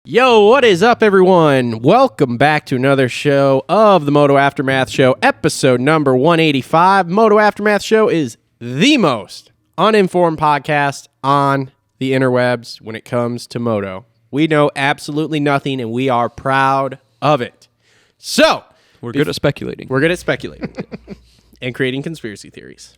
Yo, what is up, everyone? Welcome back to another show of the Moto Aftermath Show, episode number 185. Moto Aftermath Show is the most uninformed podcast on the interwebs when it comes to moto. We know absolutely nothing, and we are proud of it. So, we're good at speculating. We're good at speculating and creating conspiracy theories.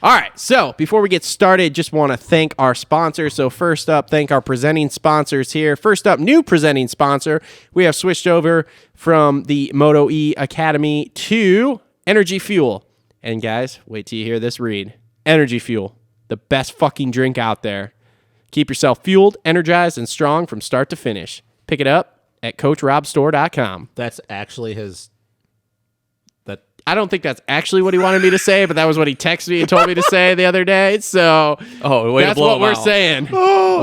All right, so before we get started, just want to thank our sponsors. So first up, thank our presenting sponsors here. First up, new presenting sponsor. We have switched over from the Moto E Academy to Energy Fuel. And guys, wait till you hear this read. Energy Fuel, the best fucking drink out there. Keep yourself fueled, energized, and strong from start to finish. Pick it up at CoachRobStore.com. That's actually his... I don't think that's actually what he wanted me to say, but that was what he texted me and told me to say the other day. So way to blow him out. That's what we're saying.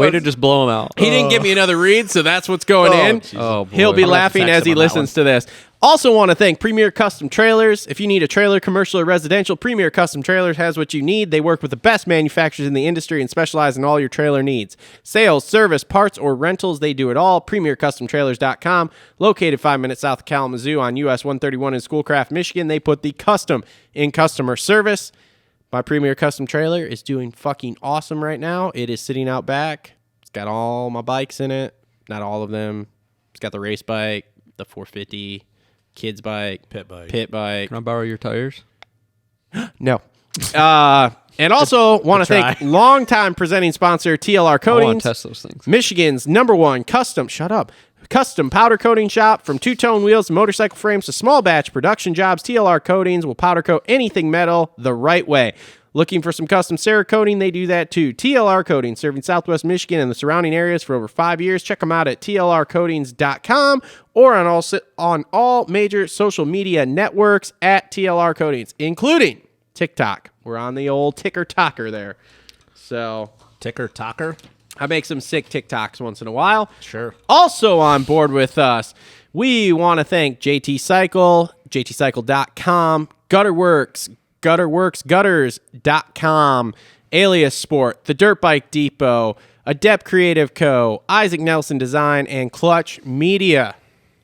Way to just blow him out. He didn't give me another read, so that's what's going in. Oh, boy. He'll be I'm gonna have to laughing text as he him on that listens to this. Also want to thank Premier Custom Trailers. If you need a trailer, commercial or residential, Premier Custom Trailers has what you need. They work with the best manufacturers in the industry and specialize in all your trailer needs. Sales, service, parts, or rentals, they do it all. PremierCustomTrailers.com, located 5 minutes south of Kalamazoo on US 131 in Schoolcraft, Michigan. They put the custom in customer service. My Premier Custom Trailer is doing fucking awesome right now. It is sitting out back. It's got all my bikes in it. Not all of them. It's got the race bike, the 450, kids bike, pit bike. Can I borrow your tires? No. And also want to thank longtime presenting sponsor TLR Coatings. I want to test those things. Michigan's #1 custom powder coating shop. From two-tone wheels to motorcycle frames to small batch production jobs, TLR Coatings will powder coat anything metal the right way. Looking for some custom Cerakoting? They do that too. TLR Coatings, serving Southwest Michigan and the surrounding areas for over 5 years. Check them out at tlrcoatings.com or on all major social media networks at TLR Coatings, including TikTok. We're on the old ticker-talker there. So, Ticker-talker? I make some sick TikToks once in a while. Sure. Also on board with us, we want to thank JT Cycle, jtcycle.com, Worx, Gutters.com, Alias Sport, The Dirt Bike Depot, Adept Creative Co, Isaac Nelson Design, and Clutch Media,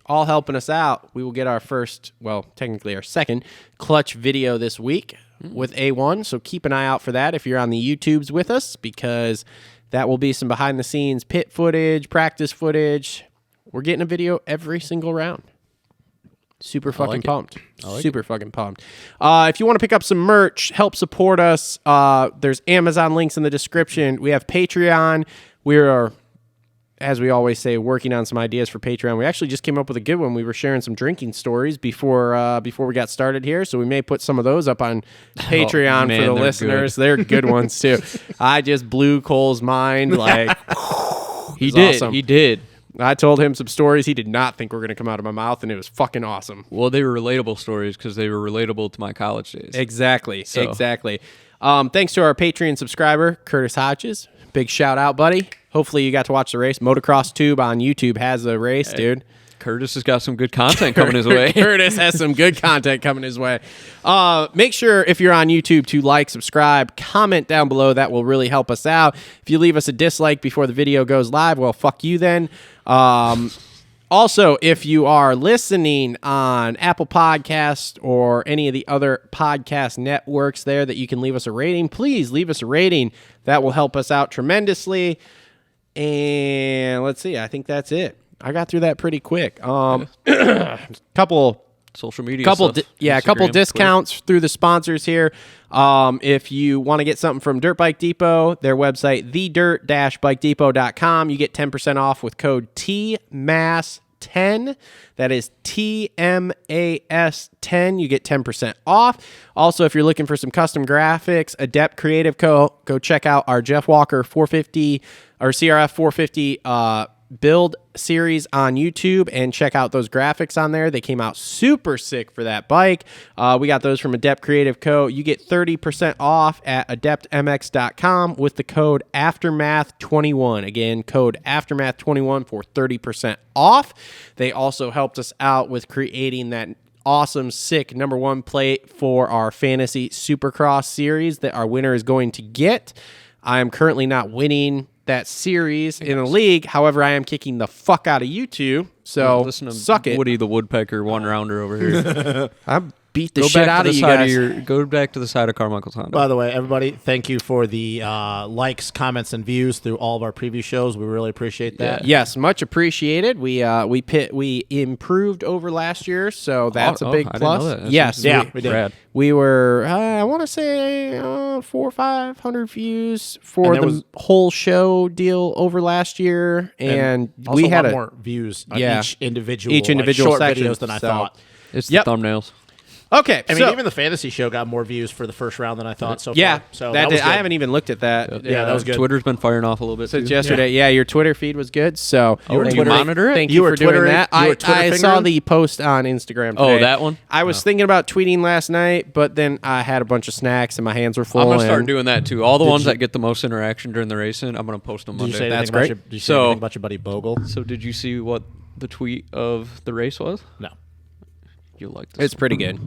all helping us out. We will get our first, well, technically our second, Clutch video this week with A1, so keep an eye out for that if you're on the YouTubes with us, because that will be some behind-the-scenes pit footage, practice footage. We're getting a video every single round. Super fucking pumped. Super fucking pumped. If you want to pick up some merch, help support us, there's Amazon links in the description. We have Patreon. We are, as we always say, working on some ideas for Patreon. We actually just came up with a good one. We were sharing some drinking stories before we got started here, so we may put some of those up on Patreon for the listeners. Good. They're good ones too. I just blew Cole's mind like He did. Awesome. He did. I told him some stories he did not think were going to come out of my mouth, and it was fucking awesome. Well, they were relatable stories because they were relatable to my college days. Exactly. Exactly. Thanks to our Patreon subscriber, Kurtis Hodges. Big shout out, buddy. Hopefully you got to watch the race. Motocross Tube on YouTube has the race, dude. Kurtis has got some good content coming his way. Kurtis has some good content coming his way. Make sure, if you're on YouTube, to like, subscribe, comment down below. That will really help us out. If you leave us a dislike before the video goes live, well, fuck you then. Also, if you are listening on Apple Podcast or any of the other podcast networks there that you can leave us a rating, please leave us a rating. That will help us out tremendously. And let's see, I think that's it. I got through that pretty quick. Couple social media stuff. A couple discounts through the sponsors here. If you want to get something from Dirt Bike Depot, their website, thedirt-bikedepot.com, you get 10% off with code TMAS10. That is TMAS10. You get 10% off. Also, if you're looking for some custom graphics, Adept Creative Co, go check out our Jeff Walker 450 or CRF 450 build series on YouTube and check out those graphics on there. They came out super sick for that bike. We got those from Adept Creative Co. You get 30% off at adeptmx.com with the code Aftermath21. Again, code Aftermath21 for 30% off. They also helped us out with creating that awesome, sick #1 plate for our fantasy Supercross series that our winner is going to get. I am currently not winning that series in a league. However, I am kicking the fuck out of you two. So Listen to suck it. Woody the Woodpecker one-rounder over here. I beat the shit out of you guys. Go back to the side of Carmichael's Honda. By the way, everybody, thank you for the likes, comments, and views through all of our preview shows. We really appreciate that. Yes, much appreciated. We improved over last year, so that's a big I didn't plus. know that. Yes, we did. Rad. we were. I want to say 400 or 500 views for And there the was- whole show deal over last year, and Also we had a lot more views on Yeah. each individual Individual short section, videos than I so- thought. It's Yep. the thumbnails. Okay, I mean, so even the fantasy show got more views for the first round than I thought so yeah, far. So that was did, I good. haven't even looked at that. Yeah, that was good. Twitter's been firing off a little bit Since too. yesterday, yeah, your Twitter feed was good. So You were thank Twitter- monitor it? Thank You you were for doing Twittering- that. you were I Twitter saw fingering? the post on Instagram. Oh, today. that one? I was thinking about tweeting last night, but then I had a bunch of snacks and my hands were full. I'm gonna start and- doing that too. All the ones that get the most interaction during the racing, I'm gonna post them Did you Monday. say That's anything about great. your, did you say So- anything about your buddy Bogle? So did you see what the tweet of the race was? No. You'll like this. It's pretty good.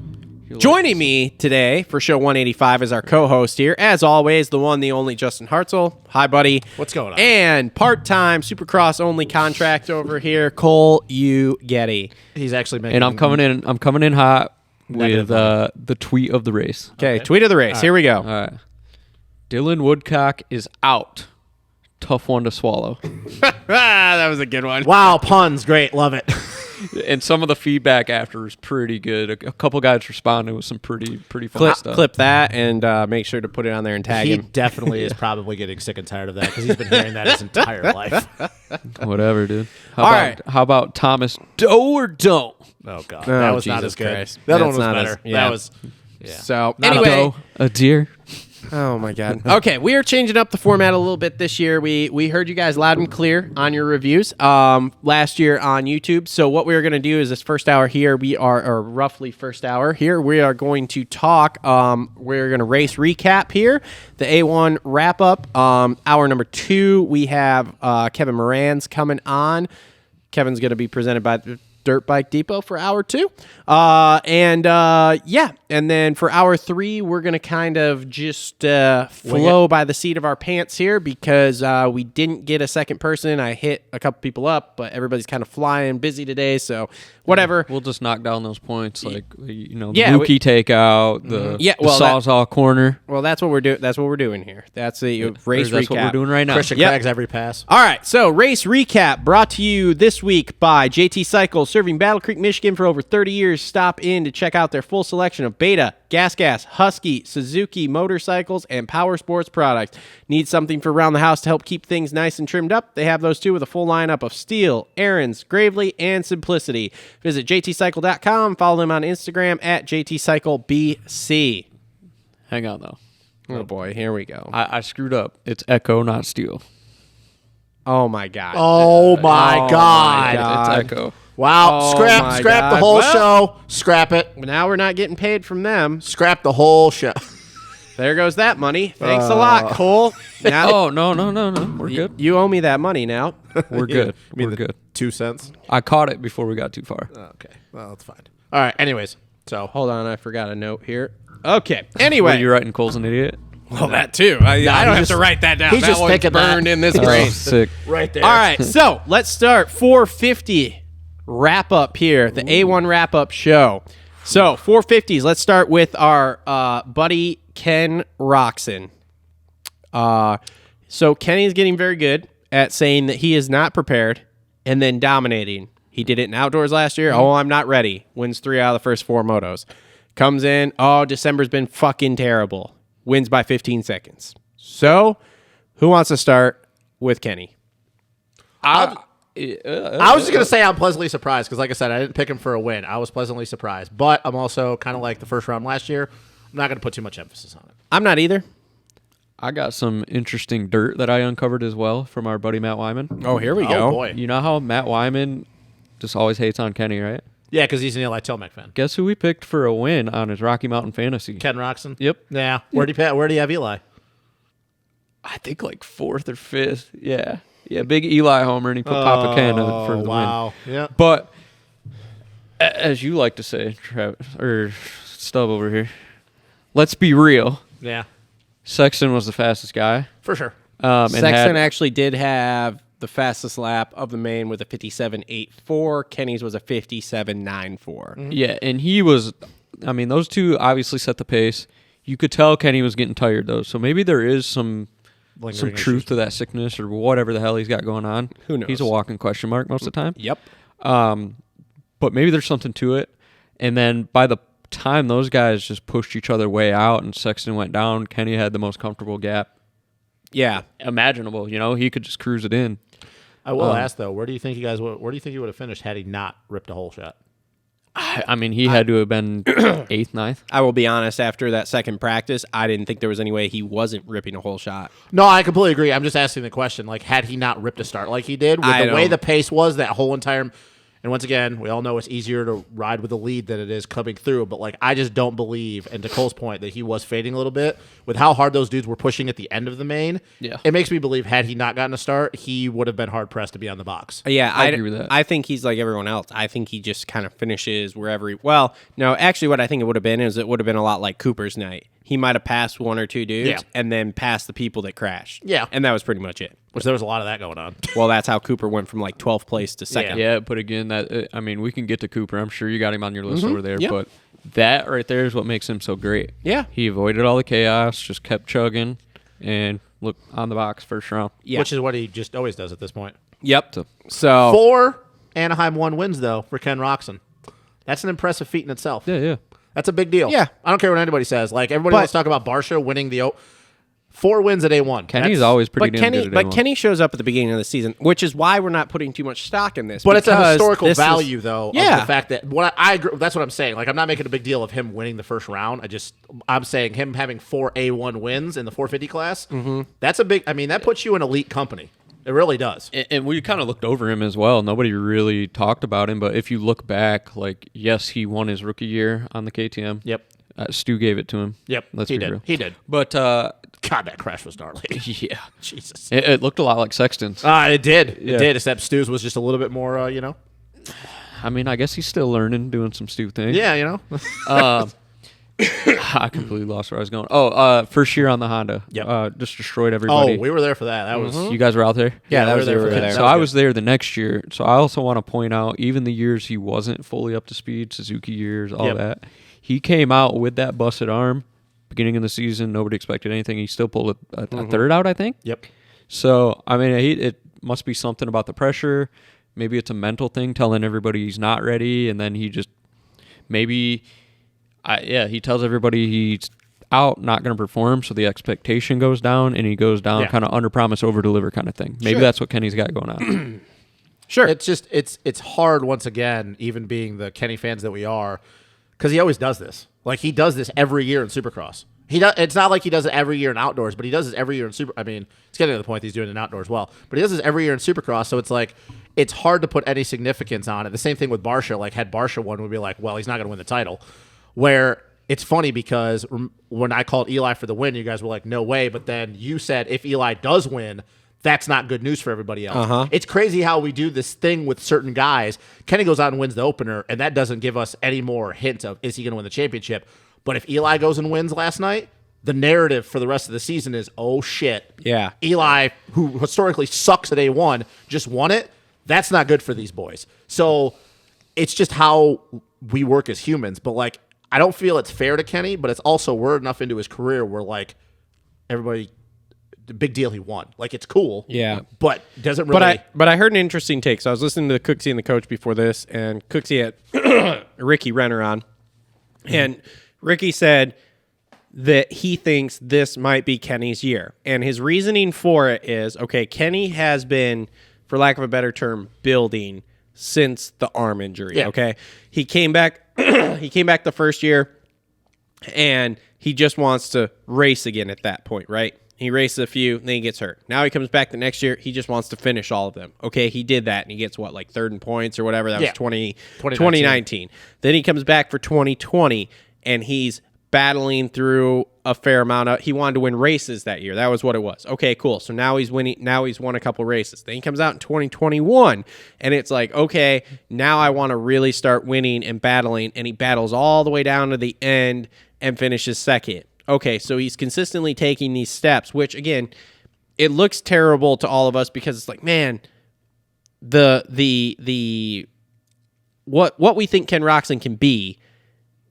You'll like Joining this. me today for show 185 is our co-host here, as always, the one, the only Justin Hartzell. Hi, buddy. What's going on? And part-time Supercross only contract over here, Cole Getty. He's actually making. And I'm coming in hot Negative with the tweet of the race. Okay, tweet of the race. Here we go. All right. Dylan Woodcock is out. Tough one to swallow. That was a good one. Wow, puns, great, love it. And some of the feedback after was pretty good. A couple guys responded with some pretty fun stuff. Clip that and make sure to put it on there and tag He him. definitely is probably getting sick and tired of that because he's been hearing that his entire life. Whatever, dude. All right. How about Thomas? Do or don't? Oh god, Oh, that was not Jesus as good. Christ. The other That's one was not better. as- yeah. That was. Yeah. So Not a anyway, doe. A deer. oh my God. Okay, we are changing up the format a little bit this year. We heard you guys loud and clear on your reviews last year on YouTube. So what we're going to do is this first hour here, or roughly first hour here, we are going to talk. We're going to race recap here, the A1 wrap up. Hour number 2, we have Kevin Moranz coming on. Kevin's going to be presented by the Dirt Bike Depot for hour 2. And then for hour 3, we're going to kind of just flow by the seat of our pants here because we didn't get a second person. I hit a couple people up, but everybody's kind of flying busy today. So whatever. We'll just knock down those points, like the Yeah, Mookie takeout, the Sawzall corner. Well, that's what we're doing. That's what we're doing here. That's the race That's recap. what we're doing right now. Christian Yep. Craig's every pass. All right, so race recap brought to you this week by JT Cycle, serving Battle Creek, Michigan for over 30 years. Stop in to check out their full selection of Beta, Gas, Husky, Suzuki motorcycles, and power sports products. Need something for around the house to help keep things nice and trimmed up? They have those too with a full lineup of Steel, Aaron's, Gravely, and Simplicity. Visit jtcycle.com. Follow them on Instagram at jtcyclebc. Hang on, though. Oh, boy, here we go. I screwed up. It's Echo, not Steel. Oh, my God. Oh my god. God. It's Echo. Wow. Oh scrap my the God. whole Well- show. Scrap it. Now we're not getting paid from them. Scrap the whole show. There goes that money. Thanks a lot, Cole. Now, Oh, no. We're good. you owe me that money now. We're good. mean We're the- good. 2 cents. I caught it before we got too far. Okay. Well, that's fine. All right. Anyways, so Hold on, I forgot a note here. Okay. What, Anyway, you writing Cole's an idiot? well, that too. I don't have just- to write that down. he's That just one's thinking that. burned in this Oh, brain. sick. right there. All right, so let's start 450 wrap up here, the A1 wrap up show. So 450s. Let's start with our buddy Ken Roczen. So Kenny's getting very good at saying that he is not prepared and then dominating. He did it in outdoors last year. Oh, I'm not ready. Wins 3 out of the first 4 motos. Comes in. Oh, December's been fucking terrible. Wins by 15 seconds. So, who wants to start with Kenny? I was just going to say I'm pleasantly surprised because, like I said, I didn't pick him for a win. I was pleasantly surprised. But I'm also kind of like the first round last year. I'm not going to put too much emphasis on it. I'm not either. I got some interesting dirt that I uncovered as well from our buddy Matt Wyman. Oh, here we Oh, go. boy. You know how Matt Wyman just always hates on Kenny, right? Yeah, because he's an Eli Tomac fan. Guess who we picked for a win on his Rocky Mountain Fantasy? Ken Roczen? Yep. Yeah. Where do you have Eli? I think like 4th or 5th. Yeah. Yeah, big Eli homer, and he put Papa Ken for the win. wow. Yeah. But as you like to say, or Stub over here, let's be real. Yeah. Sexton was the fastest guy. For sure. Sexton actually did have the fastest lap of the main with a 57.84. Kenny's was a 57.94. Yeah, and he was, I mean, those two obviously set the pace. You could tell Kenny was getting tired, though. So maybe there is some truth to that sickness or whatever the hell he's got going on. Who knows? He's a walking question mark most of the time. Yep. But maybe there's something to it. And then by the time those guys just pushed each other way out and Sexton went down, Kenny had the most comfortable gap imaginable. You know, he could just cruise it in. I will ask though, where do you think he would have finished had he not ripped a hole shot? I mean, he had to have been 8th, 9th. I will be honest, after that second practice, I didn't think there was any way he wasn't ripping a whole shot. No, I completely agree. I'm just asking the question, like, had he not ripped a start like he did, with the way the pace was that whole entire... And once again, we all know it's easier to ride with a lead than it is coming through. But, like, I just don't believe, and to Cole's point, that he was fading a little bit. With how hard those dudes were pushing at the end of the main, it makes me believe had he not gotten a start, he would have been hard-pressed to be on the box. Yeah, I agree with that. I think he's like everyone else. I think he just kind of finishes wherever he... Well, no, actually what I think it would have been is it would have been a lot like Cooper's night. He might have passed one or two dudes and then passed the people that crashed. Yeah. And that was pretty much it. Which there was a lot of that going on. Well, that's how Cooper went from like 12th place to second. Yeah, but again, that I mean, we can get to Cooper. I'm sure you got him on your list over there. Yep. But that right there is what makes him so great. Yeah. He avoided all the chaos, just kept chugging, and look on the box first round. Yeah. Which is what he just always does at this point. Yep. So 4 Anahiem 1 wins, though, for Ken Roczen. That's an impressive feat in itself. Yeah. That's a big deal. Yeah. I don't care what anybody says. Like, everybody wants to talk about Barcia winning the 4 wins at A1. Kenny's always pretty damn good at A1. Kenny shows up at the beginning of the season, which is why we're not putting too much stock in this. But it's a because historical this value, is- though, Yeah. of the fact that I agree, that's what I'm saying. Like, I'm not making a big deal of him winning the first round. I'm saying him having 4 A1 wins in the 450 class. That's a big. I mean, that puts you in elite company. It really does. And we kind of looked over him as well. Nobody really talked about him, but if you look back, like, yes, he won his rookie year on the KTM. Yep. Stu gave it to him. Yep. Let's he be did. real. He did. But God, that crash was gnarly. yeah, Jesus. it looked a lot like Sexton's. It did. Yeah. It did. Except Stu's was just a little bit more. I mean, I guess he's still learning, doing some Stu things. Yeah. I completely lost where I was going. First year on the Honda. Yep. Just destroyed everybody. We were there for that. That was. You guys were out there? Yeah, that we was were there there. for that. So I was there the next year. So I also want to point out, even the years he wasn't fully up to speed, Suzuki years, all that, he came out with that busted arm. Beginning of the season, nobody expected anything. He still pulled a third out, I think. Yep. So, I mean, it must be something about the pressure. Maybe it's a mental thing, telling everybody he's not ready, and then he just he tells everybody he's out, not going to perform, so the expectation goes down, and he goes down kind of under promise, over deliver kind of thing. Maybe that's what Kenny's got going on. Sure. It's just it's hard once again, even being the Kenny fans that we are, because he always does this. Like, he does this every year in Supercross. It's not like he does it every year in outdoors, but he does this every year in I mean, it's getting to the point that he's doing it in outdoors well, but he does this every year in Supercross. So it's like it's hard to put any significance on it. The same thing with Barcia. Like, had Barcia won, we'd be like, well, he's not going to win the title. Where it's funny because when I called Eli for the win, you guys were like, no way. But then you said if Eli does win, that's not good news for everybody else. It's crazy how we do this thing with certain guys. Kenny goes out and wins the opener, and that doesn't give us any more hints of is he going to win the championship. But if Eli goes and wins last night, the narrative for the rest of the season is, oh, shit. Yeah. Eli, who historically sucks at A1, just won it. That's not good for these boys. So it's just how we work as humans. But, like, I don't feel it's fair to Kenny, but it's also we're enough into his career where, like, everybody, the big deal he won. Like, it's cool. Yeah. But doesn't really. But I heard an interesting take. So I was listening to Cooksey and the coach before this, and Cooksey had Ricky Renner on. And Ricky said that he thinks this might be Kenny's year. And his reasoning for it is, okay, Kenny has been, for lack of a better term, building since the arm injury. Yeah. Okay. He came back the first year, and he just wants to race again at that point, right? He races a few, then he gets hurt. Now he comes back the next year. He just wants to finish all of them. Okay, he did that, and he gets, like third in points or whatever. That was 2019. Then he comes back for 2020, and he's battling through a fair amount of... He wanted to win races that year. That was what it was. Okay, cool. So now he's winning. Now he's won a couple races. Then he comes out in 2021, and it's like, okay, now I want to really start winning and battling, and he battles all the way down to the end and finishes second. Okay, so he's consistently taking these steps, which, again, it looks terrible to all of us because it's like, man, the what we think Ken Roczen can be,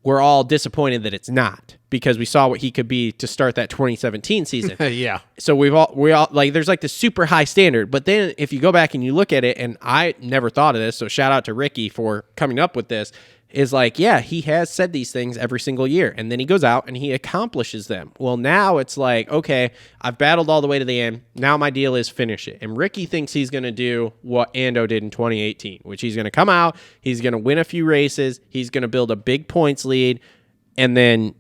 we're all disappointed that it's not, because we saw what he could be to start that 2017 season. Yeah. So we all like, there's like this super high standard, but then if you go back and you look at it, and I never thought of this, so shout out to Ricky for coming up with this, is like, yeah, he has said these things every single year, and then he goes out and he accomplishes them. Well, now it's like, okay, I've battled all the way to the end. Now my deal is finish it. And Ricky thinks he's going to do what Ando did in 2018, which he's going to come out, he's going to win a few races, he's going to build a big points lead, and then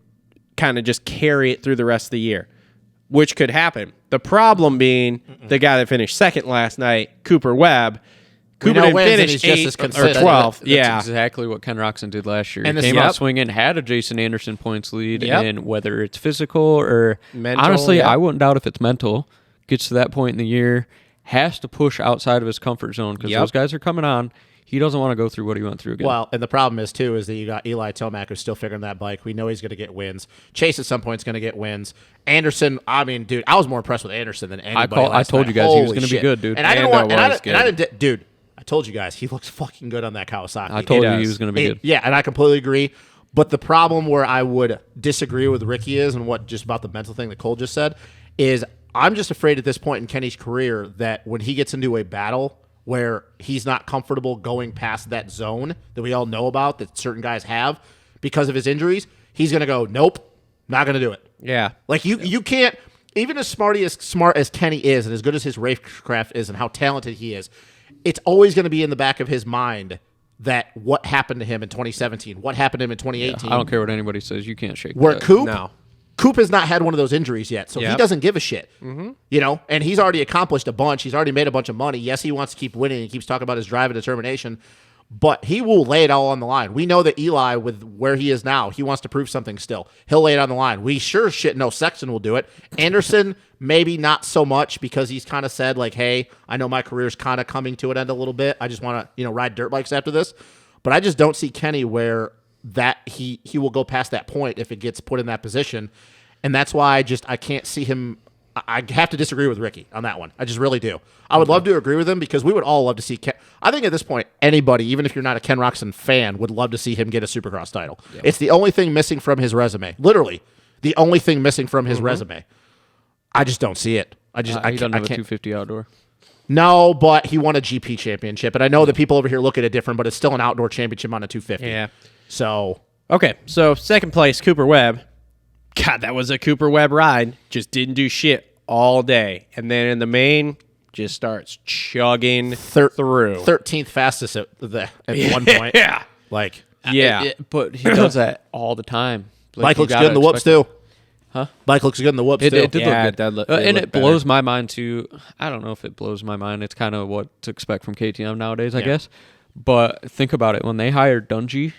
kind of just carry it through the rest of the year, which could happen. The problem being the guy that finished second last night, Cooper Webb. Cooper didn't finish 8 or 12. That's Yeah. exactly what Ken Roczen did last year. And He this- came Yep. out swinging, had a Jason Anderson points lead, Yep. and whether it's physical or Mental, honestly, yeah. I wouldn't doubt if it's mental. Gets to that point in the year, has to push outside of his comfort zone because Yep. those guys are coming on. He doesn't want to go through what he went through again. Well, and the problem is, too, is that you got Eli Tomac who's still figuring that bike. We know he's going to get wins. Chase at some point is going to get wins. Anderson, I mean, dude, I was more impressed with Anderson than anybody I last told night. you guys he was Holy gonna be shit. good, dude. And I didn't Ando want, and I was didn't- and I good. didn't, dude, I told you guys, he looks fucking good on that Kawasaki. I told you he does. was going to be good. Yeah, and I completely agree. But the problem where I would disagree with Ricky is, and what just about the mental thing that Cole just said, is I'm just afraid at this point in Kenny's career that when he gets into a battle where he's not comfortable going past that zone that we all know about that certain guys have because of his injuries, he's going to go, nope, not going to do it. Yeah. Like you can't, even as smart as Kenny is and as good as his racecraft is and how talented he is, it's always going to be in the back of his mind that what happened to him in 2017, what happened to him in 2018. I don't care what anybody says. You can't shake Where that. Coop has not had one of those injuries yet, so he Yep. doesn't give a shit. You know, and he's already accomplished a bunch. He's already made a bunch of money. Yes, he wants to keep winning. He keeps talking about his drive and determination, but he will lay it all on the line. We know that Eli, with where he is now, he wants to prove something still. He'll lay it on the line. We sure as shit know Sexton will do it. Anderson, maybe not so much because he's kind of said, like, hey, I know my career's kind of coming to an end a little bit. I just want to, ride dirt bikes after this. But I just don't see Kenny where that he will go past that point if it gets put in that position. And that's why I can't see him. I have to disagree with Ricky on that one. I just really do. I would love to agree with him because we would all love to see Ken. I think at this point, anybody, even if you're not a Ken Roczen fan, would love to see him get a Supercross title. Yeah. It's the only thing missing from his resume. Literally, the only thing missing from his resume. I just don't see it. I He doesn't have a 250 outdoor. No, but he won a GP championship, and I know that people over here look at it different, but it's still an outdoor championship on a 250. Yeah. So Okay, so second place, Cooper Webb. God, that was a Cooper Webb ride. Just didn't do shit all day. And then in the main, just starts chugging through. 13th fastest at one point. Yeah. Like, Yeah. But he does that all the time. bike you looks gotta good in the whoops, expect too. Huh? Bike looks good in the whoops, It too. did Yeah, look it good. did And look it blows better. my mind, too. I don't know if it blows my mind. It's kind of what to expect from KTM nowadays, I guess. But think about it. When they hired Dungey,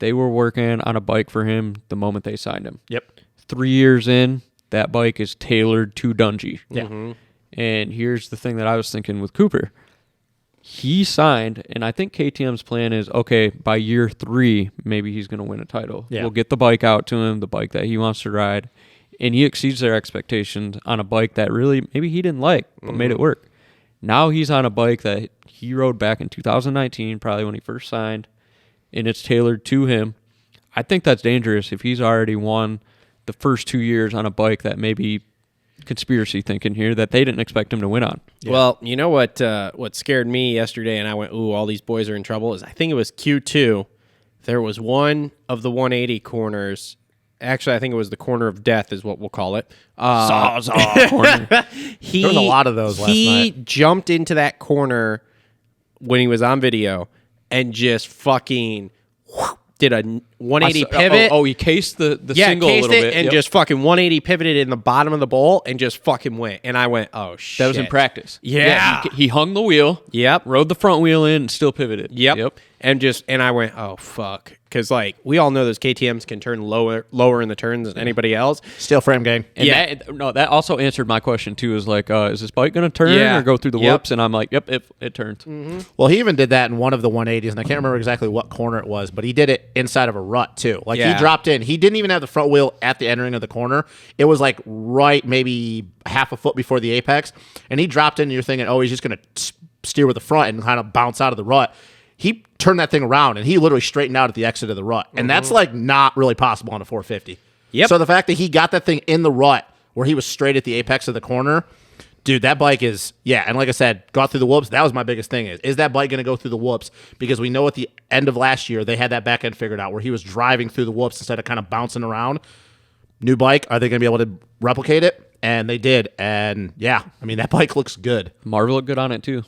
they were working on a bike for him the moment they signed him. Yep. 3 years in, that bike is tailored to Dungey. Yeah. And here's the thing that I was thinking with Cooper. He signed, and I think KTM's plan is, okay, by year 3, maybe he's going to win a title. Yeah. We'll get the bike out to him, the bike that he wants to ride, and he exceeds their expectations on a bike that really maybe he didn't like, but made it work. Now he's on a bike that he rode back in 2019, probably when he first signed, and it's tailored to him. I think that's dangerous if he's already won the first 2 years on a bike that maybe conspiracy thinking here that they didn't expect him to win on. Yeah. Well, you know what scared me yesterday, and I went, ooh, all these boys are in trouble, is I think it was Q2. There was one of the 180 corners. Actually, I think it was the corner of death is what we'll call it. Sawzall corner. There was a lot of those last He night. jumped into that corner when he was on video and just fucking did a 180 pivot. Oh, he cased the single a cased little it bit. and Yep. just fucking 180 pivoted in the bottom of the bowl and just fucking went. And I went, oh, shit. That was in practice. Yeah. He hung the wheel. Yep. Rode the front wheel in and still pivoted. Yep. And I went, oh, fuck. Because, like, we all know those KTMs can turn lower in the turns than anybody else. Steel frame gang. And That also answered my question, too, is like, is this bike going to turn or go through the whoops? And I'm like, yep, it turns. Well, he even did that in one of the 180s, and I can't remember exactly what corner it was, but he did it inside of a rut too. Like Yeah. he dropped in. He didn't even have the front wheel at the entering of the corner. It was like right maybe half a foot before the apex, and he dropped in. And you're thinking, oh, he's just going to steer with the front and kind of bounce out of the rut. He turned that thing around and he literally straightened out at the exit of the rut, and that's like not really possible on a 450. Yep. So the fact that he got that thing in the rut where he was straight at the apex of the corner. Dude, that bike is, and like I said, got through the whoops. That was my biggest thing is that bike going to go through the whoops? Because we know at the end of last year, they had that back end figured out where he was driving through the whoops instead of kind of bouncing around. New bike, are they going to be able to replicate it? And they did. And, that bike looks good. Marv looked good on it, too.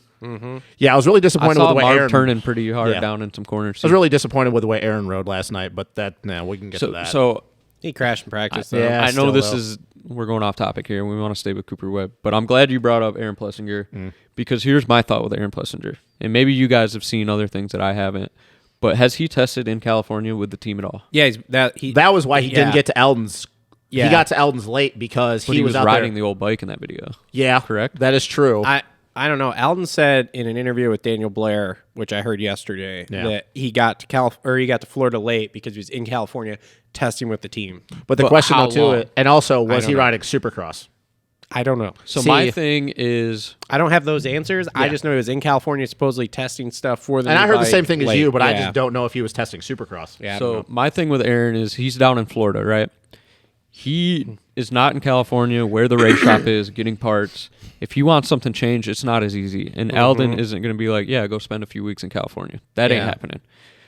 Yeah, I was really I disappointed saw with the way Marv Aaron turning pretty hard Yeah. down in some corners. I was really disappointed with the way Aaron rode last night, but we can get to that. So He crashed in practice, though. yeah. I know still, this though. is we're going off topic here. We want to stay with Cooper Webb, but I'm glad you brought up Aaron Plessinger because here's my thought with Aaron Plessinger, and maybe you guys have seen other things that I haven't. But has he tested in California with the team at all? Yeah, that was why he didn't get to Eldon's. Yeah. He got to Eldon's late because But he was out riding there. the old bike in that video. Yeah, correct? That is true. I don't know. Alden said in an interview with Daniel Blair, which I heard yesterday, that he got to Florida late because he was in California testing with the team. But the But question how though too, long? and also was he don't know. riding Supercross? I don't know. So See, my thing is, I don't have those answers. I just know he was in California supposedly testing stuff for the And new I heard the bike same thing as late. you, but I Yeah. just don't know if he was testing Supercross. Yeah, I don't know. so my thing with Aaron is he's down in Florida, right? He is not in California where the race shop is getting parts. If he wants something changed, it's not as easy. And Alden isn't going to be like, yeah, go spend a few weeks in California. That ain't Yeah. happening.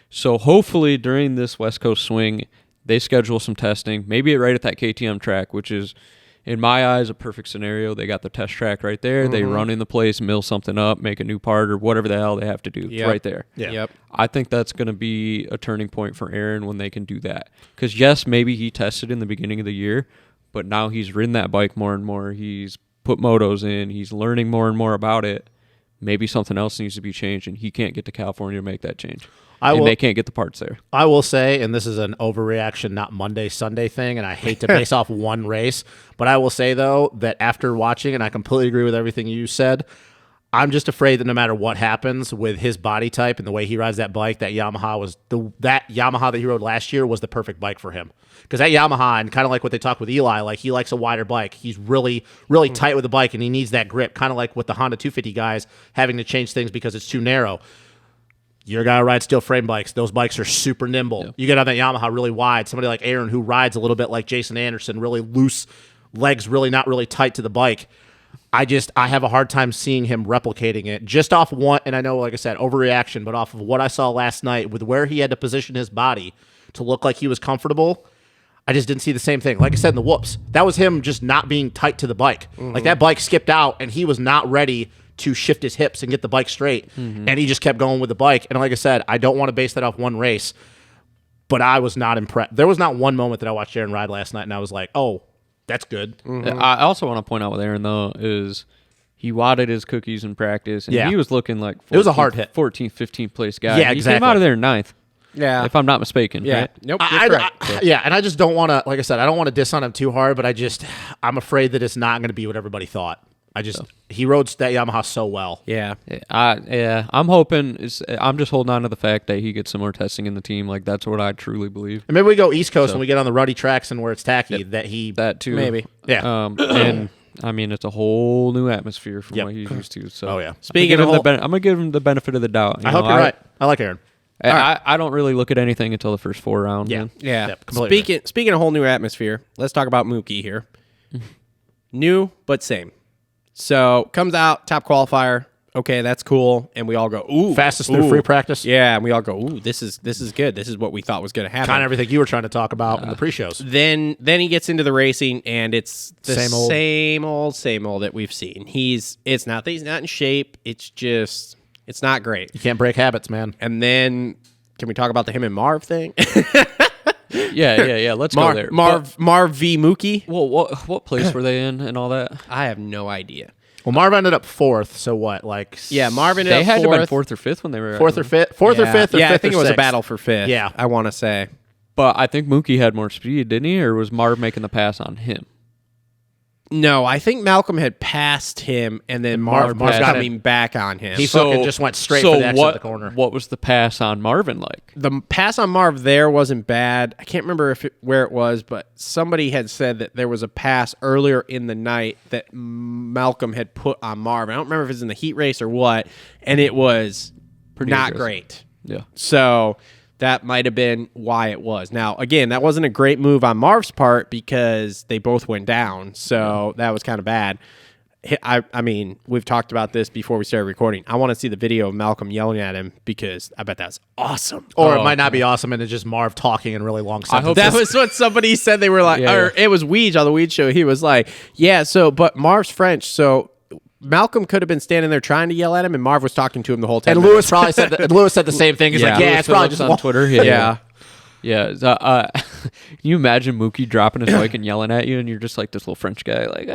So hopefully during this West Coast swing, they schedule some testing, maybe right at that KTM track, which is, in my eyes, a perfect scenario. They got the test track right there. They run in the place, mill something up, make a new part or whatever the hell they have to do. It's Yep. right there. Yeah. Yep. I think that's going to be a turning point for Aaron when they can do that. Because, yes, maybe he tested in the beginning of the year, but now he's ridden that bike more and more. He's put motos in. He's learning more and more about it. Maybe something else needs to be changed, and he can't get to California to make that change. They can't get the parts there. I will say, and this is an overreaction, not Monday, Sunday thing, and I hate to base off one race, but I will say, though, that after watching, and I completely agree with everything you said, I'm just afraid that no matter what happens with his body type and the way he rides that bike, that Yamaha that he rode last year was the perfect bike for him. Because that Yamaha, and kind of like what they talked with Eli, like he likes a wider bike. He's really, really tight with the bike, and he needs that grip, kind of like with the Honda 250 guys having to change things because it's too narrow. You're going to ride steel frame bikes. Those bikes are super nimble. Yeah. You get on that Yamaha really wide. Somebody like Aaron who rides a little bit like Jason Anderson, really loose, legs really not really tight to the bike. I have a hard time seeing him replicating it just off one, and I know, like I said, overreaction, but off of what I saw last night with where he had to position his body to look like he was comfortable, I just didn't see the same thing. Like I said in the whoops, that was him just not being tight to the bike. Like that bike skipped out, and he was not ready to shift his hips and get the bike straight, and he just kept going with the bike. And like I said, I don't want to base that off one race, but I was not impressed. There was not one moment that I watched Aaron ride last night, and I was like, oh, that's good. I also want to point out with Aaron, though, is he wadded his cookies in practice, and Yeah. he was looking like 14th, It was a hard hit. 14th, 15th place guy. Yeah, He came exactly. out of there in 9th, Yeah. if I'm not mistaken. Yeah. Right? Nope. you're correct. And I just don't want to, like I said, I don't want to diss on him too hard, but I'm afraid that it's not going to be what everybody thought. He rode that Yamaha so well. Yeah. I'm hoping. I'm just holding on to the fact that he gets some more testing in the team. Like that's what I truly believe. And maybe we go East Coast and we get on the ruddy tracks and where it's tacky, That too, Maybe. Yeah. And I mean, it's a whole new atmosphere from Yep. what he's used to. So Oh, yeah. Speaking of I'm gonna give him the benefit of the doubt. I hope you're right. I like Aaron. I don't really look at anything until the first 4 rounds. Yeah. man. Yeah. Yep, completely Speaking of whole new atmosphere, let's talk about Mookie here. New but same. So comes out top qualifier. Okay, that's cool, and we all go ooh, Fastest through free practice. Yeah, and we all go ooh, this is good. This is what we thought was going to happen. Kind of everything you were trying to talk about in the pre-shows. Then he gets into the racing, and it's the Same old. same old that we've seen. It's not that he's not in shape. It's just it's not great. You can't break habits, man. And then can we talk about the him and Marv thing? Yeah. Let's go there. Marv v Mookie. Well, what place were they in and all that? I have no idea. Well, Marv ended up fourth, so what? Like Yeah, Marv ended They up had to have been fourth. 4th or 5th when they were fourth or fifth, fourth or fifth, or yeah, fifth I think or it was a sixth. battle for fifth. Yeah. I want to say. But I think Mookie had more speed, didn't he? Or was Marv making the pass on him? No, I think Malcolm had passed him, and then Marv was got coming back on him. He fucking just went straight for the exit of the corner. What was the pass on Marvin like? The pass on Marv there wasn't bad. I can't remember where it was, but somebody had said that there was a pass earlier in the night that Malcolm had put on Marv. I don't remember if it was in the heat race or what, and it was not great. Yeah. So that might have been why it was. Now, again, that wasn't a great move on Marv's part because they both went down, so that was kind of bad. I mean, we've talked about this before we started recording. I want to see the video of Malcolm yelling at him because I bet that's awesome. Or it might not be awesome, and it's just Marv talking in really long sentences. That was what somebody said. They were like, or it was Weege on the Weege show. He was like, yeah, so, but Marv's French, so Malcolm could have been standing there trying to yell at him, and Marv was talking to him the whole time. And Lewis probably said Lewis said the same thing. He's like, yeah, it's probably just on Twitter. Yeah. Can you imagine Mookie dropping his mic and yelling at you, and you're just like this little French guy, like,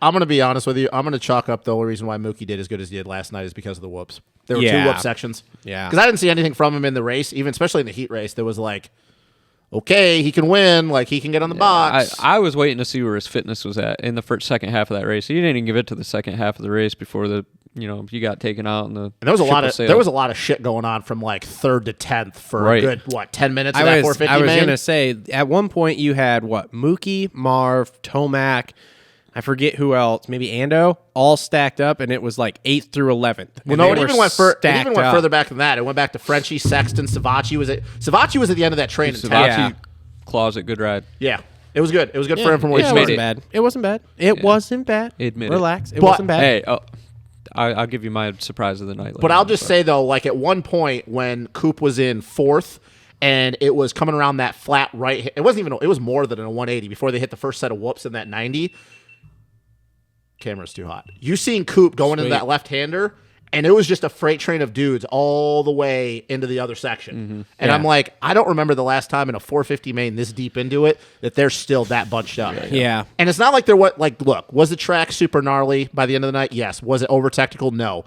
I'm going to be honest with you. I'm going to chalk up the only reason why Mookie did as good as he did last night is because of the whoops. There were 2 whoop sections. Yeah. Because I didn't see anything from him in the race, even especially in the heat race. There was like, okay, he can win. Like, he can get on the box. I was waiting to see where his fitness was at in the second half of that race. He didn't even give it to the second half of the race before he got taken out in the. And there was a lot of shit going on from like 3rd to 10th for a good 10 minutes of that 450. I was gonna say at one point you had Mookie, Marv, Tomac, I forget who else, maybe Ando, all stacked up, and it was like 8th through 11th. Well, no, it even went further back than that. It went back to Frenchie, Sexton, Savachi was at the end of that train. Savachi closet, good ride. Yeah. It was good. It was good for him from where he started. It wasn't bad. Relax. It wasn't bad. Hey, I'll give you my surprise of the night. But I'll just say, though, like at one point when Coop was in 4th and it was coming around that flat right, it was more than a 180 before they hit the first set of whoops in that 90. Camera's too hot. You seen Coop going into that left-hander, and it was just a freight train of dudes all the way into the other section. Mm-hmm. And I'm like, I don't remember the last time in a 450 main this deep into it that they're still that bunched up. Yeah. And it's not like look, was the track super gnarly by the end of the night? Yes. Was it over technical? No.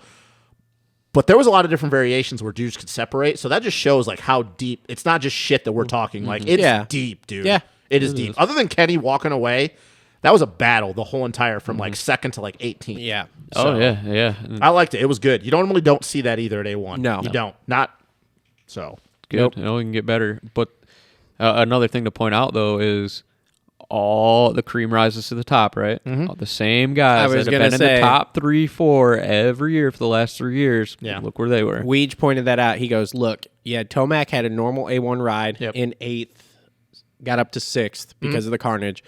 But there was a lot of different variations where dudes could separate. So that just shows like how deep. It's not just shit that we're talking. Like it's deep, dude. Yeah. It is deep. Other than Kenny walking away, that was a battle the whole entire from like 2nd to like 18th. Yeah. So, yeah. I liked it. It was good. You normally don't see that either at A1. No. You don't. Not so. Good. Nope. We can get better. But another thing to point out, though, is all the cream rises to the top, right? Mm-hmm. All the same guys that have been in the top 3, 4 every year for the last 3 years. Yeah. Look where they were. Weege pointed that out. He goes, look, Tomac had a normal A1 ride in 8th, got up to 6th because of the carnage.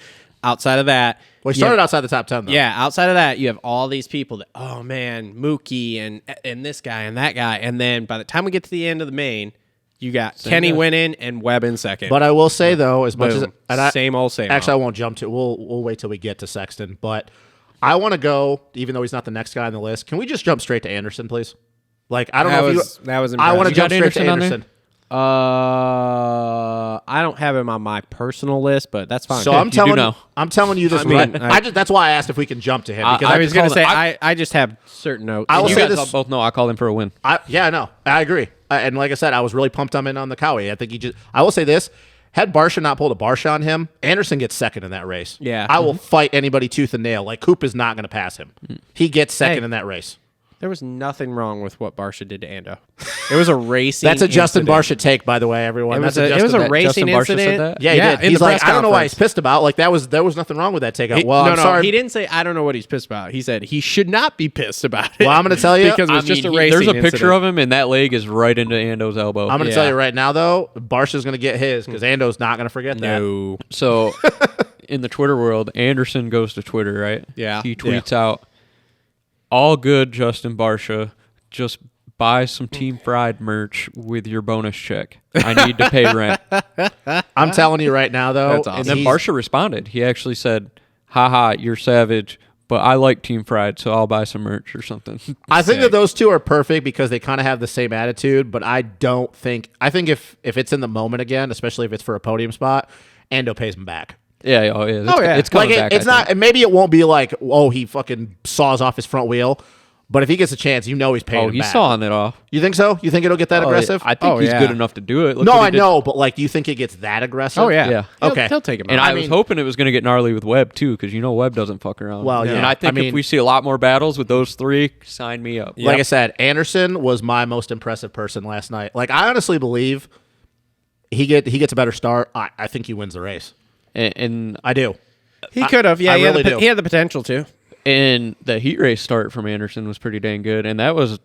Outside of that, he started outside the top 10, though. Yeah, outside of that, you have all these people that, oh man, Mookie and this guy and that guy, and then by the time we get to the end of the main, you got Kenny winning and Webb in 2nd. But I will say though, as much as same old. Actually, I won't jump to. We'll wait till we get to Sexton. But I want to go, even though he's not the next guy on the list. Can we just jump straight to Anderson, please? Like I don't know if that was. I want to jump straight to Anderson. I don't have him on my personal list, but that's fine. So I'm telling you this. That's why I asked if we can jump to him. Because I was going to say I just have certain notes. You guys both know I called him for a win. I know. I agree. And like I said, I was really pumped on him on the Cowie. I think I will say this. Had Barcia not pulled a Barcia on him, Anderson gets 2nd in that race. Yeah. I will fight anybody tooth and nail. Like Coop is not going to pass him. He gets 2nd in that race. There was nothing wrong with what Barcia did to Ando. It was a racing That's a Justin incident. Barcia take, by the way, everyone. It was a racing incident. Yeah, he did. He's like, I don't know why he's pissed about. Like, there was nothing wrong with that take. I'm sorry. He didn't say, I don't know what he's pissed about. He said he should not be pissed about it. Well, I'm going to tell you. Because it was just a racing There's a incident. picture of him, and that leg is right into Ando's elbow. I'm going to tell you right now, though, Barcia's going to get his because Ando's not going to forget that. So, in the Twitter world, Anderson goes to Twitter, right? Yeah. He tweets out, all good, Justin Barcia. Just buy some Team Fried merch with your bonus check. I need to pay rent. I'm telling you right now, though. That's awesome. And then Barcia responded. He actually said, haha, you're savage, but I like Team Fried, so I'll buy some merch or something. I think that those two are perfect because they kind of have the same attitude, but I think if it's in the moment again, especially if it's for a podium spot, Ando pays him back. Yeah, It's coming back. It's not, and maybe it won't be like, he fucking saws off his front wheel. But if he gets a chance, you know he's paying. Oh, he's back. sawing it off. You think so? You think it'll get that aggressive? I think he's good enough to do it. Look no, what he I did. know, but like, do you think it gets that aggressive? Oh yeah. Yeah. Okay. He'll take him And out. I was hoping it was going to get gnarly with Webb too, because Webb doesn't fuck around. Well, yeah. And I think I mean- if we see a lot more battles with those three, sign me up. Like I said, Anderson was my most impressive person last night. Like, I honestly believe he gets a better start. I think he wins the race. And I do. He could have. Yeah, I he, really had do. he had the potential to. And the heat race start from Anderson was pretty dang good, and I was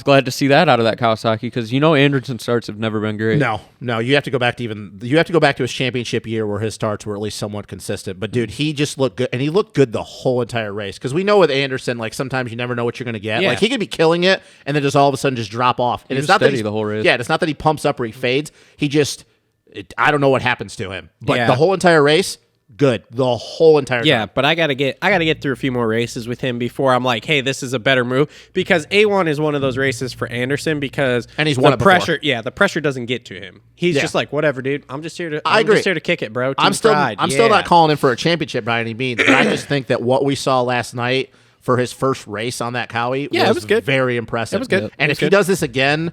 glad to see that out of that Kawasaki because Anderson's starts have never been great. No, you have to go back to his championship year where his starts were at least somewhat consistent. But dude, he just looked good, and he looked good the whole entire race. Because we know with Anderson, like sometimes you never know what you're going to get. Yeah. Like he could be killing it, and then just all of a sudden just drop off. And He it's was not that steady he's the whole race. Yeah, it's not that he pumps up or he fades. He just, I don't know what happens to him. But Yeah. the whole entire race, good. The whole entire Yeah, time. but I gotta get through a few more races with him before I'm like, hey, this is a better move because A1 is one of those races for Anderson because And he's won the it before. pressure. Yeah, the pressure doesn't get to him. He's Yeah. just like, whatever, dude. I'm just here to. I I'm agree. just here to kick it, bro. I'm Team still pride. still not Yeah. calling him for a championship by any means, but I just think that what we saw last night for his first race on that Cowie Yeah, it was good. Very impressive. It was good. And It if was he good. does this again,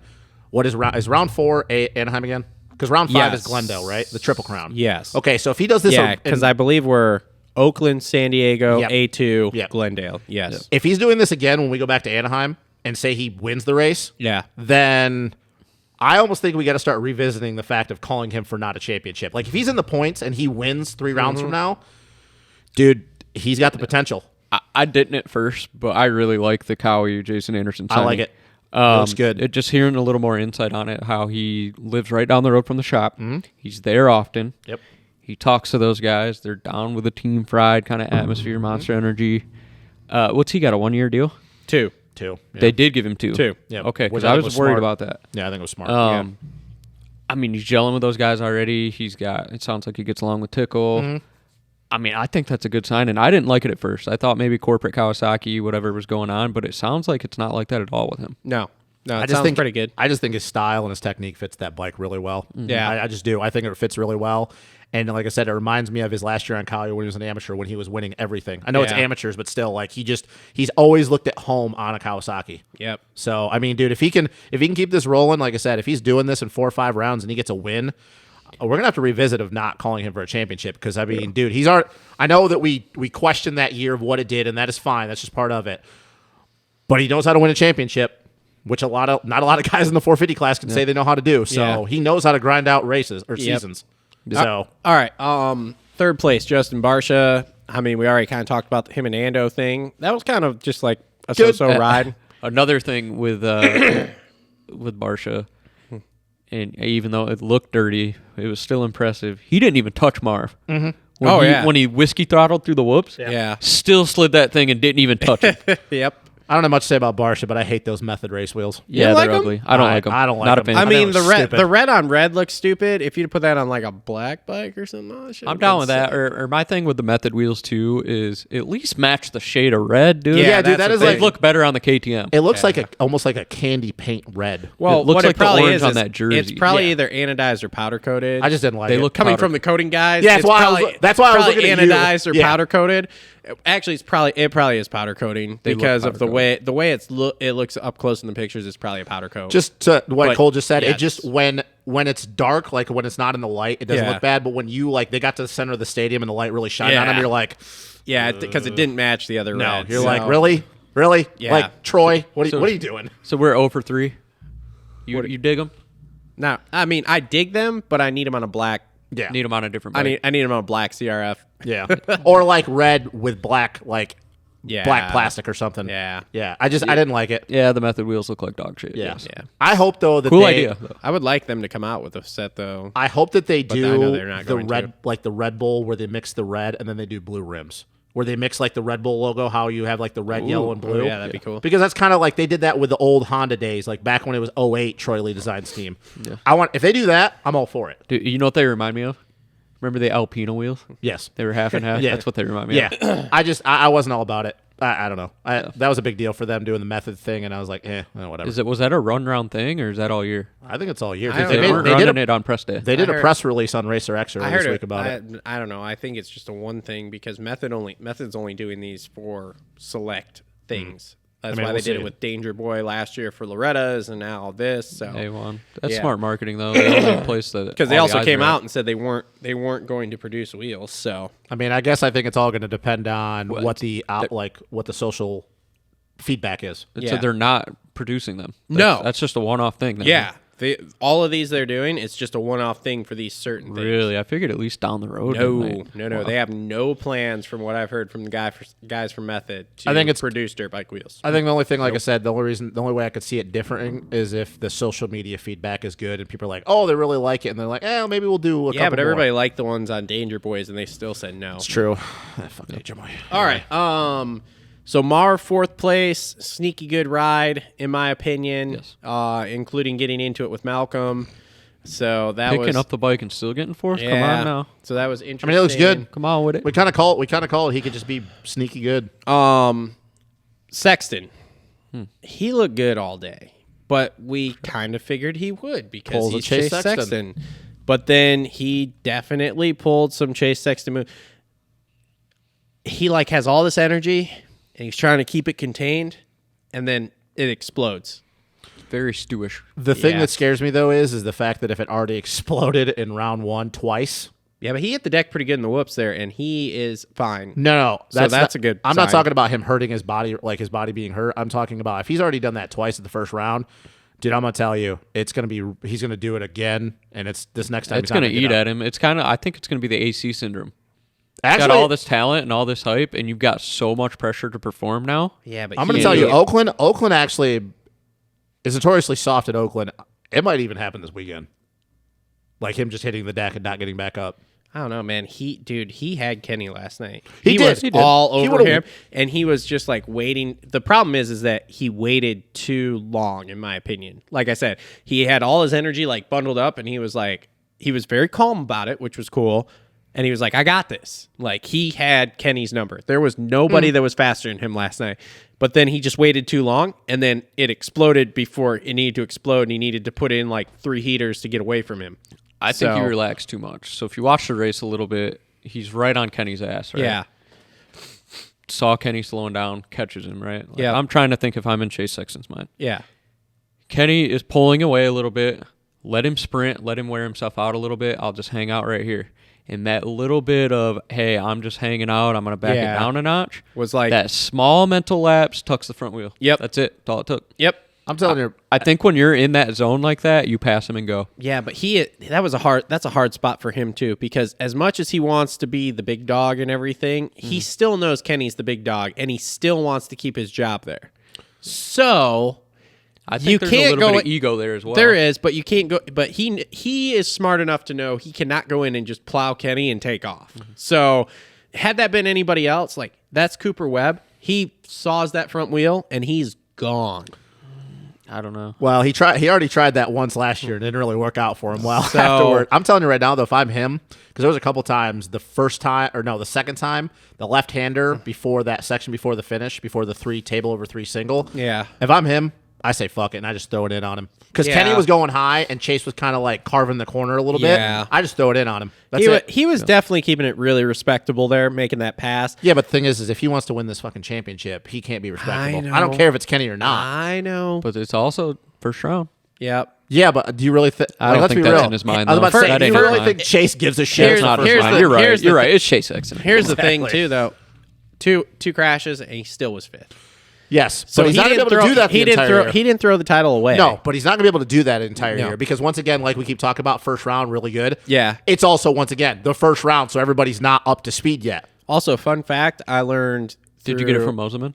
what is round 4 Anaheim again? Because round 5 is Yes. Glendale, right? The Triple Crown. Yes. Okay, so if he does this, Yeah, because I believe we're Oakland, San Diego, Yep. A2, Yep. Glendale. Yes. if he's doing this again when we go back to Anaheim and say he wins the race, Yeah. then I almost think we got to start revisiting the fact of calling him for not a championship. Like if he's in the points and he wins 3 rounds Mm-hmm. from now, dude, he's got the potential. I didn't at first, but I really like the Cowie Jason Anderson I signing. like it. Looks good. Just hearing a little more insight on it, how he lives right down the road from the shop. Mm-hmm. He's there often. Yep. He talks to those guys. They're down with the team fried kind of atmosphere, Monster Energy. What's he got, a 1-year deal? 2. 2. Yeah. They did give him 2. 2. Yeah. Okay, Which because I I think was was worried smart. about that. Yeah, I think it was smart. I mean, he's gelling with those guys already. It sounds like he gets along with Tickle. Mm-hmm. I mean, I think that's a good sign, and I didn't like it at first. I thought maybe corporate Kawasaki, whatever was going on, but it sounds like it's not like that at all with him. No. No, it I just sounds think pretty good. I just think his style and his technique fits that bike really well. Yeah. I just do. I think it fits really well. And like I said, it reminds me of his last year on Collier when he was an amateur when he was winning everything. I know it's Yeah. amateurs, but still, like he's always looked at home on a Kawasaki. Yep. So I mean, dude, if he can keep this rolling, like I said, if he's doing this in 4 or 5 rounds and he gets a win, we're gonna have to revisit of not calling him for a championship because I mean, dude, he's our. I know that we questioned that year of what it did, and that is fine. That's just part of it. But he knows how to win a championship, which not a lot of guys in the 450 class can say they know how to do. So Yeah. he knows how to grind out races or seasons. So All right. Third place, Justin Barcia. I mean, we already kind of talked about him and Ando thing. That was kind of just like a Good. so-so ride. Another thing with Barcia, and even though it looked dirty, it was still impressive. He didn't even touch Marv. Mm-hmm. When he whiskey throttled through the whoops, Yeah. still slid that thing and didn't even touch it. Yep. I don't have much to say about Barcia, but I hate those method race wheels. Yeah, like they're 'em? ugly. I don't like them. I don't like Not a 'em. fan. I I think it mean, was the stupid. red on red looks stupid. If you'd put that on like a black bike or something, oh, shit, I'm down with that. Or my thing with the method wheels too is at least match the shade of red, dude. Yeah, dude, that's that the is thing. like They look better on the KTM. it looks like almost like a candy paint red. Well, It looks what like it the probably orange is on is that jersey. It's probably Yeah. either anodized or powder coated. I just didn't like They it. look coming powder. from the coating guys. Yeah, it's that's why I was- probably, that's why I was probably looking at you. anodized or Yeah. powder coated. Actually, it probably is powder coating They look because of powder the way it looks up close in the pictures. It's probably a powder coat. Just to what But, Cole just said, yeah, it just when it's dark, like when it's not in the light, it doesn't Yeah. look bad. But when you they got to the center of the stadium and the light really shined on Yeah. them, you're like, yeah, because it didn't match the other no, reds. you're So- like, really, Yeah. like Troy, what are you doing? So we're 0 for 3. You dig them? No, I mean I dig them, but I need them on a black. Yeah, Need them on a different I bike. need them on a black CRF. yeah, or like red with black Yeah, black plastic or something. Yeah. yeah. I didn't like it. Yeah, the method wheels look like dog shit. Yeah, yes. Yeah. I hope though that Cool they, idea. Though. I would like them to come out with a set though. I hope that they I know do they're not the going red, to. like the Red Bull, where they mix the red and then they do blue rims, where they mix like the Red Bull logo, how you have like the red, yellow, and blue. yeah, that'd be cool. Because that's kind of like they did that with the old Honda days, like back when it was 08 Troy Lee Designs team. Yeah. If they do that, I'm all for it. Dude, you know what they remind me of? Remember the Alpino wheels? Yes. They were half and half. Yeah. That's what they remind me of. Yeah. I wasn't all about it. I don't know. That was a big deal for them doing the method thing, and I was like, whatever. Was that a run round thing or is that all year? I think it's all year. I don't They, know. They made, weren't they did running a, it on press day. they did I a heard- press release on Racer X I earlier heard this it. week about it. I don't know. I think it's just a one thing because Method's only doing these for select things. That's I mean, why we'll they did see. it with Danger Boy last year for Loretta's, and now this. So A1. That's Yeah. smart marketing though. The only place that because they all also the eyes came are at. out and said they weren't going to produce wheels. So I mean, I guess I think it's all going to depend on What? what the what the social feedback is. It Yeah. said they're not producing them. No. That's just a one-off thing. Then. yeah, all of these they're doing, it's just a one-off thing for these certain things. Really, I figured at least down the road. No, they might- no. They have no plans, from what I've heard from the guys from Method, to I think it's- produce dirt bike wheels. I think the only thing, like I said, the only way I could see it differing is if the social media feedback is good and people are like, oh, they really like it, and they're like, maybe we'll do a Yeah, couple but everybody more. liked the ones on Danger Boys, and they still said no. It's true. Fuck Danger Boy. All right. So Mar 4th place, sneaky good ride in my opinion. Yes. Including getting into it with Malcolm. So that was Picking up the bike and still getting fourth. yeah. Come on now. So that was interesting. I mean, it looks good. Come on with it. We kind of call it. He could just be sneaky good. Sexton. He looked good all day, but we kind of figured he would because Pulls a he's Chase Chase Sexton. Sexton. But then he definitely pulled some Chase Sexton move. He has all this energy and he's trying to keep it contained, and then it explodes. Very stewish. The thing Yeah. that scares me though is the fact that if it already exploded in round 1 twice. Yeah, but he hit the deck pretty good in the whoops there, and he is fine. No, that's not- a good I'm not sign. talking about him hurting his body, like his body being hurt. I'm talking about if he's already done that twice in the first round, dude. I'm gonna tell you, he's gonna do it again, and it's this next time. It's going to eat at him. It's I think it's going to be the AC syndrome. Actually, Got all this talent and all this hype, and you've got so much pressure to perform now. Yeah, but I'm gonna he- tell you, Oakland actually is notoriously soft at Oakland. It might even happen this weekend, like him just hitting the deck and not getting back up. I don't know, man. He had Kenny last night. He did. Was He did. all He over would've- him, and he was just waiting. The problem is that he waited too long, in my opinion. Like I said, he had all his energy bundled up, and he was very calm about it, which was cool. And he was like, I got this. He had Kenny's number. There was nobody that was faster than him last night. But then he just waited too long, and then it exploded before it needed to explode, and he needed to put in 3 heaters to get away from him. I think he So- relaxed too much. So if you watch the race a little bit, he's right on Kenny's ass, right? Yeah. Saw Kenny slowing down, catches him, right? Yeah. I'm trying to think if I'm in Chase Sexton's mind. Yeah. Kenny is pulling away a little bit. Let him sprint. Let him wear himself out a little bit. I'll just hang out right here. And that little bit of, hey, I'm just hanging out. I'm going to back Yeah. it down a notch. Was that small mental lapse tucks the front wheel. Yep. That's it. That's all it took. Yep. I'm telling you, I think when you're in that zone like that, you pass him and go. Yeah, but that's a hard spot for him too, because as much as he wants to be the big dog and everything, he still knows Kenny's the big dog, and he still wants to keep his job there. So I think you there's can't a little go bit of ego there as well. there is, but you can't go. But he is smart enough to know he cannot go in and just plow Kenny and take off. So had that been anybody else, that's Cooper Webb. He saws that front wheel and he's gone. I don't know. well, he already tried that once last year and it didn't really work out for him well So- afterward. I'm telling you right now, though, if I'm him, because there was a couple times, the second time, the left-hander before that section, before the finish, before the 3 table over 3 single. Yeah. If I'm him, I say fuck it and I just throw it in on him. Because Yeah. Kenny was going high and Chase was kind of carving the corner a little Yeah. bit. I just throw it in on him. That's it. He was definitely keeping it really respectable there, making that pass. Yeah, but the thing is if he wants to win this fucking championship, he can't be respectable. know. I don't care if it's Kenny or not. I know. But it's also first round. Yep. Yeah, but do you really think? I don't let's think be that's real. in his mind, I was though. about to say, That do ain't you his really mind. think Chase gives a shit? Here's It's not the- first here's round. the- You're right. here's You're the- right. It's Chase Sexton. Here's the thing Exactly. too, though. Two crashes and he still was 5th. Yes, So but he's not going to be able to do that the he didn't entire throw. year. He didn't throw the title away. No, but he's not going to be able to do that the entire No. year because once again, like we keep talking about, first round really good. Yeah. It's also once again the first round, so everybody's not up to speed yet. Also, fun fact I learned. Did you get it through- from Moseman?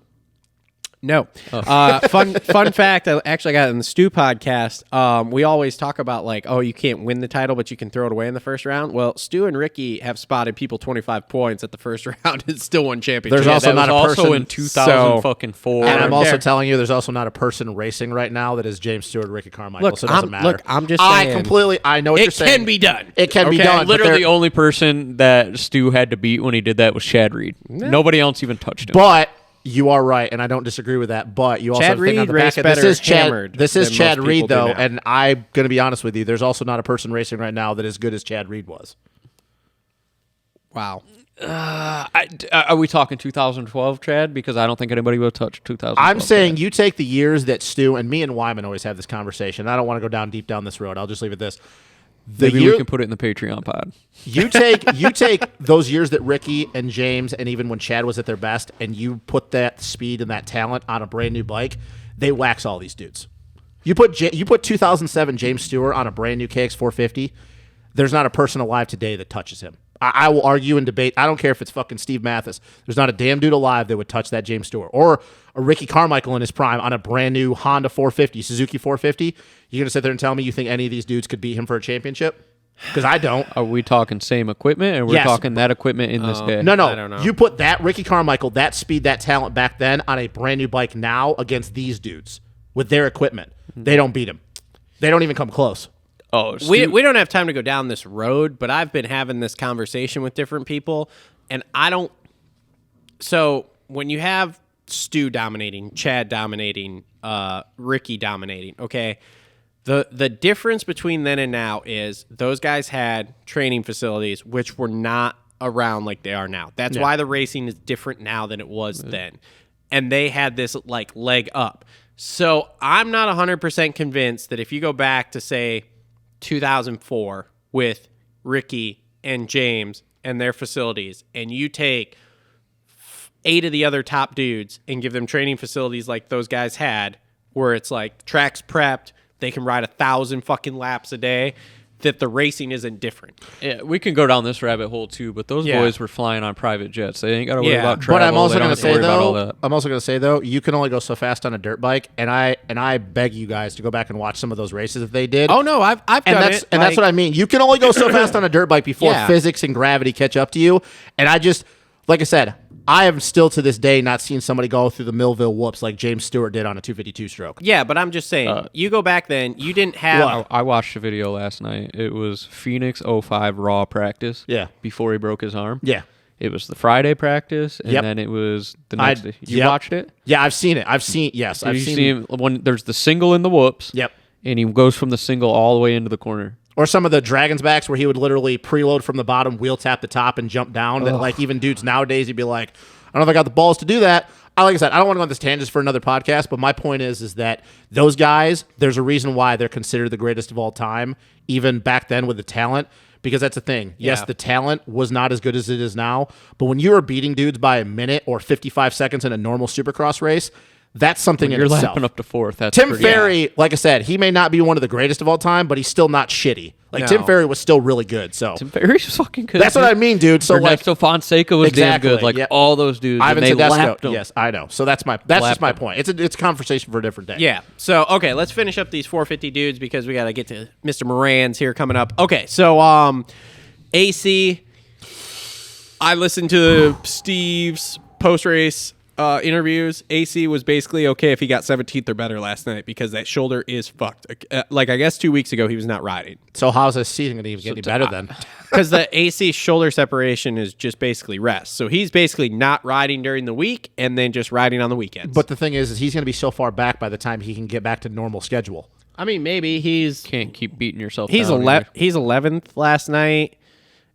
No. Fun fact. I actually got it in the Stu podcast. We always talk about you can't win the title, but you can throw it away in the first round. Well, Stu and Ricky have spotted people 25 points at the first round and still won championship. There's also That not was a also person- in 2004. And don't I'm also care. telling you, there's also not a person racing right now that is James Stewart, Ricky Carmichael. Look, so it doesn't matter. I'm just I saying. completely. I know what It you're saying. can be done. It can be Okay? done. but Literally, the there- only person that Stu had to beat when he did that was Chad Reed. Nobody else even touched him. But you are right, and I don't disagree with that. But you also Chad have to think on Reed the back raced end. This better is Chad. hammered This is than Chad most Reed, people do though, now. and I'm going to be honest with you. There's also not a person racing right now that is good as Chad Reed was. Wow. Are we talking 2012, Chad? Because I don't think anybody will touch 2012. I'm saying Chad. you take the years that Stu and me and Wyman always have this conversation. I don't want to go deep down this road. I'll just leave it this. Maybe we can put it in the Patreon pod. You take those years that Ricky and James and even when Chad was at their best, and you put that speed and that talent on a brand new bike, they wax all these dudes. You put 2007 James Stewart on a brand new KX 450. There's not a person alive today that touches him. I will argue and debate. I don't care if it's fucking Steve Mathis. There's not a damn dude alive that would touch that James Stewart. Or a Ricky Carmichael in his prime on a brand new Honda 450, Suzuki 450. You're going to sit there and tell me you think any of these dudes could beat him for a championship? Because I don't. Are we talking same equipment, and we're talking that equipment in this day? No. I don't know. You put that Ricky Carmichael, that speed, that talent back then on a brand new bike now against these dudes with their equipment. They don't beat him. They don't even come close. Oh, We don't have time to go down this road, but I've been having this conversation with different people, and I don't. So when you have Stu dominating, Chad dominating, Ricky dominating, okay, the difference between then and now is those guys had training facilities which were not around like they are now. That's why the racing is different now than it was then, and they had this like leg up. So I'm not 100% convinced that if you go back to say 2004 with Ricky and James and their facilities, and you take 8 of the other top dudes and give them training facilities like those guys had, where it's like tracks prepped, they can ride 1,000 fucking laps a day, that the racing isn't different. Yeah, we can go down this rabbit hole too, but those boys were flying on private jets. They ain't got to worry Yeah. about travel. But I'm also They don't going have to to say worry about all that. you can only go so fast on a dirt bike, and I beg you guys to go back and watch some of those races if they did. Oh no, I've done that's it. and that's what I mean. You can only go so fast on a dirt bike before Yeah. physics and gravity catch up to you. And I just, like I said, I have still to this day not seen somebody go through the Millville whoops like James Stewart did on a 252 stroke. Yeah, but I'm just saying, you go back then, you didn't have. I watched a video last night. It was Phoenix 05 raw practice. Yeah. Before he broke his arm. Yeah. It was the Friday practice, and Yep. then it was the next day. You watched it? Yeah, I've seen it. Yes, Did I've you seen see him when there's the single in the whoops? Yep. And he goes from the single all the way into the corner. Or some of the Dragon's backs where he would literally preload from the bottom, wheel tap the top, and jump down. That like even dudes nowadays, you'd be like, I don't know if I got the balls to do that. Like I said, I don't want to go on this tangent for another podcast, but my point is that those guys, there's a reason why they're considered the greatest of all time, even back then with the talent, because that's the thing. Yes, the talent was not as good as it is now, but when you are beating dudes by a minute or 55 seconds in a normal Supercross race, that's something in You're itself. lapping up to fourth. That's Tim pretty- Ferry, like I said, he may not be one of the greatest of all time, but he's still not shitty. Like Tim Ferry was still really good. So Tim Ferry's fucking good. that's what I mean, dude. So like Ernesto Fonseca was Exactly, damn good. Like yeah. all those dudes. Ivan and they Tedesco. lapped them. Yes, I know. So that's just my them. point. It's a conversation for a different day. Yeah. So, okay, let's finish up these 450 dudes because we got to get to Mr. Moranz here coming up. Okay, so AC, I listened to Steve's post-race interviews. AC was basically okay if he got 17th or better last night because that shoulder is fucked. Like, I guess 2 weeks ago he was not riding. So how's this season going to get any better then? Because the AC shoulder separation is just basically rest. So he's basically not riding during the week and then just riding on the weekends. But the thing is he's going to be so far back by the time he can get back to normal schedule. I mean, maybe he's Can't keep beating yourself. he's down either. he's 11th last night.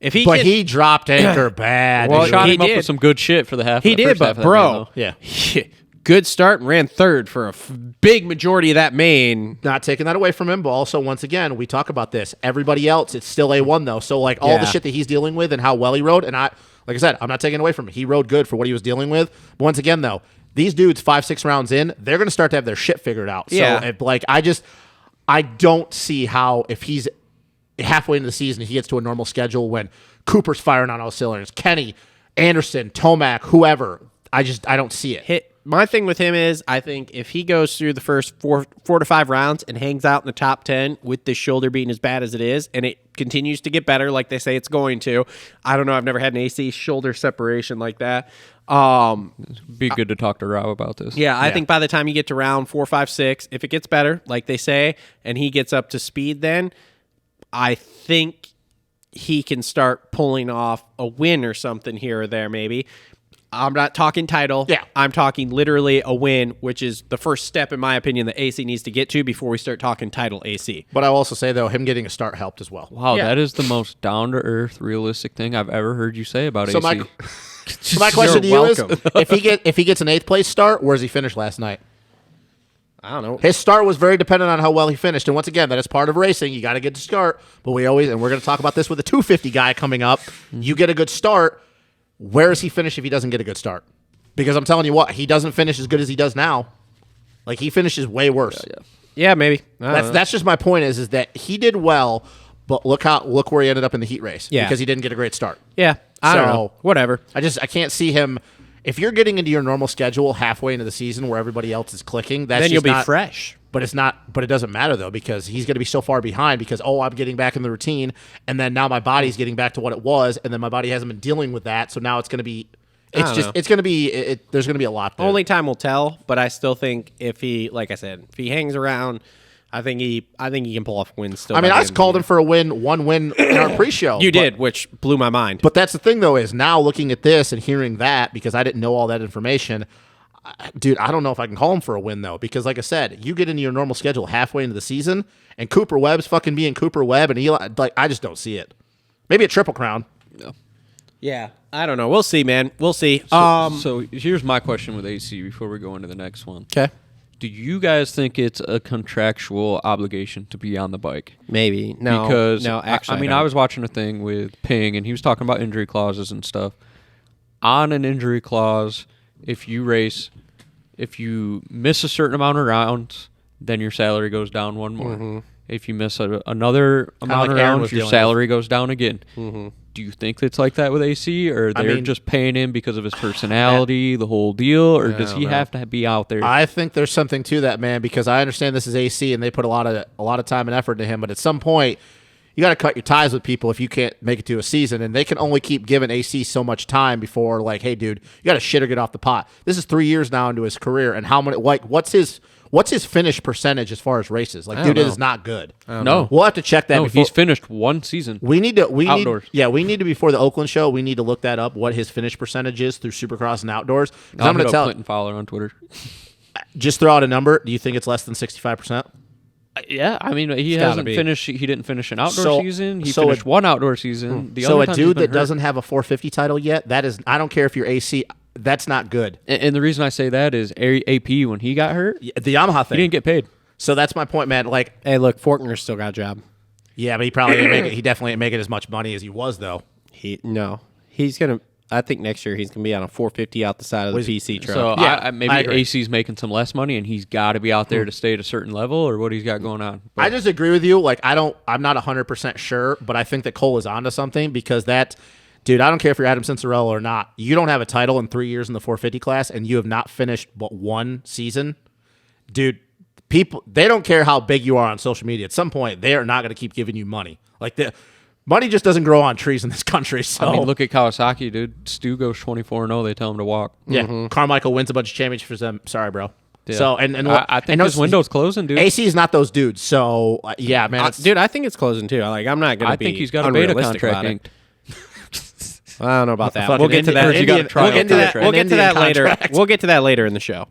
If he But gets- he dropped anchor bad. Well, dude. Shot he him up did. with some good shit for the half. He the did, first but half of that bro, game, yeah. good start and ran third for a big majority of that main. Not taking that away from him, but also once again, we talk about this. Everybody else, it's still A1 though. So like all the Yeah. shit that he's dealing with and how well he rode, and like I said, I'm not taking away from him. He rode good for what he was dealing with. But once again though, these dudes 5-6 rounds in, they're gonna start to have their shit figured out. Yeah. So I don't see how if he's halfway into the season, he gets to a normal schedule when Cooper's firing on all cylinders, Kenny, Anderson, Tomac, whoever. I don't see it. My thing with him is I think if he goes through the first four to 5 rounds and hangs out in the top 10 with this shoulder being as bad as it is, and it continues to get better like they say it's going to. I don't know. I've never had an AC shoulder separation like that. Be good to talk to Rob about this. Yeah, I think by the time you get to round 4, 5, 6, if it gets better, like they say, and he gets up to speed then, I think he can start pulling off a win or something here or there maybe. I'm not talking title. Yeah. I'm talking literally a win, which is the first step, in my opinion, that AC needs to get to before we start talking title AC. But I will also say, though, him getting a start helped as well. Wow, Yeah. that is the most down-to-earth, realistic thing I've ever heard you say about So AC. so my question to you welcome. is, if he gets an 8th place start, where does he finish last night? I don't know. His start was very dependent on how well he finished. And once again, that is part of racing. You got to get to start. But we're going to talk about this with the 250 guy coming up. You get a good start. Where does he finish if he doesn't get a good start? Because I'm telling you what, he doesn't finish as good as he does now. Like, he finishes way worse. Yeah, maybe. That's just my point is that he did well, but look where he ended up in the heat race. Yeah. Because he didn't get a great start. Yeah, I don't So- know. Whatever. I can't see him. If you're getting into your normal schedule halfway into the season where everybody else is clicking, that's Then just you'll be not, fresh. But it's not. But it doesn't matter though, because he's going to be so far behind. Because I'm getting back in the routine, and then now my body's getting back to what it was, and then my body hasn't been dealing with that. So now it's going to be. There's going to be a lot there. Only time will tell, but I still think if he, like I said, if he hangs around, I think he can pull off wins still. I mean, by I the just end of called the him for one win in our pre-show. year. You did, which blew my mind. But that's the thing, though, is now looking at this and hearing that, because I didn't know all that information, dude, I don't know if I can call him for a win, though, because like I said, you get into your normal schedule halfway into the season, and Cooper Webb's fucking being Cooper Webb, and Eli, like, I just don't see it. Maybe a Triple Crown. yeah, I don't know. We'll see, man. We'll see. So here's my question with AC before we go into the next one. Okay. Do you guys think it's a contractual obligation to be on the bike? Maybe. No. Because no, actually, I was watching a thing with Ping, and he was talking about injury clauses and stuff. On an injury clause, if you miss a certain amount of rounds, then your salary goes down one more. Mm-hmm. If you miss another amount like of Aaron rounds, was your dealing salary goes down again. Mm-hmm. Do you think it's like that with AC, or they're mean- just paying him because of his personality, the whole deal, or does he have to be out there? I think there's something to that, man, because I understand this is AC, and they put a lot of time and effort into him, but at some point, you got to cut your ties with people if you can't make it to a season, and they can only keep giving AC so much time before, like, hey, dude, you got to shit or get off the pot. This is 3 years now into his career, and how many, like, what's his finish percentage as far as races? Like, dude, it is not good. No. We'll have to check that. No, before. he's finished one season. We need Outdoors. before the Oakland show. We need to look that up. What his finish percentage is through Supercross and outdoors. 'Cause I'm I'll going hit to up tell. Clinton Fowler on Twitter. Just throw out a number. Do you think it's less than 65%? Yeah, I mean, he gotta hasn't be. finished. He didn't finish an outdoor So- season. He so finished a- one outdoor season. The So other a times he's dude been that hurt. doesn't have a 450 title yet, that is. I don't care if you're AC. That's not good. And the reason I say that is AP when he got hurt, The Yamaha he thing. didn't get paid. So that's my point, man. Like, Hey, look, Forkner's still got a job. yeah, but he probably didn't make it. He definitely ain't making as much money as he was, though. He's gonna. I think next year he's gonna be on a 450 out the side of the PC truck. So Yeah, maybe I agree. AC's making some less money, and he's got to be out there to stay at a certain level, or what he's got going on. I just agree with you. Like, I'm not 100% sure, but I think that Cole is onto something because dude, I don't care if you're Adam Cianciarulo or not. You don't have a title in 3 years in the 450 class, and you have not finished but one season. Dude, people, they don't care how big you are on social media. At some point, they are not going to keep giving you money. Like, money just doesn't grow on trees in this country. So, I mean, look at Kawasaki, dude. Stu goes 24-0. They tell him to walk. yeah, Carmichael wins a bunch of championships for them. Sorry, bro. Yeah. So, and I think and his window's closing, dude. AC is not those dudes. So, yeah, man. Dude, I think it's closing too. Like, I'm not gonna. I think he's got a beta unrealistic contract about it. inked. I don't know about that. fucking We'll get to that. Indian- you got a trial We'll get to that. contract. We'll get to that Indian later. contract. We'll get to that later in the show.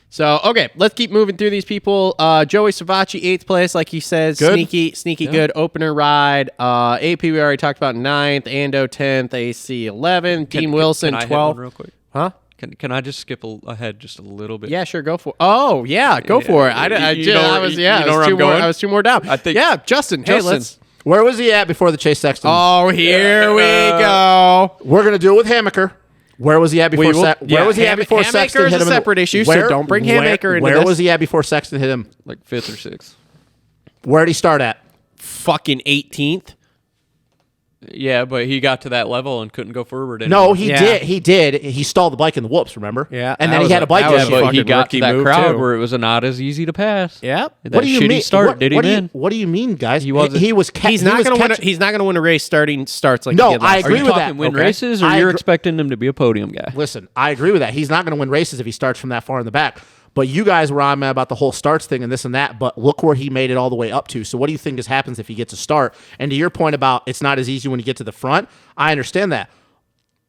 So, okay, let's keep moving through these people. Joey Savacci, 8th place, like he says. Good. Sneaky good opener ride. AP, we already talked about 9th. Ando, 10th. AC, 11th. Dean Wilson, Can I hit one 12th. real quick? Huh? Can I just skip ahead just a little bit? Yeah, sure, go for it. Oh, yeah, go for it. You know where I'm going? I was two more down. I think- yeah, Justin. Hey, Justin. let's. Where was he at before the Chase Sexton? Oh, here we go. We're gonna do it with Hammaker. Where was he at before? Where was he at before Sexton Hammaker's hit a him? separate issue, so don't bring Hammaker into Where this. was he at before Sexton hit him? Like 5th or 6th. Where did he start at? Fucking 18th. Yeah, but he got to that level and couldn't go forward anymore. No, he Yeah. did. He did. He stalled the bike in the whoops. Remember? Yeah, And that then he was had a bike that was issue. a but he fucking got rookie to that move, crowd too. where it was not as easy to pass. Yep. That What do you shitty mean? start did him in. What do you mean, guys? He wasn't- He was. He's not going to win. He's not going to win a race starts like No, he did I last Are agree you year. with talking that, win okay? races, or I you're agree- expecting him to be a podium guy? Listen, I agree with that. He's not going to win races if he starts from that far in the back. But you guys were on me about the whole starts thing and this and that. But look where he made it all the way up to. So what do you think happens if he gets a start? And to your point about it's not as easy when you get to the front, I understand that.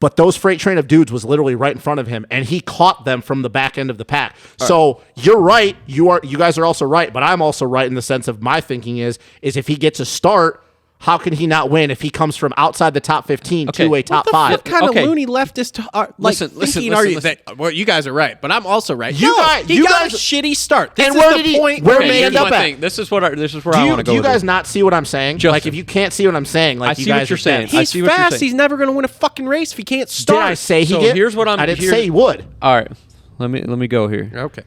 but those freight train of dudes was literally right in front of him, and he caught them from the back end of the pack. So you're right. You guys are also right, but I'm also right in the sense of my thinking is if he gets a start, how can he not win if he comes from outside the top 15 to a top 5? What kind Okay. of loony leftist Listen, are you? listen. That, well, you guys are right, but I'm also right. You guys- he you got guys- a shitty start. This And is where the did he- point where we're did he making. end up at? Thing. This is where I want to go. Do you with guys this. not see what I'm saying? Justin. Like, if you can't see what I'm saying, like, I you see what guys you're are saying. saying. I He's see what you're fast. saying. He's never going to win a fucking race if he can't Did start. I say he So did? here's what I didn't here- say he would. All right, let me go here. Okay.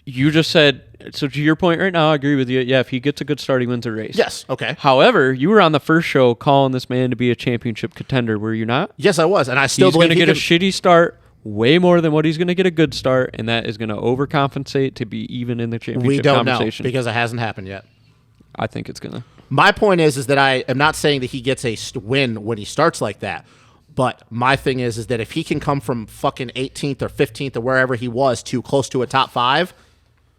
You just said, so to your point right now, I agree with you. Yeah, if he gets a good start, he wins a race. Yes. Okay. However, you were on the first show calling this man to be a championship contender, were you not? Yes, I was, and I still He's going believe to he get a can. shitty start way more than what he's going to get a good start, and that is going to overcompensate to be even in the championship We don't know conversation. because it hasn't happened yet. I think it's going to. My point is that I am not saying that he gets a win when he starts like that. But my thing is that if he can come from fucking 18th or 15th or wherever he was to close to a top 5,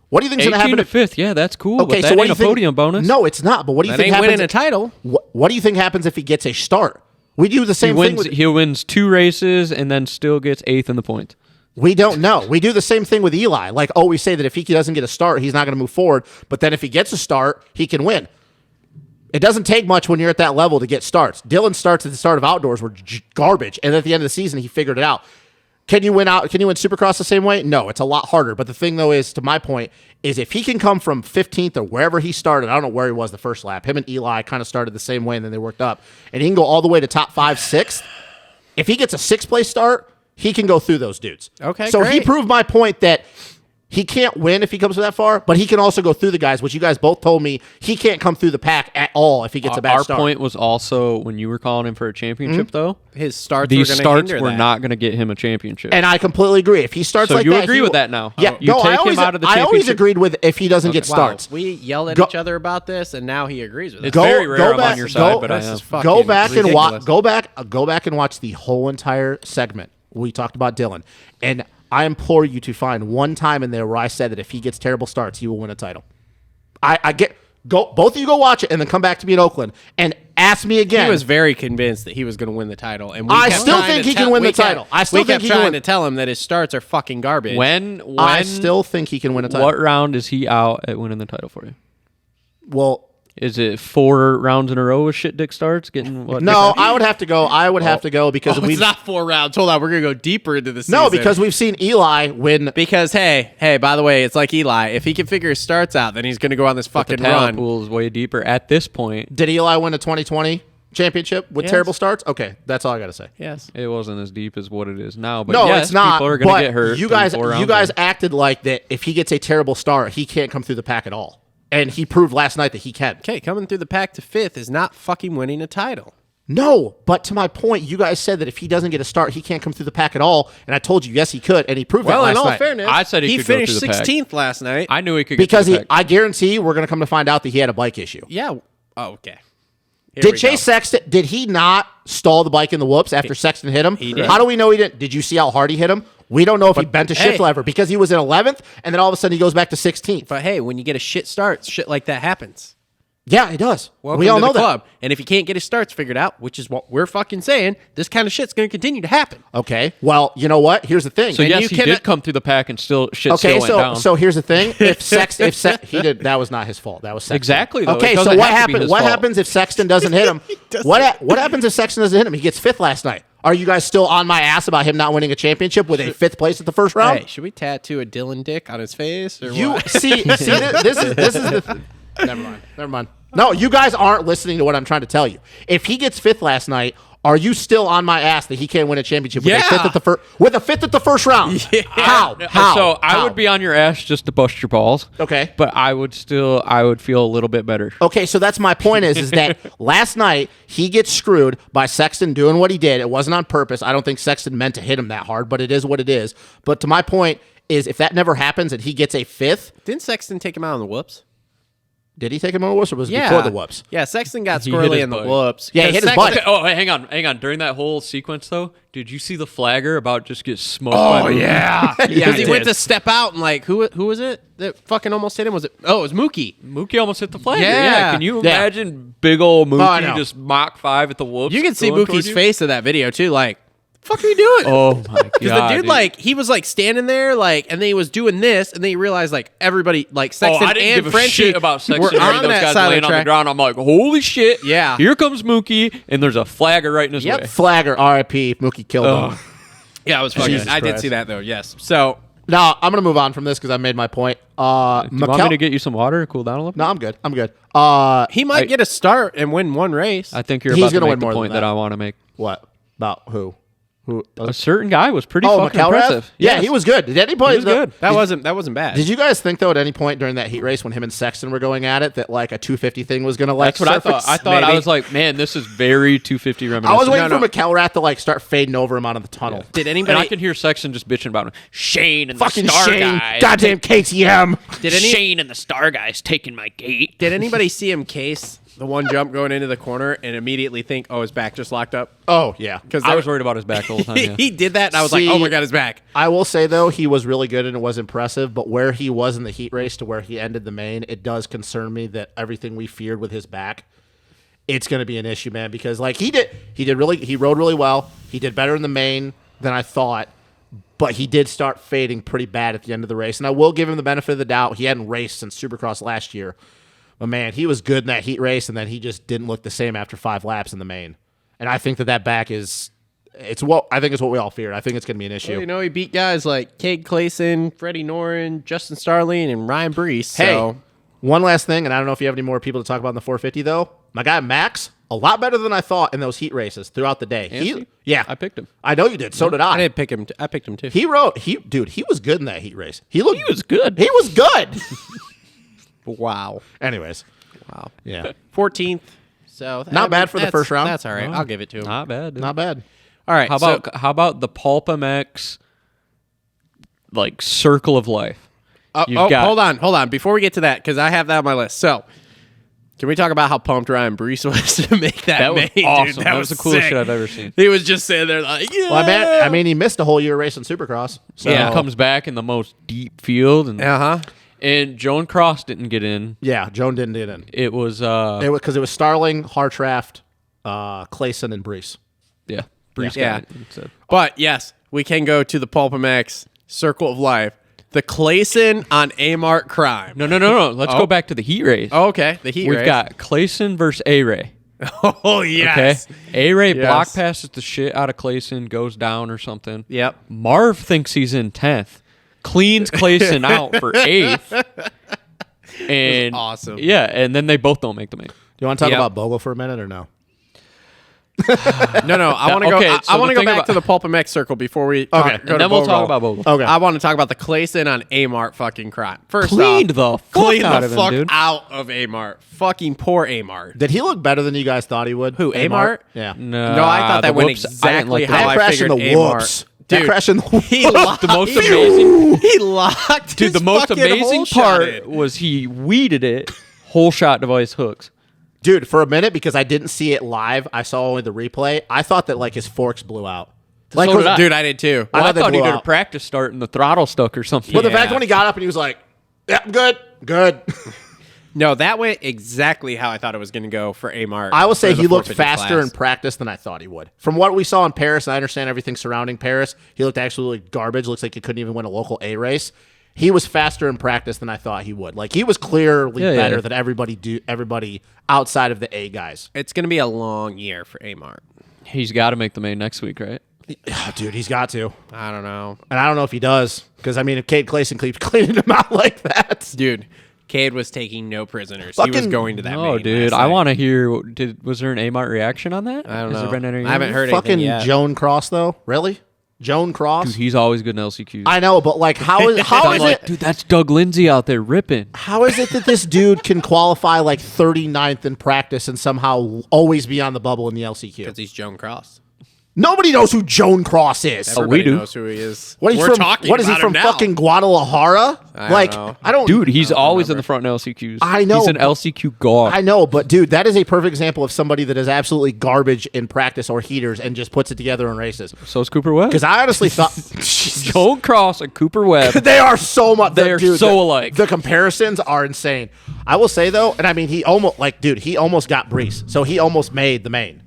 what do you think is going to 18 happen? to 5th, yeah, that's cool. Okay, but that so what ain't do you a think? podium bonus. No, it's not. But what do you That think ain't happens? winning a title. What do you think happens if he gets a start? We do the he same thing. wins. He wins 2 races and then still gets 8th in the points. We don't know. We do the same thing with Eli. Like, we say that if he doesn't get a start, he's not going to move forward. But then if he gets a start, he can win. It doesn't take much when you're at that level to get starts. Dylan starts at the start of outdoors were garbage, and at the end of the season, he figured it out. Can you win Supercross the same way? No, it's a lot harder. But the thing, though, is, to my point, is if he can come from 15th or wherever he started, I don't know where he was the first lap. Him and Eli kind of started the same way, and then they worked up. And he can go all the way to top 5, 6th. If he gets a 6th-place start, he can go through those dudes. Okay, so he great. proved my point that he can't win if he comes that far, but he can also go through the guys, which you guys both told me he can't come through the pack at all if he gets a bad Our start. point was also when you were calling him for a championship, though. His starts These were starts hinder were that. not going to get him a championship. And I completely agree. If he starts So like you that, agree he with will- that now? Yeah, You take him out of the I always championship? agreed with if he doesn't get Wow, starts. we yelled at Go- each other about this, and now he agrees with it. It's very rare I'm on your side, but I This am. is fucking Go back and watch. ridiculous. Go back and watch the whole entire segment. We talked about Dylan, and I implore you to find one time in there where I said that if he gets terrible starts, he will win a title. Both of you go watch it and then come back to me in Oakland and ask me again. He was very convinced that he was going to win the title, and I kept still trying think to he can win we the title. I still we think kept he can trying win. to tell him that his starts are fucking garbage. when I still think he can win a title. what round is he out at winning the title for you? Well, Is it 4 rounds in a row with shit dick starts? Getting what? no, I would have to go. I would have to go because it's we've not 4 rounds. Hold on, we're going to go deeper into the season. no because we've seen Eli win. Because hey, by the way, it's like Eli. If he can figure his starts out, then he's going to go on this The fucking talent run. pool is way deeper at this point. Did Eli win a 2020 championship with Yes. terrible starts? Okay, that's all I got to say. Yes. It wasn't as deep as what it is now. But No, yes, it's not. People are going but to get hurt. You 3, guys, 4 rounds you guys in. acted like that. If he gets a terrible start, he can't come through the pack at all, and he proved last night that he can. Okay, coming through the pack to 5th is not fucking winning a title. No, but to my point, you guys said that if he doesn't get a start, he can't come through the pack at all, and I told you yes he could, and he proved Well, that in last all night. fairness, I said he could go finished through the pack. 16th last night. I knew he could Because get through the pack. I guarantee we're going to come to find out that he had a bike issue. Yeah. Oh, okay. Here Did we Chase go. Sexton? Did he not stall the bike in the whoops after Sexton hit him? He did. How do we know he didn't? Did you see how hard he hit him? We don't know if he bent a shift hey. lever because he was in 11th, and then all of a sudden he goes back to 16th. But hey, when you get a shit start, shit like that happens. Yeah, it does. Welcome we all to know the that. club. And if he can't get his starts figured out, which is what we're fucking saying, this kind of shit's going to continue to happen. Okay. Well, you know what? Here's the thing. So And yes, you he cannot- did come through the pack and still shit Okay, still went down. so here's the thing. He did, that was not his fault. That was Sexton. Exactly, though. It Okay, so doesn't what have to be happens? his What fault. happens if Sexton doesn't hit him? What happens if Sexton doesn't hit him? He gets 5th last night. Are you guys still on my ass about him not winning a championship with a 5th place at the first round? Hey, should we tattoo a Dylan dick on his face? Or You what? see, this is the. Never mind. No, you guys aren't listening to what I'm trying to tell you. If he gets 5th last night, are you still on my ass that he can't win a championship with Yeah. a 5th at the first round? Yeah. How? So I How? would be on your ass just to bust your balls. Okay. But I would feel a little bit better. Okay, so that's my point is that last night he gets screwed by Sexton doing what he did. It wasn't on purpose. I don't think Sexton meant to hit him that hard, but it is what it is. But to my point is if that never happens and he gets a 5th, Didn't Sexton take him out on the whoops? Did he take him on the whoops or was it before the whoops? Yeah, Sexton got He hit squirrely his in the butt. whoops. Yeah, he hit his Sexton- butt. Okay, oh, hang on. During that whole sequence, though, did you see the flagger about just get smoked by Mookie? yeah. Yeah, Because I he went did. to step out and like, who was it that fucking almost hit him? Was it? Oh, it was Mookie. Mookie almost hit the flagger. Yeah. Can you Yeah. imagine big old I know. Mookie just Mach 5 at the whoops? You can see going toward Mookie's you? face in that video too. Like, fuck are you doing? Oh, my God. Because the dude, like, he was like standing there, like, and then he was doing this, and then he realized, like, everybody, like, Sexton I didn't and give a Frenchie shit about Sexton were or any on of those that guys side of laying the on the track. ground. I'm like, holy shit. Yeah. Here comes Mookie, and there's a flagger right in his way. Flagger, R.I.P. Mookie killed him. Yeah, it was fucking. Jesus I did Christ. see that though. Yes. So Now, I'm going to move on from this because I made my point. Do you want me to get you some water and cool down a little? No, I'm good. he might get a start and win one race. I think you're He's about to gonna make win the more than point that that. I want to make. What? About who? A certain guy was pretty Oh, fucking McElrath? impressive. Yeah, Yes. he was good. Did any point? He was good. that wasn't bad. Did you guys think though at any point during that heat race when him and Sexton were going at it that like a 250 thing was going to like That's what I surface? thought. I thought I Maybe. was like, man, this is very 250 I reminiscent. was waiting No, for McElrath to like start fading over him out of the tunnel. Did And anybody? I can hear Sexton just bitching about him. Shane and Fucking the Star Shane, Guys. goddamn KTM. Shane and the Star Guys taking my gate. Did anybody see him case the one jump going into the corner and immediately think, "Oh, his back just locked up"? Oh yeah. Because I was worried about his back the whole time. Yeah. he did that, and I was See, like, "Oh my god, his back." I will say though he was really good and it was impressive, but where he was in the heat race to where he ended the main, it does concern me that everything we feared with his back, it's going to be an issue, man. Because like he rode really well. He did better in the main than I thought, but he did start fading pretty bad at the end of the race. And I will give him the benefit of the doubt. He hadn't raced since Supercross last year, but man, he was good in that heat race, and then he just didn't look the same after 5 laps in the main. And I think that back is. I think it's what we all feared. I think it's going to be an issue. Well, you know, he beat guys like Cade Clayson, Freddie Noren, Justin Starling, and Ryan Brees. Hey, So one last thing, and I don't know if you have any more people to talk about in the 450 though. My guy Max, a lot better than I thought in those heat races throughout the day. Anthony? Yeah, I picked him. I know you did. So did I I. didn't pick him. I picked him too. He was good in that heat race. He was good. He was good. Wow. Anyways, Wow. yeah, 14th. So Not bad for the that's- first round. That's all right. I'll give it to him. Not bad. Dude. not bad. All right. How about the Pulpamex like circle of life? You've got- hold on. Before we get to that, because I have that on my list. So, can we talk about how pumped Ryan Brees was to make that? That was main, awesome. Dude? That was the coolest sick. shit I've ever seen. He was just sitting there like, yeah. Well, I mean, he missed a whole year racing Supercross. So. Yeah, comes back in the most deep field, and Uh huh. and Joan Cross didn't get in. Yeah, Joan didn't get in. It was Because it was Starling, Hartraft, Clayson, and Brees. yeah, Brees Yeah. got it instead. But yes, we can go to the Pulpamex Circle of Life. The Clayson on Amart crime. No. Let's Oh. go back to the heat race. Oh, okay. The heat We've race. got Clayson versus A-Ray. Oh Okay, yes. A-Ray Yes. block passes the shit out of Clayson, goes down or something. Yep. Marv thinks he's in 10th, cleans Clayson out for 8th. And awesome. Yeah, and then they both don't make the main. Do you want to talk Yep. about Bogle for a minute or no? No. I want to Okay, go. so I want the to go thing back about- to the Pulpamex Circle before we Okay. go And to then we'll talk Bogle. about Bogle. Okay. I want to talk about the Clayson on Amart fucking crime. First Cleaned off, the fuck cleaned out the of him, fuck dude. out of Amart. Fucking poor Amart. Did he look better than you guys thought he would? Who, Amart? Yeah. No, I thought that the went whoops, I didn't exactly like how That I crash in figured the Amart. whoops. That Dude, crash in the whoops. He locked The most amazing- He locked. Dude, his the most fucking amazing hole shot part in. was he weeded it, whole shot device hooks. Dude, for a minute, because I didn't see it live, I saw only the replay. I thought that like his forks blew out. Like, So did I. Dude, I did too. I Well, I thought they thought he blew did a out. practice start and the throttle stuck or something. But the fact Yeah. when he got up and he was like, "Yeah, I'm good." No, that went exactly how I thought it was going to go for Amart. I will say for the he looked 450 faster class. in practice than I thought he would. From what we saw in Paris, I understand everything surrounding Paris. He looked absolutely garbage. Looks like he couldn't even win a local A race. He was faster in practice than I thought he would. Like he was clearly Yeah, better yeah. than everybody outside of the A guys. It's going to be a long year for Amart. He's got to make the main next week, right? Dude, he's got to. I don't know. And I don't know if he does. Because, I mean, if Cade Clayson keeps cleaning him out like that. Dude, Cade was taking no prisoners. He was Fucking- going to that Oh, main dude, last I night. want to hear. Was there an Amart reaction on that? I don't Has know. there been any? I haven't heard Fucking anything yet. Joan Cross, though. Really? Joan Cross? Dude, he's always good in LCQs. I know, but like, how is I'm it? like, dude, that's Doug Lindsay out there ripping. How is it that this dude can qualify like 39th in practice and somehow always be on the bubble in the LCQ? Because he's Joan Cross. Nobody knows who Joan Cross is. Everybody we do. knows who he is. What is We're from? talking What is he about from? him now. Fucking Guadalajara? I don't know. I don't. Dude, he's always in the front in LCQs. I know, He's an but- LCQ god. I know, but dude, that is a perfect example of somebody that is absolutely garbage in practice or heaters and just puts it together in races. So is Cooper Webb. Because I honestly thought Joan Cross and Cooper Webb. they are so much. They're so alike. The comparisons are insane. I will say though, and I mean, he almost got Brees, so he almost made the main.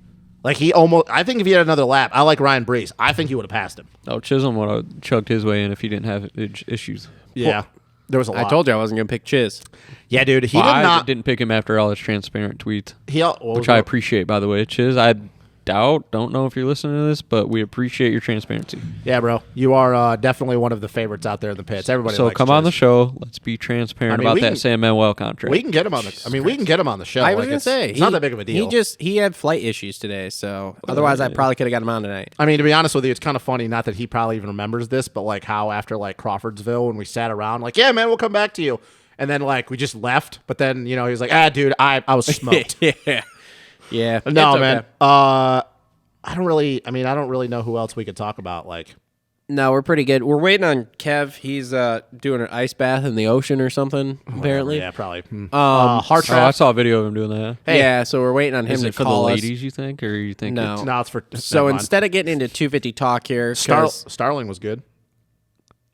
Like I think if he had another lap, I like Ryan Brees. I think he would have passed him. Oh, Chisholm would have chugged his way in if he didn't have issues. Yeah, there was a lot. I told you I wasn't going to pick Chiz. Yeah, dude, he Well, did I not. didn't pick him after all his transparent tweets, Which which I appreciate, by the way. Chiz, I don't know if you're listening to this, but we appreciate your transparency. Yeah, bro, you are definitely one of the favorites out there in the pits. Everybody. So likes come on the Chiz. show. Let's be transparent I mean, about we that can- Sam Manuel contract. We can get him on the. I mean, we can get him on the show. I was Like, going to say. it's not that big of a deal. He had flight issues today, so otherwise I probably could have got him on tonight. I mean, to be honest with you, it's kind of funny. Not that he probably even remembers this, but like how after like Crawfordsville, when we sat around, like, yeah, man, we'll come back to you, and then like we just left. But then he was like, dude, I was smoked. Yeah. No, It's okay. man. I don't really know who else we could talk about. Like, No, we're pretty good. We're waiting on Kev. He's doing an ice bath in the ocean or something, apparently. yeah, probably. Hard I trap. saw a video of him doing that. Yeah, so we're waiting on him Is to it for the call us. ladies, you think, or you think? No. it's- No, it's for. So never mind. instead of getting into 250 talk here, 'cause- Starling was good.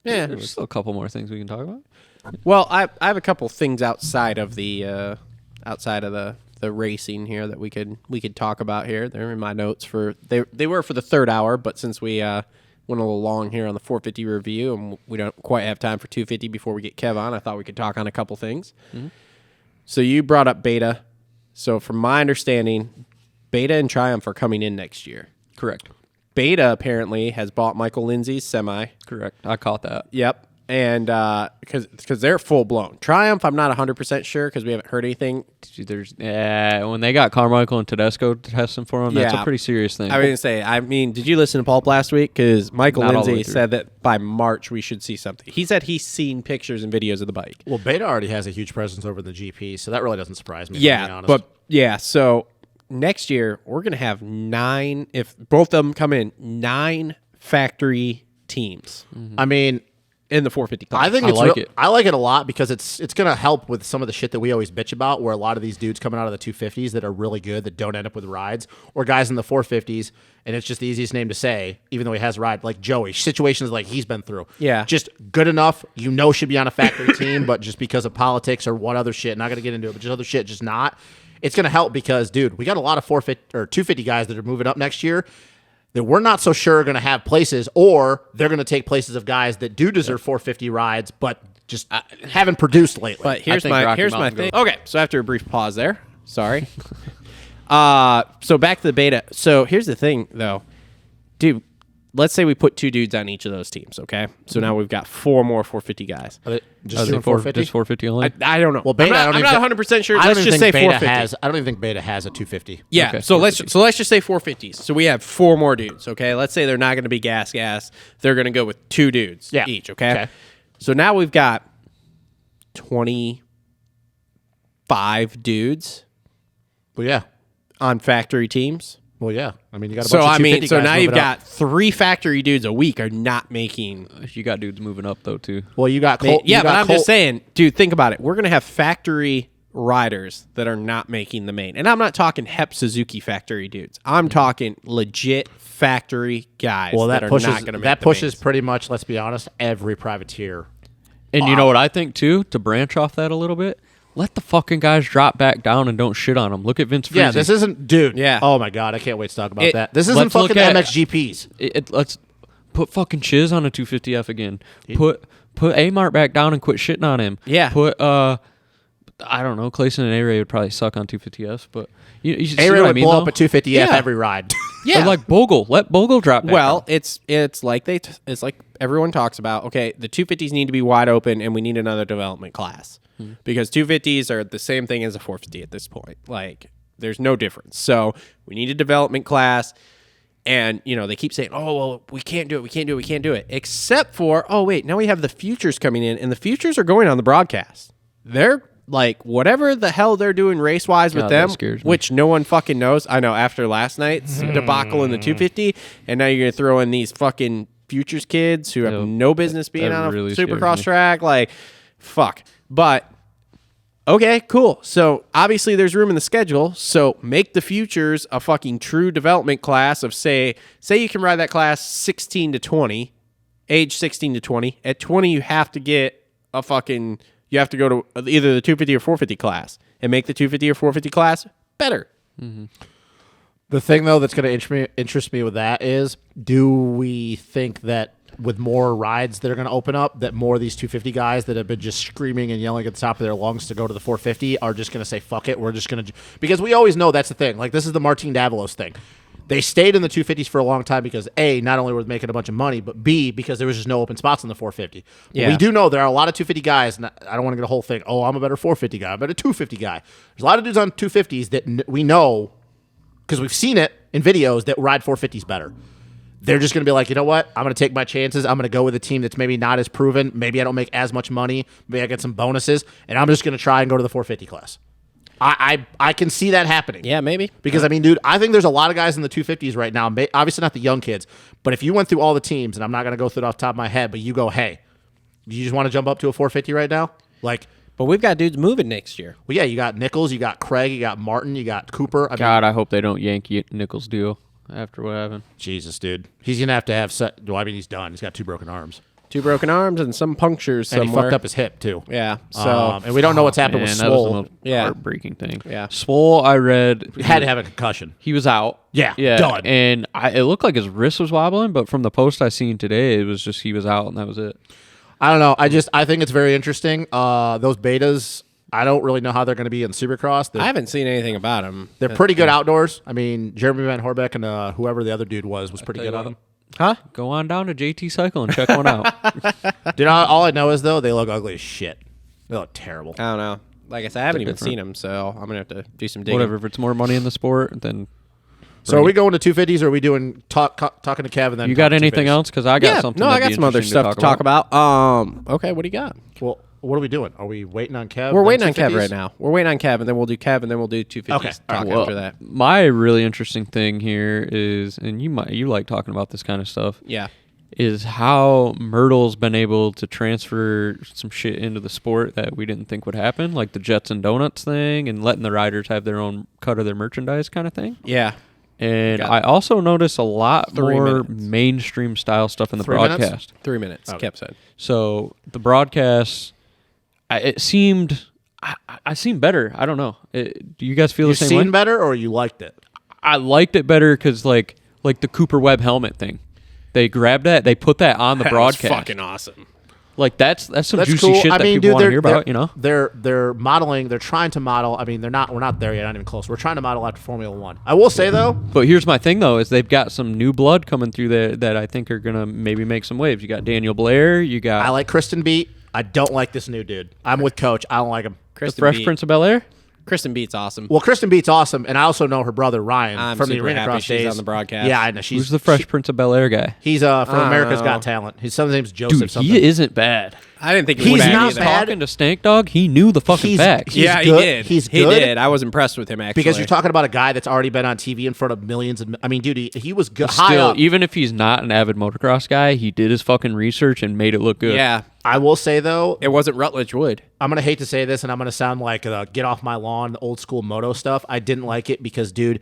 yeah. There's still a couple more things we can talk about. Well, I have a couple things outside of the racing here that we could talk about here. They're in my notes for they were for the third hour, but since we went a little long here on the 450 review and we don't quite have time for 250 before we get Kev on, I thought we could talk on a couple things. Mm-hmm. So you brought up Beta. So from my understanding, Beta and Triumph are coming in next year. Correct. Beta apparently has bought Michael Lindsay's semi. Correct. I caught that. Yep. And because they're full blown. Triumph, I'm not 100% sure because we haven't heard anything. There's when they got Carmichael and Tedesco testing for him, that's a pretty serious thing. I was going to say, did you listen to Pulp last week? Because Michael Not all the Lindsay way through. said that by March we should see something. He said he's seen pictures and videos of the bike. Well, Beta already has a huge presence over the GP, so that really doesn't surprise me. If I'm being honest. So next year we're going to have 9, if both of them come in, 9 factory teams I mean, in the 450 class. I think I it's like it. I like it a lot because it's going to help with some of the shit that we always bitch about, where a lot of these dudes coming out of the 250s that are really good that don't end up with rides, or guys in the 450s, and it's just the easiest name to say, even though he has a ride, like Joey. Situations like he's been through. Yeah. Just good enough, should be on a factory team, but just because of politics or what other shit, not going to get into it, but just other shit, just not. It's going to help because, dude, we got a lot of 450 or 250 guys that are moving up next year that we're not so sure are going to have places, or they're going to take places of guys that do deserve 450 rides, but just haven't produced lately. But here's think my Rocky here's my Mountain thing. goes. Okay, so after a brief pause there, sorry. So back to the Beta. So here's the thing, though, dude. Let's say we put 2 dudes on each of those teams. Okay, so now we've got 4 more 450 guys. Just Are they 450? Just 450 only? I don't know. Well, Beta, I'm not 100% sure. Let's just say 450. I don't even think Beta has a 250. Yeah, Okay, so let's just say 450s. So we have 4 more dudes. Okay, let's say they're not going to be gas. They're going to go with 2 dudes each. Okay? So now we've got 25 dudes Well, yeah. on factory teams. Well, yeah. I mean, you got a So bunch of 250 so guys now you've moving up. got 3 factory dudes a week are not making. You got dudes moving up though too. Well, you got Cole. Yeah, you but got I'm Cole- just saying, dude. Think about it. We're gonna have factory riders that are not making the main, and I'm not talking Hep Suzuki factory dudes. I'm talking legit factory guys. Well, that that are pushes. not gonna make That the pushes mains. pretty much. Let's be honest. Every privateer. And you know what I think too? To branch off that a little bit, let the fucking guys drop back down and don't shit on them. Look at Vince Friese. Yeah, this isn't, dude. Yeah. Oh my god, I can't wait to talk about It- that. This isn't let's look fucking at- MXGPs. Let's put fucking Chiz on a 250F again. Put Amart back down and quit shitting on him. Yeah. Put I don't know, Clayson and A-Ray would probably suck on 250Fs, but you see A-Ray what I would mean, blow though? up a 250F Yeah. every ride. Or like Bogle. Let Bogle drop back Well, down. it's like it's like everyone talks about. Okay, the 250s need to be wide open, and we need another development class because 250s are the same thing as a 450 at this point. Like, there's no difference. So we need a development class, and they keep saying, "Oh, well, we can't do it," except for, oh wait, now we have the futures coming in, and the futures are going on the broadcast. They're Like, whatever the hell they're doing race-wise with God, that them, scares me. which no one fucking knows. I know after last night's debacle in the 250, and now you're going to throw in these fucking futures kids who have Yep. no business being That on a really scares Supercross me. track. Like, fuck. But, okay, cool. So, obviously there's room in the schedule, so make the futures a fucking true development class of, say you can ride that class 16 to 20, age 16 to 20. At 20, you have to get a fucking... You have to go to either the 250 or 450 class and make the 250 or 450 class better. The thing, though, that's going to interest me with that is, do we think that with more rides that are going to open up, that more of these 250 guys that have been just screaming and yelling at the top of their lungs to go to the 450 are just going to say, fuck it, we're just going to... Because we always know that's the thing. Like, this is the Martin Davalos thing. They stayed in the 250s for a long time because, A, not only were they making a bunch of money, but B, because there was just no open spots in the 450. But Yeah. we do know there are a lot of 250 guys, and I don't want to get a whole thing, oh, I'm a better 450 guy, I'm a better 250 guy. There's a lot of dudes on 250s that we know, because we've seen it in videos, that ride 450s better. They're just going to be like, you know what? I'm going to take my chances. I'm going to go with a team that's maybe not as proven. Maybe I don't make as much money. Maybe I get some bonuses, and I'm just going to try and go to the 450 class. I can see that happening. Yeah, maybe. Because, I mean, dude, I think there's a lot of guys in the 250s right now, obviously not the young kids, but if you went through all the teams, and I'm not going to go through it off the top of my head, but you go, hey, you just want to jump up to a 450 right now? Like, But we've got dudes moving next year. well, yeah, you got Nichols, you got Craig, you got Martin, you got Cooper. I mean, God, I hope they don't yank Nichols' deal after what happened. Jesus, dude. He's going to have well, I mean, he's done. He's got 2 broken arms. 2 broken arms and some punctures And somewhere. he fucked up his hip, too. Yeah. So And we don't know what's happened Man, with that was the Swole. most Yeah. heartbreaking thing. Yeah. Swole, I read He had to have a concussion. he was out. Yeah, yeah, done. And it looked like his wrist was wobbling, but from the post I seen today, it was just he was out, and that was it. I don't know. I think it's very interesting. Those betas, I don't really know how they're going to be in Supercross. I haven't seen anything about him. They're pretty good outdoors. I mean, Jeremy Van Horbeck and whoever the other dude was pretty tell you good on what. them. Huh? Go on down to JT Cycle and check one out. Dude, all I know is, though, they look ugly as shit. They look terrible. I don't know. Like I said, I haven't even different. seen him, so I'm going to have to do some digging. Whatever. If it's more money in the sport, then So are we going to 250s or are we doing talking to Kevin? Then you got talking anything 250s? else? Because I got Yeah, something. no, I that'd got be some other interesting stuff to talk about. Okay, what do you got? Well, what are we doing? Are we waiting on Kev? We're then waiting on Kev 250s? right now. We're waiting on Kev, and then we'll do Kev, and then we'll do 250s Okay. talk Well, after that. my really interesting thing here is, and you like talking about this kind of stuff. Yeah. Is how Myrtle's been able to transfer some shit into the sport that we didn't think would happen, like the Jets and Donuts thing, and letting the riders have their own cut of their merchandise kind of thing. Yeah. And Got I also notice a lot 3 more minutes. mainstream style stuff in the 3 minutes? broadcast. 3 minutes, Okay. Kev said. So the broadcast, it seemed, I seemed better. I don't know. Do you guys feel You the same way? seen better or you liked it? I liked it better because like the Cooper Webb helmet thing. They grabbed that. They put that on the broadcast. That was fucking awesome. Like that's some That's juicy cool. shit I that mean, people dude, want to they're- hear about. You know, They're modeling. They're trying to model. I mean, we're not there yet. Not even close. We're trying to model after Formula One. I will say though, but here's my thing though: is they've got some new blood coming through there that I think are gonna maybe make some waves. You got Daniel Blair. You got I like Kristen Beat. I don't like this new dude. I'm with Coach. I don't like him. the Kristen Fresh Beat. Prince of Bel Air. Kristen Beat's awesome. Well, Kristen Beat's awesome, and I also know her brother Ryan I'm from the super Arena happy Cross she's days. on the broadcast. Yeah, I know. Who's the Fresh Prince of Bel Air guy? He's from America's know. Got Talent. His son's name's Joseph. Dude, something. he isn't bad. I didn't think he He's was bad not either. bad. Talking to Stank Dog, he knew the fucking He's- facts. he's Yeah, good. he did. He's He good. did. I was impressed with him, actually. Because you're talking about a guy that's already been on TV in front of millions. I mean, dude, he was good. High Still, up. even if he's not an avid motocross guy, he did his fucking research and made it look good. Yeah. I will say though, It wasn't Rutledge Wood. I'm gonna hate to say this, and I'm gonna sound like get off my lawn, old school moto stuff. I didn't like it because, dude,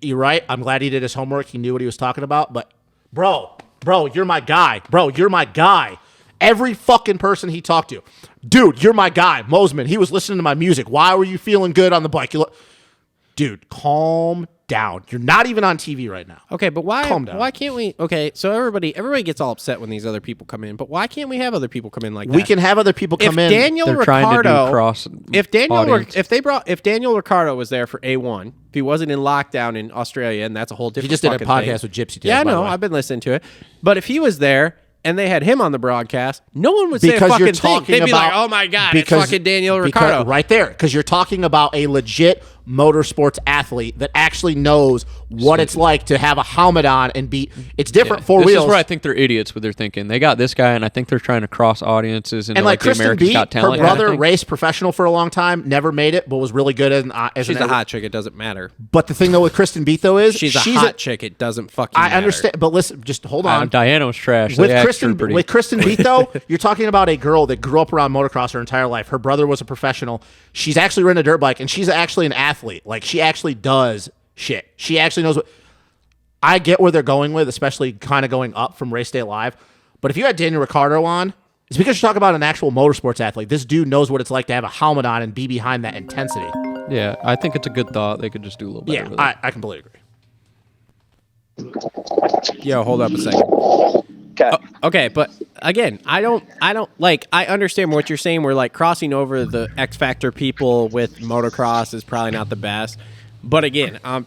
you're right. I'm glad he did his homework. He knew what he was talking about. But, bro, you're my guy. Bro, you're my guy. Every fucking person he talked to, dude, you're my guy. Mosman, he was listening to my music. Why were you feeling good on the bike? Dude, calm down. You're not even on TV right now. Okay, but why? Calm down. Why can't we? Okay, so everybody gets all upset when these other people come in, but why can't we have other people come in like that? We can have other people come if in. Daniel They're trying to do Ricciardo, cross if Daniel, audience. if Daniel Ricciardo was there for A1, if he wasn't in lockdown in Australia, and that's a whole different. He just did a fucking podcast thing. with Gypsy Tales. Yeah, I by the know. way. I've been listening to it, but if he was there and they had him on the broadcast, no one would say a Because fucking you're thing. talking They'd be about like, "Oh my god, it's fucking Daniel because- Ricciardo." right there, because you're talking about a legit motorsports athlete that actually knows what it's like to have a helmet on and be. It's different four wheels. This is where I think they're idiots. What they're thinking, they got this guy, and I think they're trying to cross audiences and like the Kristen America's Beat, Got Talent. her brother raced professional for a long time, never made it, but was really good as She's a hot chick. It doesn't matter. But the thing though with Kristen Beat though is she's a hot chick. It doesn't fucking matter. I understand, but listen, just hold on. Diana was trash. With Kristen Beat though, you're talking about a girl that grew up around motocross her entire life. Her brother was a professional. She's actually ridden a dirt bike, and she's actually an athlete. Like, she actually does shit. She actually knows what. I get where they're going with, especially kind of going up from Race Day Live. But if you had Daniel Ricciardo on, it's because you're talking about an actual motorsports athlete. This dude knows what it's like to have a helmet on and be behind that intensity. Yeah, I think it's a good thought. They could just do a little better with it. I completely agree. Yo, hold up a second. Okay. Okay, but again, I don't like. I understand what you're saying. We're like crossing over the X Factor people with motocross is probably not the best. But again, I'm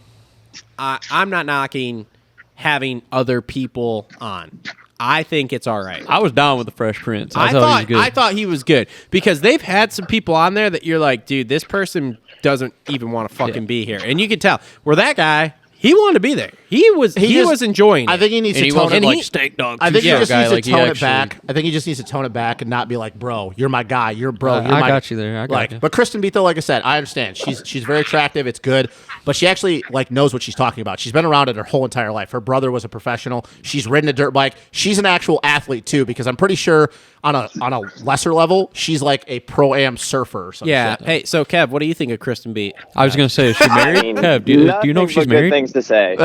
not knocking having other people on. I think it's all right. I was down with the Fresh Prince. I thought he was good because they've had some people on there that you're like, dude, this person doesn't even want to fucking be here, and you can tell. Where that guy, he wanted to be there. He was enjoying it. I think he needs to tone it. Like steak dog. I think he just needs to tone it actually back. I think he just needs to tone it back and not be like, bro, you're my guy. You're bro. You're I got you there. I got you. But Kristen Beat, though, like I said, I understand. She's very attractive. It's good. But she actually knows what she's talking about. She's been around it her whole entire life. Her brother was a professional. She's ridden a dirt bike. She's an actual athlete too, because I'm pretty sure on a lesser level, she's like a pro-am surfer or something. Yeah. Hey, so Kev, what do you think of Kristen Beat? I was gonna say, is she married? Kev, do you know if she's married? Good things to say.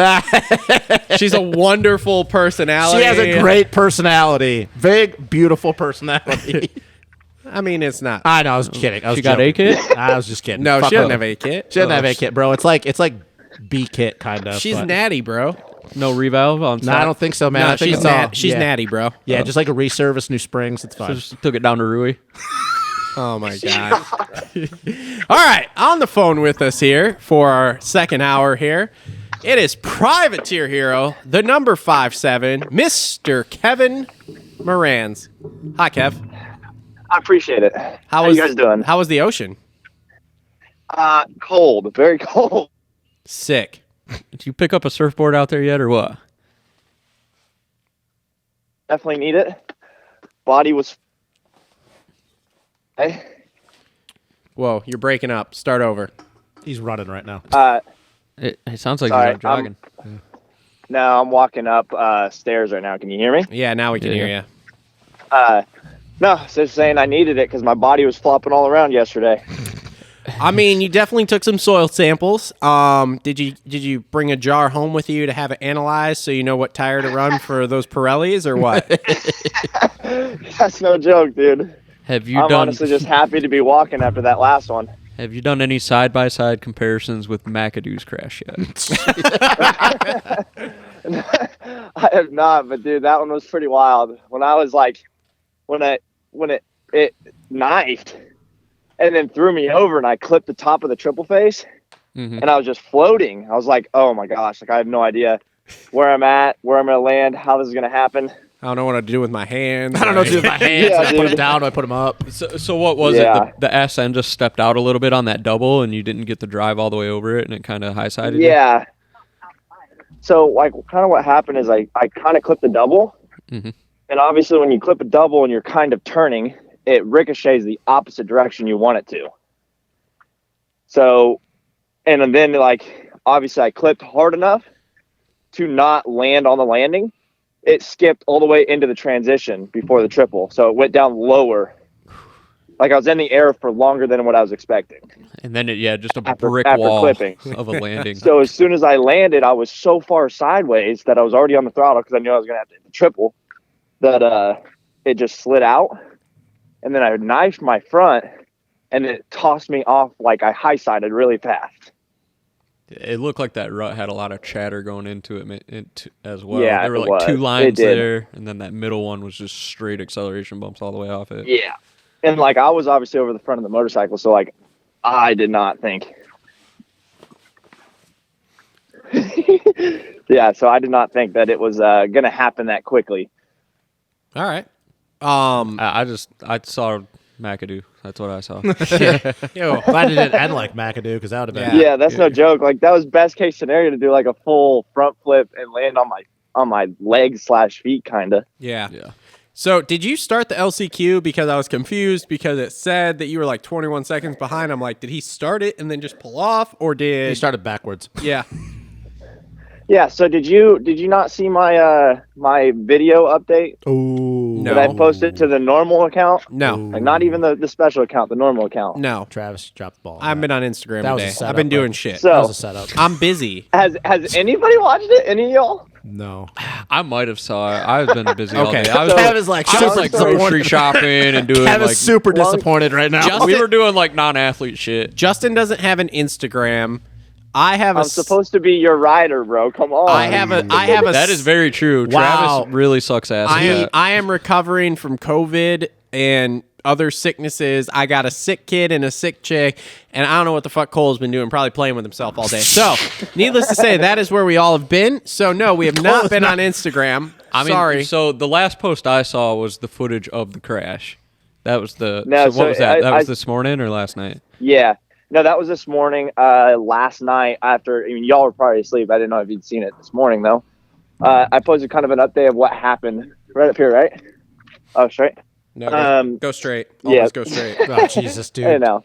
She's a wonderful personality. She has a great personality. Big, beautiful personality. I mean, it's not. I know. I was kidding. She got A kit? I was just kidding. No, Fuck she doesn't her. have A kit. She doesn't have A kit, bro. It's like B kit kind of. She's but- natty, bro. No revalve on No, I don't think so, man. No, I think she's it's she's natty, bro. Yeah, just like a resurface, new springs. It's So fine. just took it down to Rui. Oh my god. All right, on the phone with us here for our second hour here, it is Privateer Hero, the number 57, Mr. Kevin Moranz. Hi, Kev. I appreciate it. How you guys doing? How was the ocean? Cold, very cold. Sick. Did you pick up a surfboard out there yet, or what? Definitely need it. Body was. Hey. Whoa, you're breaking up. Start over. He's running right now. It sounds like Sorry, you're out jogging. No, I'm walking up stairs right now. Can you hear me? Yeah, now we can hear you. No, just saying I needed it because my body was flopping all around yesterday. I mean, you definitely took some soil samples. Did you bring a jar home with you to have it analyzed so you know what tire to run for those Pirellis or what? That's no joke, dude. I'm honestly just happy to be walking after that last one. Have you done any side-by-side comparisons with McAdoo's crash yet? I have not, but dude, that one was pretty wild. When I was like, when it knifed and then threw me over and I clipped the top of the triple face and I was just floating. I was like, oh my gosh, like I have no idea where I'm at, where I'm going to land, how this is going to happen. I don't know what to do with my hands. I don't know what to do with my hands. Yeah, do I put dude. them down? Do I put them up? So what was it? The SN just stepped out a little bit on that double, and you didn't get the drive all the way over it, and it kind of high-sided you? Yeah. So, like, kind of what happened is I kind of clipped the double. Mhm. And obviously when you clip a double and you're kind of turning, it ricochets the opposite direction you want it to. So, and then, like, obviously I clipped hard enough to not land on the landing. It skipped all the way into the transition before the triple. So it went down lower. Like I was in the air for longer than what I was expecting. And then just a After brick wall clipping. of a landing. So as soon as I landed, I was so far sideways that I was already on the throttle because I knew I was going to have to hit the triple that it just slid out. And then I knifed my front and it tossed me off like I high-sided really fast. It looked like that rut had a lot of chatter going into it as well. Yeah, there were it like two was. lines It did. there, and then that middle one was just straight acceleration bumps all the way off it. Yeah. And like I was obviously over the front of the motorcycle, so like I did not think. Yeah, so I did not think that it was going to happen that quickly. All right. I saw McAdoo. That's what I saw. Yo. Glad it didn't end like McAdoo because that would have been. Yeah, that's no joke. Like that was best case scenario to do like a full front flip and land on my legs / feet, kind of. Yeah. Yeah. So did you start the LCQ? Because I was confused because it said that you were like 21 seconds behind. I'm like, did he start it and then just pull off, or did He started backwards. Yeah. Yeah. So did you not see my my video update Ooh. No. that I posted to the normal account? No. Like not even the special account, the normal account. No. Travis dropped the ball. I've been on Instagram That was a today. setup, I've been doing but- shit. That was So a setup. I'm busy. has anybody watched it? Any of y'all? No. I might have saw it. I've been busy all Okay. day. I was, So- Kevin's like I was super like grocery shopping and doing Kevin's like super Long- disappointed right now. we were doing like non-athlete shit. Justin doesn't have an Instagram. I have I'm supposed to be your rider, bro. Come on. I have a That is very true. Wow. Travis really sucks ass. at that. I am recovering from COVID and other sicknesses. I got a sick kid and a sick chick, and I don't know what the fuck Cole's been doing, probably playing with himself all day. So, needless to say, that is where we all have been. So, no, we have not been on Instagram. I mean, Sorry. So the last post I saw was the footage of the crash. That was the. No, so what so was that? That I- was this morning or last night? Yeah. No, that was this morning. Last night after, I mean, y'all were probably asleep. I didn't know if you'd seen it this morning, though. I posted kind of an update of what happened right up here, right? Oh, straight? No, go straight. Always yeah. go straight. Oh, Jesus, dude. Hey, now.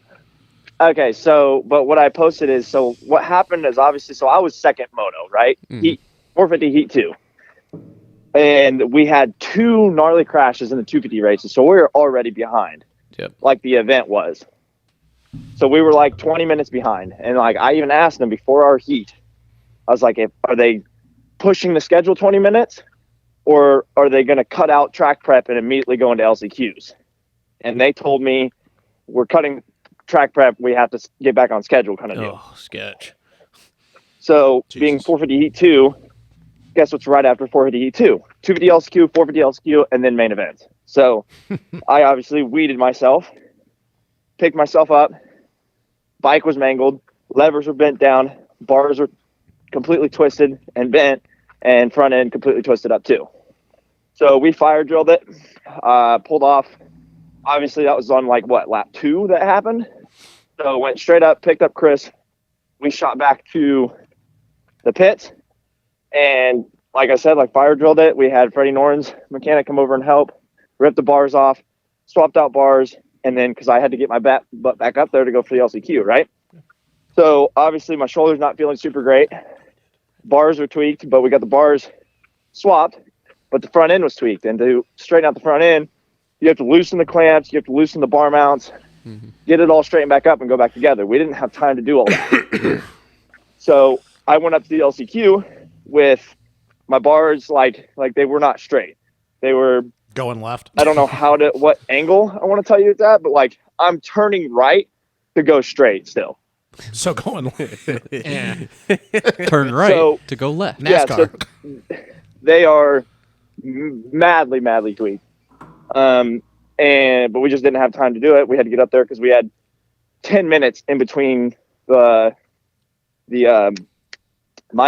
Okay, so, but what I posted is, so what happened is obviously, so I was second moto, right? Heat 450, heat 2. And we had 2 gnarly crashes in the 250 races, so we were already behind. Yep. Like the event was. So we were like 20 minutes behind. And like I even asked them before our heat, I was like, are they pushing the schedule 20 minutes? Or are they going to cut out track prep and immediately go into LCQs? And they told me, we're cutting track prep. We have to get back on schedule kind of deal. Oh, sketch. So being 450 heat 2, guess what's right after 450 heat 2? 250 LCQ, 450 LCQ, and then main event. So I obviously weeded myself, picked myself up. Bike was mangled. Levers were bent down. Bars were completely twisted and bent, and front end completely twisted up too. So we fire drilled it, pulled off. Obviously, that was on like what, lap 2 that happened. So went straight up, picked up Chris. We shot back to the pits, and like I said, like fire drilled it. We had Freddie Norton's mechanic come over and help, ripped the bars off, swapped out bars, and then because I had to get my butt back up there to go for the LCQ, right? So obviously my shoulder's not feeling super great. Bars are tweaked, but we got the bars swapped, but the front end was tweaked. And to straighten out the front end, you have to loosen the clamps, you have to loosen the bar mounts, get it all straightened back up and go back together. We didn't have time to do all that. So I went up to the LCQ with my bars like they were not straight. They were Going left. I don't know what angle I want to tell you it's at, but like I'm turning right to go straight still. So going Turn right So- to go left. NASCAR. Yeah, so they are madly tweaked. But we just didn't have time to do it. We had to get up there because we had 10 minutes in between my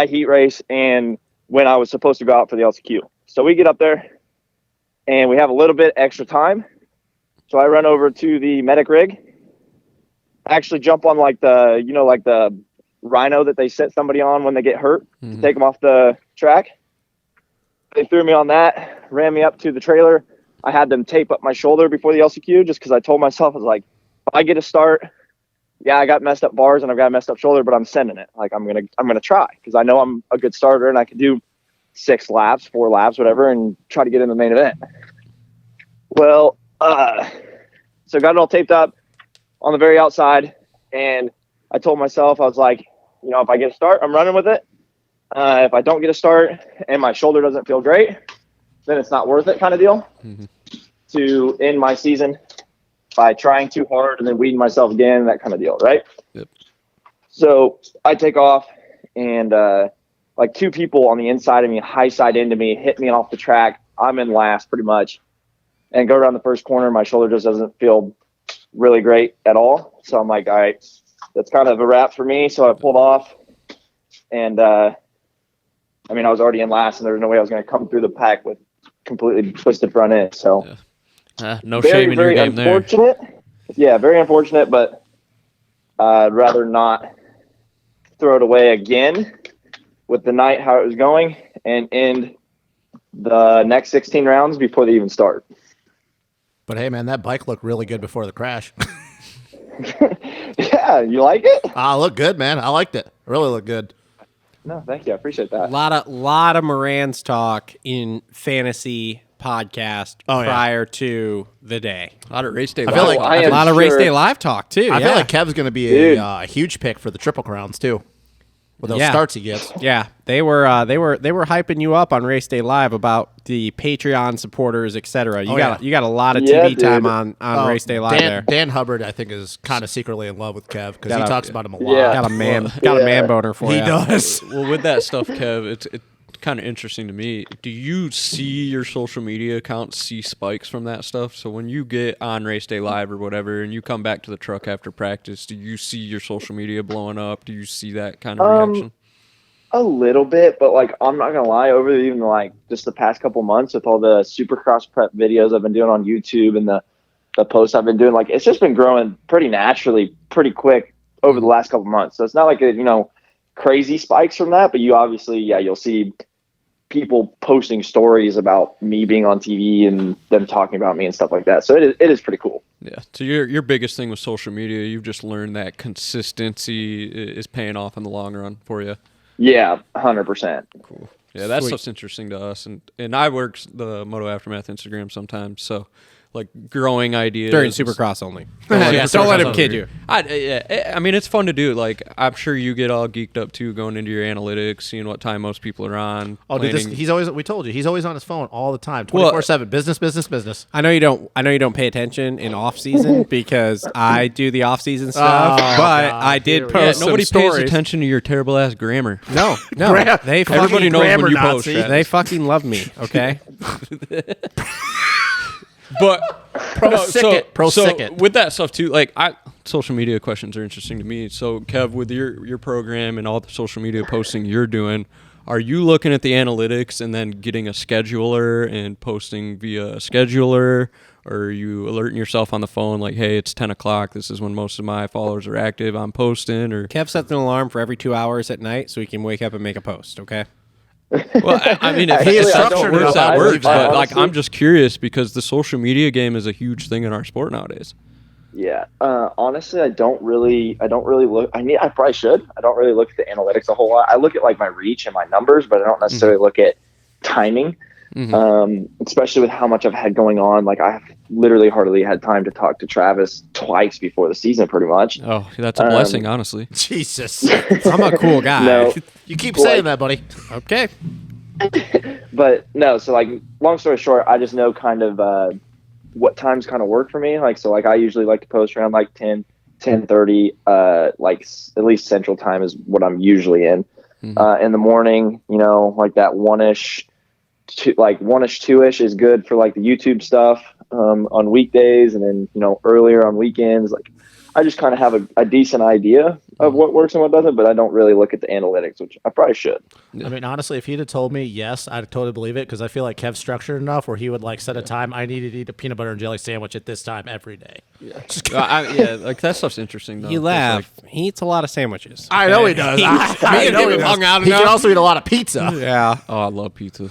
heat race and when I was supposed to go out for the LCQ. So we get up there and we have a little bit extra time. So I run over to the medic rig. I actually jump on like the rhino that they set somebody on when they get hurt to take them off the track. They threw me on that, ran me up to the trailer. I had them tape up my shoulder before the LCQ just because I told myself, I was like, if I get a start, yeah, I got messed up bars and I've got a messed up shoulder, but I'm sending it. Like I'm gonna try because I know I'm a good starter and I can do 6 laps, 4 laps, whatever, and try to get in the main event. Well, so got it all taped up on the very outside, and I told myself, I was like, if I get a start, I'm running with it. If I don't get a start and my shoulder doesn't feel great, then it's not worth it kind of deal to end my season by trying too hard and then weeding myself again, that kind of deal, right? Yep. So I take off, and like 2 people on the inside of me, high side into me, hit me off the track. I'm in last pretty much, and go around the first corner. My shoulder just doesn't feel really great at all. So I'm like, all right, that's kind of a wrap for me. So I pulled off, and I was already in last, and there was no way I was going to come through the pack with completely twisted front end. So No very, shame in your very game there. unfortunate. Yeah, very unfortunate, but I'd rather not throw it away again with the night how it was going and end the next 16 rounds before they even start. But hey, man, that bike looked really good before the crash. Yeah, you like it? Looked good, man. I liked it. It really looked good. No, thank you. I appreciate that. Lot of Moranz talk in fantasy podcast prior to the day. A lot of race day. I feel like A lot of race day live talk too. I feel like Kev's going to be a huge pick for the Triple Crowns too. With those starts he gets. Yeah, they were hyping you up on Race Day Live about the Patreon supporters, etc. You got a lot of TV time on Race Day Live there. Dan Hubbard, I think, is kind of secretly in love with Kev because he talks about him a lot. Yeah. Got a man boner for you. He does. Well, with that stuff, Kev, it's kind of interesting to me. Do you see your social media account see spikes from that stuff? So when you get on Race Day Live or whatever, and you come back to the truck after practice, do you see your social media blowing up? Do you see that kind of reaction? A little bit, but like I'm not gonna lie, over even like just the past couple months with all the Supercross prep videos I've been doing on YouTube and the posts I've been doing, like it's just been growing pretty naturally, pretty quick over the last couple months. So it's not like crazy spikes from that, but you obviously, you'll see people posting stories about me being on TV and them talking about me and stuff like that. So it is pretty cool. Yeah. So your biggest thing with social media, you've just learned that consistency is paying off in the long run for you. Yeah, 100%. Cool. Yeah, that stuff's interesting to us, and I work the Moto Aftermath Instagram sometimes, so like growing ideas During Supercross only. Don't let him kid you. I mean, it's fun to do. Like, I'm sure you get all geeked up too, going into your analytics, seeing what time most people are on. Oh, dude, we told you, he's always on his phone all the time, 24/7. Business. I know you don't pay attention in off season because I do the off season stuff, but God, I did post nobody some pays stories. attention to your terrible ass grammar. No, they fucking, Everybody knows when you post. Right? They fucking love me. Okay. But Pro-sick. with that stuff too, like social media questions are interesting to me. So Kev, with your program and all the social media posting you're doing, are you looking at the analytics and then getting a scheduler and posting via a scheduler, or are you alerting yourself on the phone like, hey, it's 10 o'clock, this is when most of my followers are active, I'm posting? Or Kev sets an alarm for every 2 hours at night so he can wake up and make a post. Okay. Well, I mean, if Really, I that don't works, know. that works. I But like, honestly- I'm just curious because the social media game is a huge thing in our sport nowadays. Yeah. Honestly, I don't really look. I probably should. I don't really look at the analytics a whole lot. I look at like my reach and my numbers, but I don't necessarily look at timing. Especially with how much I've had going on. Like I've literally hardly had time to talk to Travis twice before the season, pretty much. Oh, that's a blessing, honestly. Jesus. I'm a cool guy. No, You keep saying that, buddy. Okay. but no. So like, long story short, I just know kind of what times kind of work for me. Like, so like I usually like to post around like 10:30. Like at least Central Time is what I'm usually in. In the morning, like that 1-ish. Like 1-ish, 2-ish is good for like the YouTube stuff on weekdays, and then earlier on weekends. Like I just kind of have a decent idea of what works and what doesn't, but I don't really look at the analytics, which I probably should. I mean, honestly, if he'd have told me yes, I'd totally believe it because I feel like Kev's structured enough where he would like set a time. I needed to eat a peanut butter and jelly sandwich at this time every day. Like that stuff's interesting though. You 'cause, laugh. He eats a lot of sandwiches. I know he does. I know he does. He can also eat a lot of pizza. Yeah. Oh, I love pizza.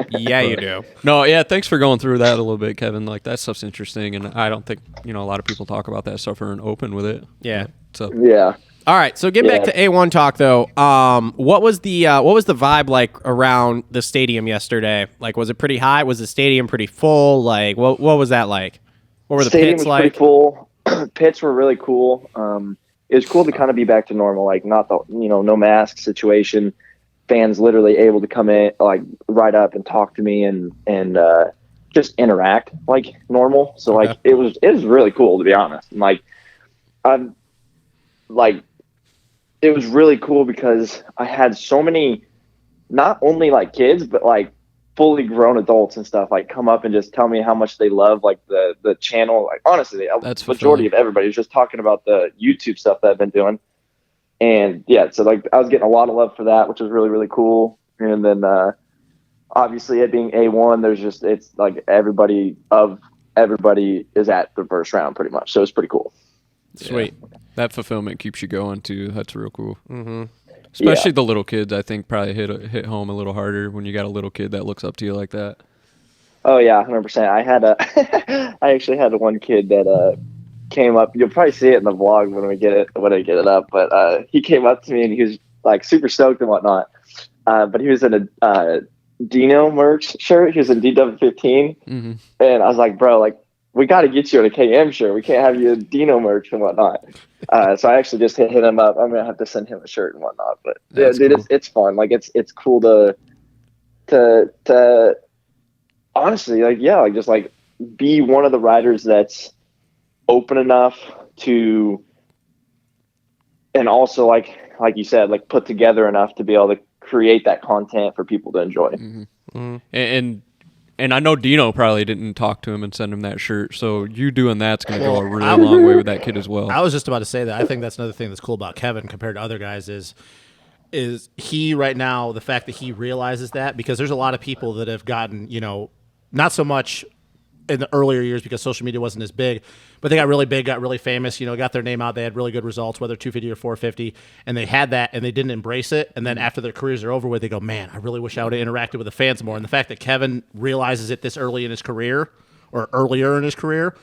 Yeah, you do. No, yeah, thanks for going through that a little bit, Kevin. Like that stuff's interesting, and I don't think a lot of people talk about that stuff or aren't open with it. Yeah. So Yeah. All right, so get back to A1 talk though. What was the vibe like around the stadium yesterday? Like, was it pretty high? Was the stadium pretty full? Like, what was that like? What were the Stadium pits was like? pretty full. Pits were really cool. It was cool to kind of be back to normal, like not the no mask situation. Fans literally able to come in, like right up and talk to me and just interact like normal. So like it was really cool, to be honest. And it was really cool because I had so many, not only like kids, but like fully grown adults and stuff like come up and just tell me how much they love like the channel. Like honestly, That's the majority of everybody was just talking about the YouTube stuff that I've been doing. And yeah, so like I was getting a lot of love for that, which was really, really cool. And then obviously it being A1, it's like everybody of everybody is at the first round pretty much. So it's pretty cool. Sweet. That fulfillment keeps you going too. That's real cool. Especially the little kids, I think probably hit home a little harder when you got a little kid that looks up to you like that. Oh yeah, 100%. I actually had one kid that came up. You'll probably see it in the vlog when I get it up. But he came up to me and he was like super stoked and whatnot. But he was in a Dino merch shirt. He was in DW15, and I was like, bro, like we got to get you in a KM shirt. We can't have you in Dino merch and whatnot. So I actually just hit him up. I'm gonna have to send him a shirt and whatnot. But yeah, dude, cool. It's fun. Like it's cool to honestly, like, yeah, like just like be one of the riders that's open enough to, and also like you said, like put together enough to be able to create that content for people to enjoy. And I know Dino probably didn't talk to him and send him that shirt, so you doing that's going to go a really long way with that kid as well. I was just about to say that. I think that's another thing that's cool about Kevin compared to other guys is he right now, the fact that he realizes that, because there's a lot of people that have gotten, not so much in the earlier years because social media wasn't as big, but they got really big, got really famous, got their name out. They had really good results, whether 250 or 450, and they had that and they didn't embrace it. And then after their careers are over with, they go, man, I really wish I would have interacted with the fans more. And the fact that Kevin realizes it this early in his career or earlier in his career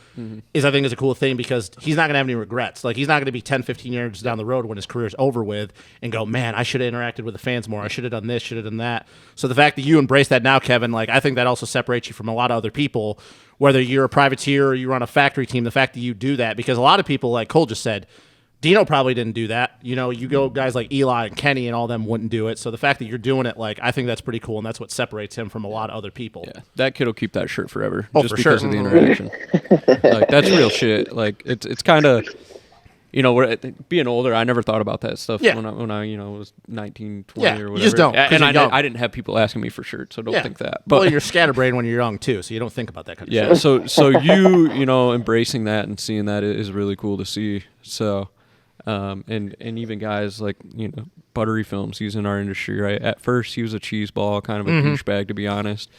is, I think, is a cool thing because he's not going to have any regrets. Like, he's not going to be 10, 15 years down the road when his career's over with and go, man, I should have interacted with the fans more. I should have done this, should have done that. So the fact that you embrace that now, Kevin, like, I think that also separates you from a lot of other people, whether you're a privateer or you're on a factory team, the fact that you do that, because a lot of people, like Cole just said, Dino probably didn't do that. You go guys like Eli and Kenny and all them wouldn't do it. So the fact that you're doing it, like, I think that's pretty cool, and that's what separates him from a lot of other people. Yeah, that kid will keep that shirt forever. Oh, just for because sure. of the interaction. Like, that's real shit. Like, it's kind of, being older, I never thought about that stuff when I was 19, 20 or whatever. You just don't. And I didn't have people asking me for shirts, so don't think that. But well, you're scatterbrained when you're young too, so you don't think about that kind of stuff. So you embracing that and seeing that is really cool to see. So. And even guys like, Buttery Films, he's in our industry, right? At first, he was a cheese ball, kind of a douchebag, to be honest.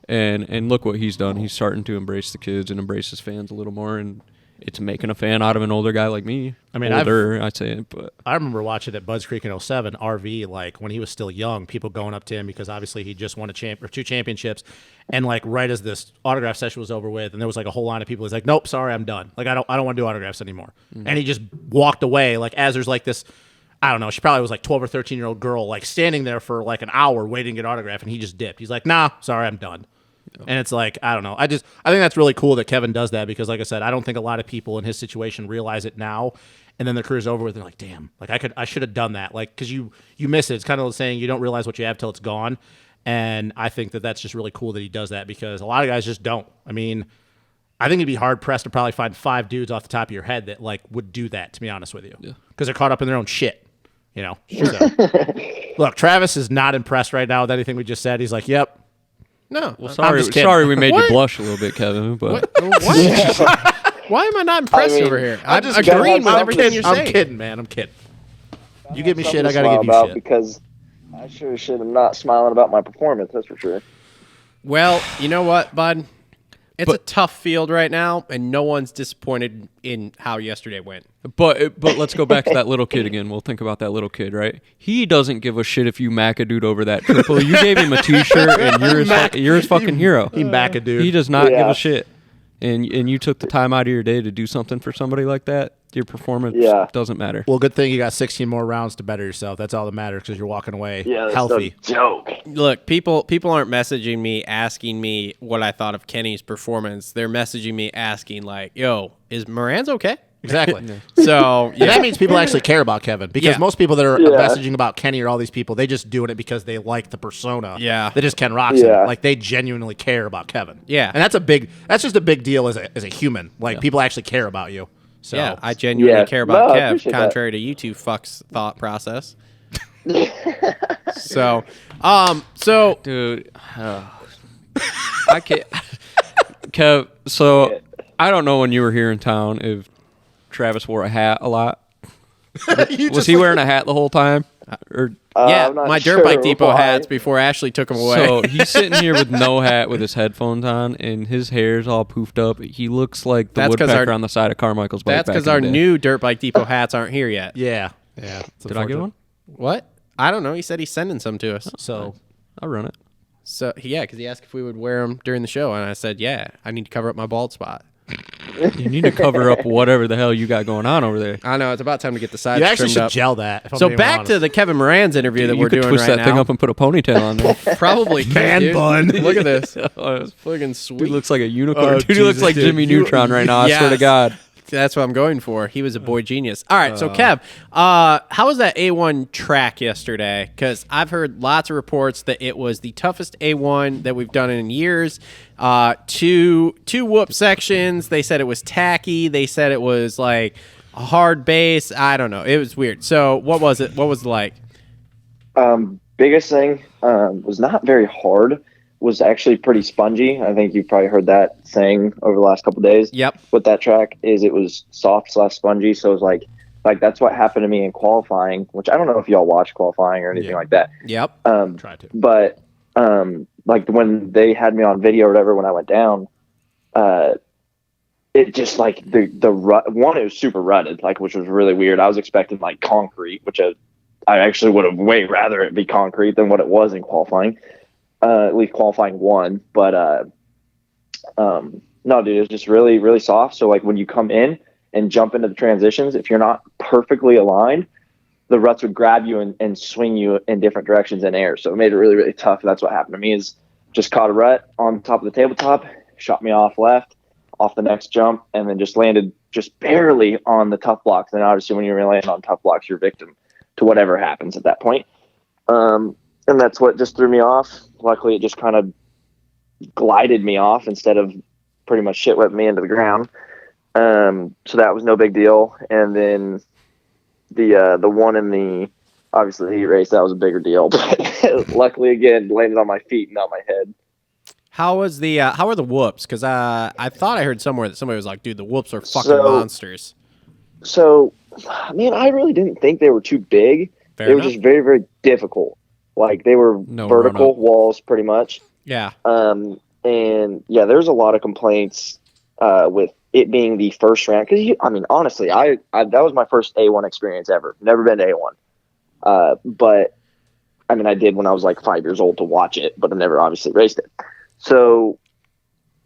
And look what he's done. He's starting to embrace the kids and embrace his fans a little more, and it's making a fan out of an older guy like me. I mean, I'd say, but I remember watching at Budds Creek in 07, RV, like when he was still young, people going up to him because obviously he just won two championships, and like right as this autograph session was over with, and there was like a whole line of people. He's like, "Nope, sorry, I'm done. Like I don't want to do autographs anymore." And he just walked away. Like as there's like this, I don't know, she probably was like 12 or 13-year-old girl like standing there for like an hour waiting to get autograph, and he just dipped. He's like, "Nah, sorry, I'm done." And it's like, I don't know. I think that's really cool that Kevin does that because, like I said, I don't think a lot of people in his situation realize it now, and then their career's over with. They're like, damn, like I should have done that. Like, because you miss it. It's kind of saying you don't realize what you have till it's gone. And I think that that's just really cool that he does that because a lot of guys just don't. I mean, I think it'd be hard pressed to probably find 5 dudes off the top of your head that like would do that. To be honest with you, because they're caught up in their own shit. So, look, Travis is not impressed right now with anything we just said. He's like, yep. No, well, sorry we made you blush a little bit, Kevin. But what? Why am I not impressed over here? I'm just agreeing with everything you're saying. I'm kidding, man. I'm kidding. You give me shit, I gotta give you shit. Because I sure should have not smiling about my performance. That's for sure. Well, you know what, bud? It's a tough field right now, and no one's disappointed in how yesterday went. But let's go back to that little kid again. We'll think about that little kid, right? He doesn't give a shit if you mac a dude over that triple. You gave him a T-shirt, and you're his fucking hero. He mac a dude. He does not give a shit. And you took the time out of your day to do something for somebody like that. Your performance doesn't matter. Well, good thing you got 16 more rounds to better yourself. That's all that matters because you're walking away healthy. That's a joke. Look, people aren't messaging me asking me what I thought of Kenny's performance. They're messaging me asking like, "Yo, is Moranz okay?" Exactly. So and that means people actually care about Kevin because most people that are messaging about Kenny or all these people, they just doing it because they like the persona. Yeah. They just Ken Roczen. Like they genuinely care about Kevin. Yeah. And that's just a big deal as a human. Like people actually care about you. So yeah, I genuinely care about Kev, contrary that. to you two fucks thought process. So dude, I can't. Kev, so I don't know when you were here in town if Travis wore a hat a lot. Was he wearing a hat the whole time? Yeah, I'm not my sure Dirt Bike Depot why. hats before Ashley took them away. So he's sitting here with no hat with his headphones on, and his hair's all poofed up. He looks like the That's 'cause woodpecker our- on the side of Carmichael's bike. That's back because in the our day. new Dirt Bike Depot hats aren't here yet. Yeah. Did I get one? What? I don't know. He said he's sending some to us. So I'll run it. So yeah, because he asked if we would wear them during the show, and I said, yeah, I need to cover up my bald spot. You need to cover up whatever the hell you got going on over there. I know it's about time to get the sides you actually trimmed should up. gel that. If I'm So being back honest. to the Kevin Moranz interview that You we're could doing twist right that now. thing up and put a ponytail on there. Probably could, Man dude. bun. Look at this. Oh, it's- Fucking sweet. Dude looks like a unicorn. Oh, Dude, he looks Jesus, like dude. Jimmy Neutron right now. I swear to Yes. God. That's what I'm going for. He was a boy genius. All right, so Kev, how was that A1 track yesterday? Because I've heard lots of reports that it was the toughest A1 that we've done in years. Two whoop sections. They said it was tacky. They said it was like a hard base. I don't know. It was weird. So what was it? What was it like? Biggest thing was not very hard. Was actually pretty spongy. I think you've probably heard that saying over the last couple of days. Yep. With that track is it was soft/spongy. So it was like that's what happened to me in qualifying, which I don't know if y'all watch qualifying or anything like that. Yep. try to. But like when they had me on video or whatever when I went down, it just like the rut one, it was super rutted, like, which was really weird. I was expecting like concrete, which I actually would have way rather it be concrete than what it was in qualifying. At least qualifying one, but no, dude, it's just really, really soft. So like when you come in and jump into the transitions, if you're not perfectly aligned, the ruts would grab you and swing you in different directions in air. So it made it really, really tough. That's what happened to me is just caught a rut on top of the tabletop, shot me off left, off the next jump, and then just landed just barely on the tough blocks. And obviously when you're landing on tough blocks, you're victim to whatever happens at that point. And that's what just threw me off. Luckily, it just kind of glided me off instead of pretty much shit whipping me into the ground. So that was no big deal. And then the one in the obviously the heat race, that was a bigger deal. But luckily, again, landed on my feet and not my head. How was the how were the whoops? Because I thought I heard somewhere that somebody was like, dude, the whoops are fucking monsters. So, man, I really didn't think they were too big. Fair They were enough. just very, very difficult. Like they were No vertical run-up. walls, pretty much. Yeah. And yeah, there's a lot of complaints with it being the first round. Because I mean, honestly, I that was my first A1 experience ever. Never been to A1. But I mean, I did when I was like 5 years old to watch it, but I never obviously raced it. So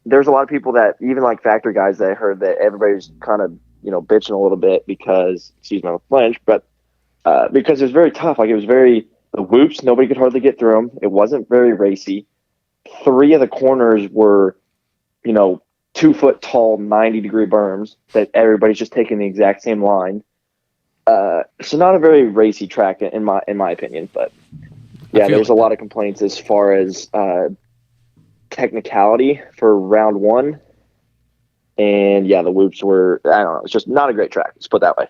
there's a lot of people that even like factory guys that I heard that everybody's kind of bitching a little bit because excuse my French, but because it was very tough. Like it was very. The whoops, nobody could hardly get through them. It wasn't very racy. 3 of the corners were, 2 foot tall, 90-degree berms that everybody's just taking the exact same line. So not a very racy track in my opinion, but yeah, there's a lot of complaints as far as technicality for round 1. And yeah, the whoops were, I don't know, it's just not a great track. Let's put it that way.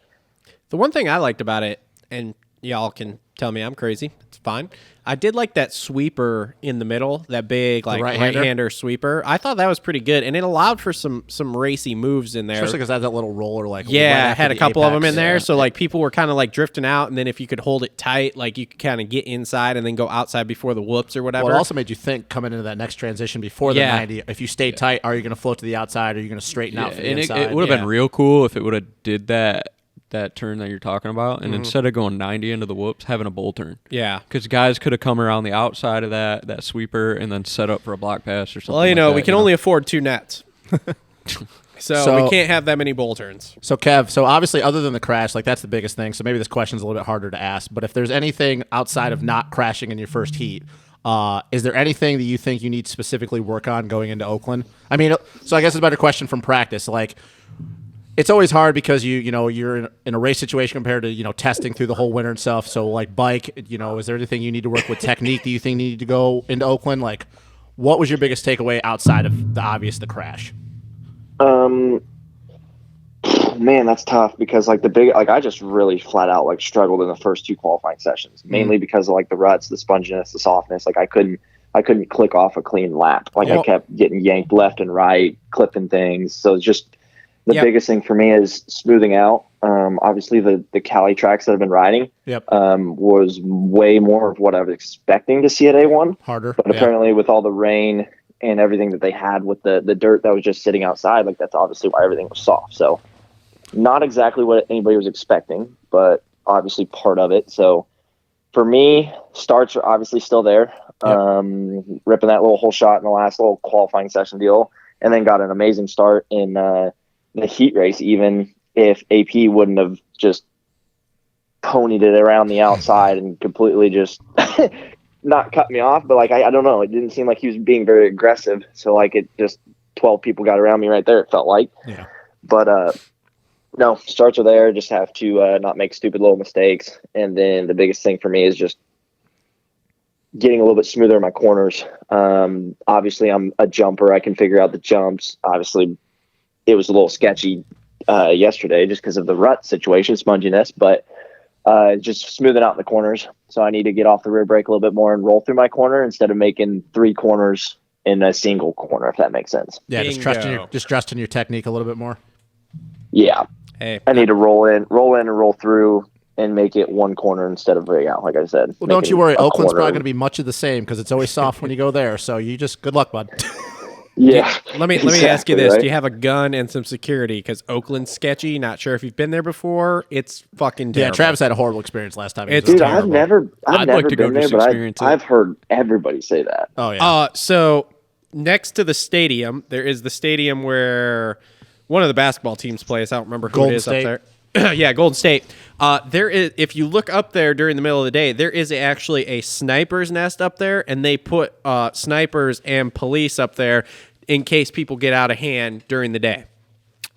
The one thing I liked about it, and y'all can tell me I'm crazy, it's fine. I did like that sweeper in the middle, that big like right-hander sweeper. I thought that was pretty good, and it allowed for some racy moves in there. Especially because I had that little roller, like yeah, right I had after a the couple of them apex. in there, Yeah. so like people were kind of like drifting out, and then if you could hold it tight, like you could kind of get inside and then go outside before the whoops or whatever. Well, it also made you think coming into that next transition before the Yeah. 90. If you stay tight, are you going to float to the outside? Or are you going to straighten out for the and inside? it would have Yeah. been real cool if it would have did that turn that you're talking about, and Mm-hmm. instead of going 90 into the whoops, having a bull turn. yeah. Because guys could have come around the outside of that sweeper and then set up for a block pass or something. Well, like that, we can only afford 2 nets. So we can't have that many bowl turns. So, Kev, obviously, other than the crash, like that's the biggest thing. So maybe this question's a little bit harder to ask. But if there's anything outside of not crashing in your first heat, is there anything that you think you need to specifically work on going into Oakland? I mean, so I guess it's a better question from practice. Like, it's always hard because you're in a race situation compared to testing through the whole winter and stuff. So like bike, is there anything you need to work with technique that you think you need to go into Oakland? Like, what was your biggest takeaway outside of the crash? Man, that's tough because I just really flat out like struggled in the first 2 qualifying sessions, mainly because of like the ruts, the sponginess, the softness. Like I couldn't click off a clean lap. Like I kept getting yanked left and right, clipping things. So it's just the Yep. biggest thing for me is smoothing out. Obviously, the Cali tracks that I've been riding was way more of what I was expecting to see at A1. Harder. But apparently with all the rain and everything that they had with the dirt that was just sitting outside, like that's obviously why everything was soft. So not exactly what anybody was expecting, but obviously part of it. So for me, starts are obviously still there. Ripping that little hole shot in the last little qualifying session deal, and then got an amazing start in the heat race, even if AP wouldn't have just ponied it around the outside and completely just not cut me off. But like, I don't know. It didn't seem like he was being very aggressive. So like it just 12 people got around me right there. It felt like, but, no, starts are there. Just have to not make stupid little mistakes. And then the biggest thing for me is just getting a little bit smoother in my corners. Obviously, I'm a jumper. I can figure out the jumps. Obviously, it was a little sketchy yesterday just because of the rut situation, sponginess, but just smoothing out the corners. So I need to get off the rear brake a little bit more and roll through my corner instead of making 3 corners in a single corner, if that makes sense. Yeah, just trusting your technique a little bit more. Yeah. Hey, I need to roll in and roll through and make it 1 corner instead of out, like I said. Well, don't you worry. Oakland's probably going to be much of the same because it's always soft when you go there. So you just good luck, bud. Yeah. Let me ask you this: Do you have a gun and some security? Because Oakland's sketchy. Not sure if you've been there before. It's fucking terrible. Yeah, Travis had a horrible experience last time. Dude, I've never like to go been there, just but experience it. I've heard everybody say that. Oh yeah. So next to the stadium, there is the stadium where one of the basketball teams plays. I don't remember who Golden it is State. up there. Yeah, Golden State. There is, if you look up there during the middle of the day, there is actually a sniper's nest up there, and they put snipers and police up there in case people get out of hand during the day.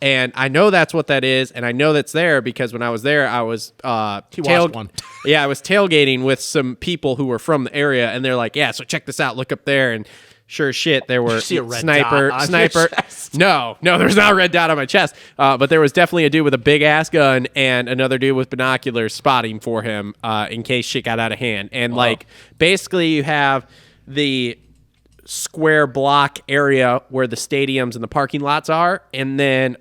And I know that's what that is, and I know that's there because when I was there, I was One. yeah, I was tailgating with some people who were from the area, and they're like, "Yeah, so check this out. Look up there." And sure as shit, there were see a red sniper. dot on your chest? No, there's not a red dot on my chest. But there was definitely a dude with a big ass gun and another dude with binoculars spotting for him in case shit got out of hand. And like basically, you have the square block area where the stadiums and the parking lots are, and then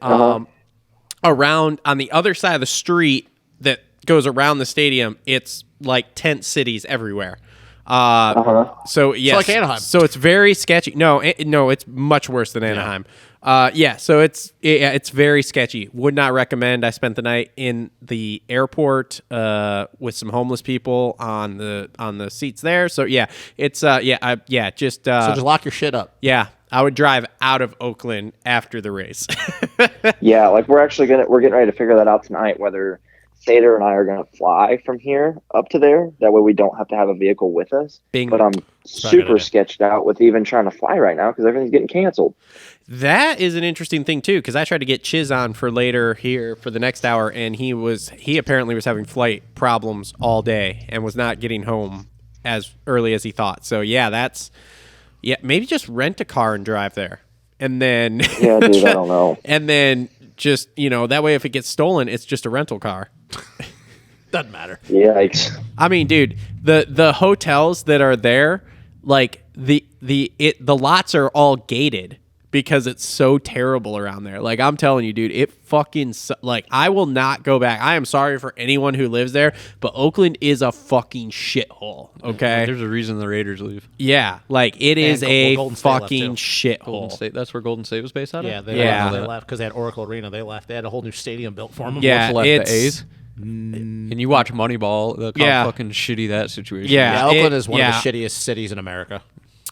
around on the other side of the street that goes around the stadium, it's like tent cities everywhere. So yes, like Anaheim. So it's very sketchy. No, it's much worse than Anaheim. So it's very sketchy. Would not recommend. I spent the night in the airport with some homeless people on the seats there. So yeah, it's so just lock your shit up. yeah. I would drive out of Oakland after the race. Yeah, like we're getting ready to figure that out tonight, whether Sater and I are going to fly from here up to there. That way we don't have to have a vehicle with us. Bing. But I'm super sketched out with even trying to fly right now because everything's getting canceled. That is an interesting thing too, because I tried to get Chiz on for later here for the next hour, and he apparently was having flight problems all day and was not getting home as early as he thought. So yeah, maybe just rent a car and drive there, and then Yeah, dude, I don't know. and then just that way if it gets stolen, it's just a rental car. Doesn't matter. Yikes. I mean, dude, the hotels that are there, like the lots are all gated because it's so terrible around there. Like I'm telling you, dude, it fucking like I will not go back. I am sorry for anyone who lives there, but Oakland is a fucking shithole. Okay, There's a reason the Raiders leave. yeah, like it is a Golden State left, fucking too. shithole. Golden State. That's where Golden State was based out of. Yeah, they left because they had Oracle Arena. They left. They had a whole new stadium built for them. Yeah, Left it's the A's. And you watch Moneyball. Look how fucking shitty that situation. Yeah. Yeah, Oakland is one yeah. of the shittiest cities in America.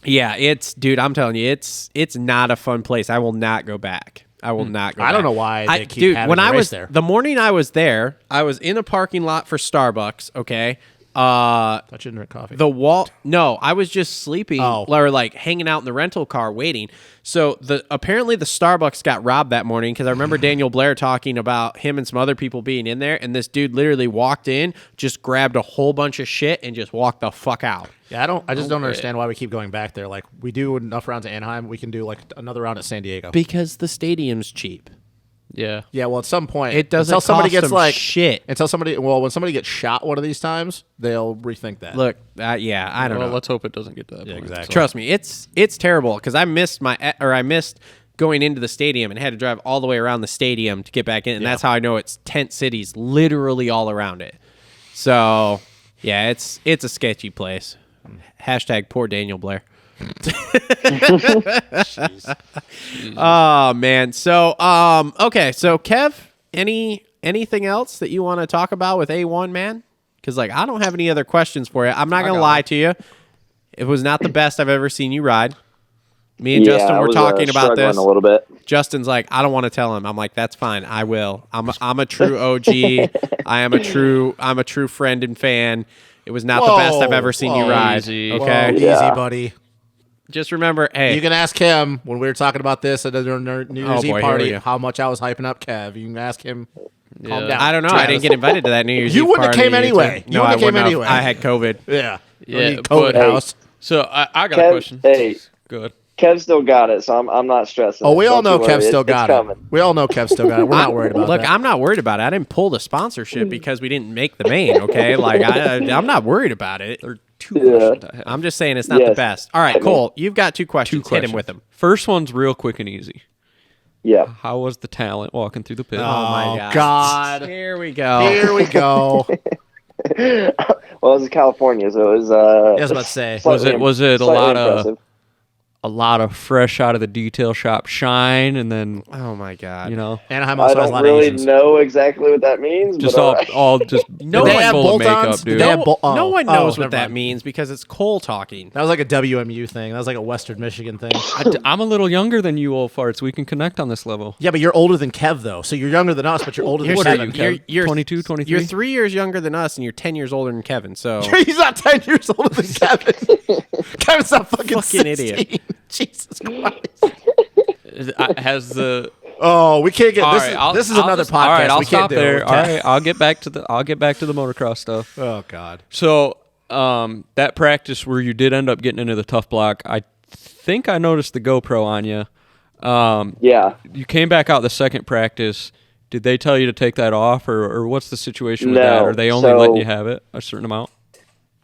Yeah, dude, I'm telling you, it's not a fun place. I will not go back. I will not go back. I don't know why they keep having when the I race was there. the morning I was there, I was in a parking lot for Starbucks, okay? Thought you didn't drink coffee. No, I was just sleeping or like hanging out in the rental car waiting. So apparently the Starbucks got robbed that morning because I remember Daniel Blair talking about him and some other people being in there, and this dude literally walked in, just grabbed a whole bunch of shit, and just walked the fuck out. Yeah, I just don't understand why we keep going back there. Like we do enough rounds at Anaheim, we can do like another round at San Diego. Because the stadium's cheap. Yeah. Yeah, well, at some point, It doesn't until somebody cost gets them like shit. when somebody gets shot one of these times, they'll rethink that. Look, I don't know. Let's hope it doesn't get to that point. exactly. Trust me, it's terrible because I missed going into the stadium and had to drive all the way around the stadium to get back in. And that's how I know it's tent cities literally all around it. So, yeah, it's a sketchy place. Hashtag poor Daniel Blair. Oh, man. So, okay. So, Kev, anything else that you want to talk about with A1, man? Because, like, I don't have any other questions for you. I'm not going to lie to you. It was not the best I've ever seen you ride. Me and Justin were talking about this a little bit. Justin's like, I don't want to tell him. I'm like, that's fine. I will. I'm a true OG. I'm a true friend and fan. It was not the best I've ever seen you ride. Easy. Okay, Easy, buddy. Just remember, hey, You can ask him when we were talking about this at the New Year's Eve boy, here we party go. how much I was hyping up Kev. You can ask him. Calm down. I don't know. I didn't get invited to that New Year's Eve You wouldn't have party. came anyway. No, I wouldn't have. I had COVID. Yeah. Yeah, COVID but- house. So I got a Kev, question. hey, Good. Kev still got it, so I'm not stressing. Oh, we all know Don't you Kev worry. still It's got it. coming. We all know Kev still got it. We're not worried about Look, that. I'm not worried about it. I didn't pull the sponsorship because we didn't make the main. Okay, like I'm not worried about it. There are two questions I have. I'm just saying it's not the Yes. best. All right, Cole, you've got two questions. Hit him with them. First one's real quick and easy. Yeah. How was the talent walking through the pit? Oh my God. Here we go. Here we go. Well, it was California, so it was. I was about to say. Was it a slightly lot of impressive. fresh out of the detail shop shine, and then Oh my God. Anaheim I also has a don't lot really of Asians. know exactly what that means. just but, all just No full one- of bolt-ons? makeup, Do dude. they have No one knows never what that mind. means because it's Cole talking. That was like a WMU thing. That was like a Western Michigan thing. I'm a little younger than you, old farts. We can connect on this level. Yeah, but you're older than Kev, though. So you're younger than us, but you're older than What are Kevin. you, Kev? 22, 23? You're 3 years younger than us, and you're 10 years older than Kevin. So He's not 10 years older than Kevin. Kevin's not fucking 16. idiot. Jesus Christ. Has the Oh, we can't get all this. right, I'll- This is I'll another just- podcast. All right, I'll we can't stop do there. it. All right, I'll get back to the motocross stuff. Oh God. So, that practice where you did end up getting into the tough block, I think I noticed the GoPro on you. yeah. You came back out the second practice. Did they tell you to take that off, or what's the situation with No, that? Are they only so- letting you have it a certain amount?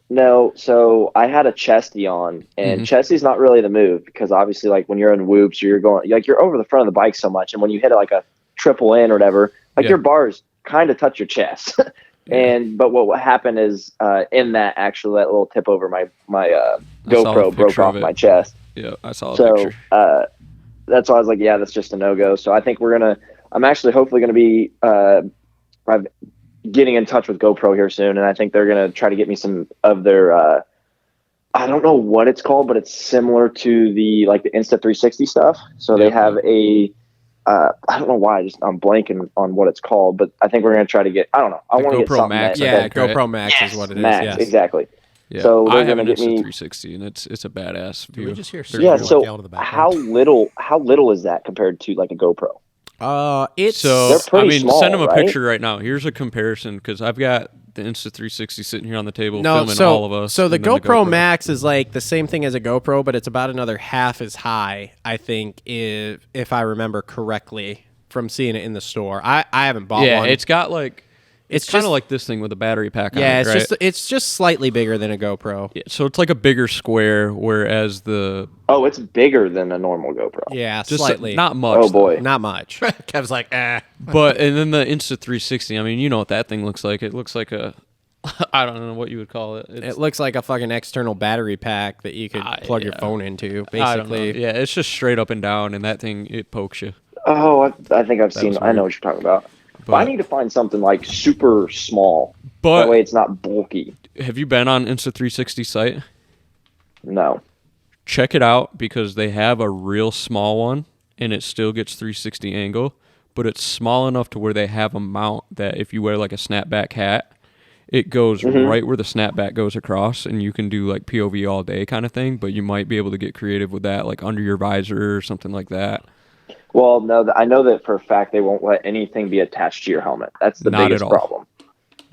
No, so I had a chesty on, and chesty's not really the move because obviously, like when you're in whoops, you're going like you're over the front of the bike so much, and when you hit like a triple in or whatever, like Yeah. your bars kind of touch your chest. But what happened is in that actually that little tip over my saw a GoPro broke picture off of it. my chest. Yeah, I saw a So picture. that's why I was like, yeah, that's just a no-go. So I think I'm actually hopefully gonna be I'm getting in touch with GoPro here soon, and I think they're gonna try to get me some of their I don't know what it's called, but it's similar to the Insta360 stuff. So they have a I don't know why I'm blanking on what it's called, but I think we're gonna try to get I don't know. I The want to get GoPro something Max, that, I yeah, think, right? GoPro Max is what it is. Max, Yes. exactly. Yeah, so I they're have gonna an get me. Insta360, and it's a badass Did we view. just hear They're Yeah. Siri cool. walk out of the So background? how little is that compared to like a GoPro? It's So They're pretty I mean, small, send them a right? picture right now. Here's a comparison because I've got the Insta360 sitting here on the table no. filming So all of us. so the and then GoPro Max is like the same thing as a GoPro, but it's about another half as high. I think if I remember correctly from seeing it in the store. I haven't bought Yeah, one. it's got like it's kind just- of like this thing with a battery pack on yeah, it, it's right? just slightly bigger than a GoPro. Yeah, so it's like a bigger square, whereas the Oh, it's bigger than a normal GoPro. Yeah, just slightly. not much. Oh boy. Not much. Kev's like, But and then the Insta360. I mean, you know what that thing looks like? It looks like a I don't know what you would call it. It looks like a fucking external battery pack that you could plug your yeah. phone into, I don't know. basically. Yeah, it's just straight up and down, and that thing it pokes you. Oh, I think I've seen. was I know weird. what you're talking about. But I But- need to find something like super small. But- that way it's not bulky. Have you been on Insta360 site? No. Check it out because they have a real small one and it still gets 360 angle, but it's small enough to where they have a mount that if you wear like a snapback hat, it goes right where the snapback goes across and you can do like POV all day kind of thing, but you might be able to get creative with that, like under your visor or something like that. Well, no, I know that for a fact they won't let anything be attached to your helmet. That's the Not at biggest all. problem.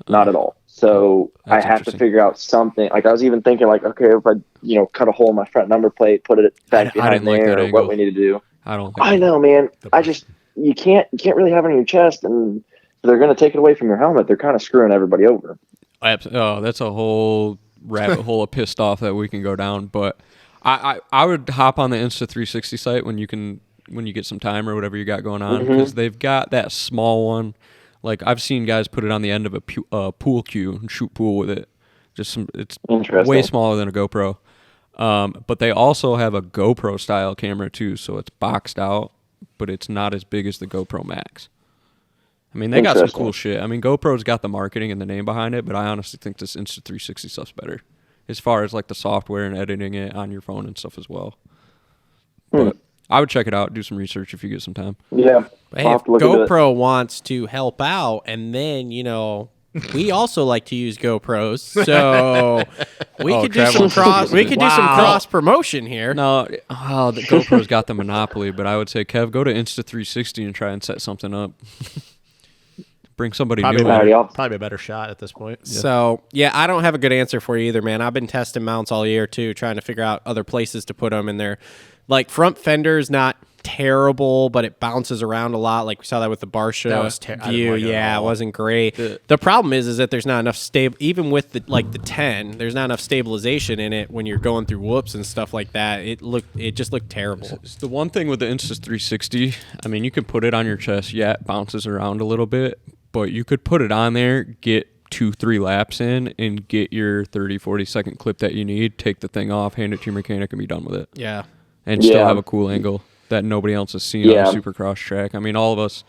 Not at all. So I That's have to interesting. figure out something. Like I was even thinking, like, okay, if I, cut a hole in my front number plate, put it back I behind didn't like there, that or angle. what we need to do. I don't think I know, man. You can't really have it on your chest, and if they're going to take it away from your helmet. They're kind of screwing everybody over. Oh, that's a whole rabbit hole of pissed off that we can go down. But I would hop on the Insta360 site when you can when you get some time or whatever you got going on, because they've got that small one. Like I've seen guys put it on the end of a pool cue and shoot pool with it. It's way smaller than a GoPro. But they also have a GoPro style camera too, so it's boxed out, but it's not as big as the GoPro Max. I mean, they got some cool shit. I mean, GoPro's got the marketing and the name behind it, but I honestly think this Insta360 stuff's better as far as like the software and editing it on your phone and stuff as well. But I would check it out, do some research if you get some time. Yeah. Hey, if GoPro wants to help out, and then, you know, we also like to use GoPros, so we could do some cross promotion here. No, the GoPro's got the monopoly, but I would say, Kev, go to Insta360 and try and set something up. Bring somebody new. Probably a better shot at this point. Yeah. So, yeah, I don't have a good answer for you either, man. I've been testing mounts all year, too, trying to figure out other places to put them in there. Like, front fender's not terrible, but it bounces around a lot. Like, we saw that with the Barcia view. Yeah, it wasn't great. The problem is that there's not enough even with the 10, there's not enough stabilization in it when you're going through whoops and stuff like that. It just looked terrible. It's the one thing with the Insta360, I mean, you can put it on your chest. Yeah, it bounces around a little bit, but you could put it on there, get 2-3 laps in, and get your 30-40 second clip that you need, take the thing off, hand it to your mechanic, and be done with it. Yeah. And still have a cool angle that nobody else has seen on a Supercross track. I mean, all of us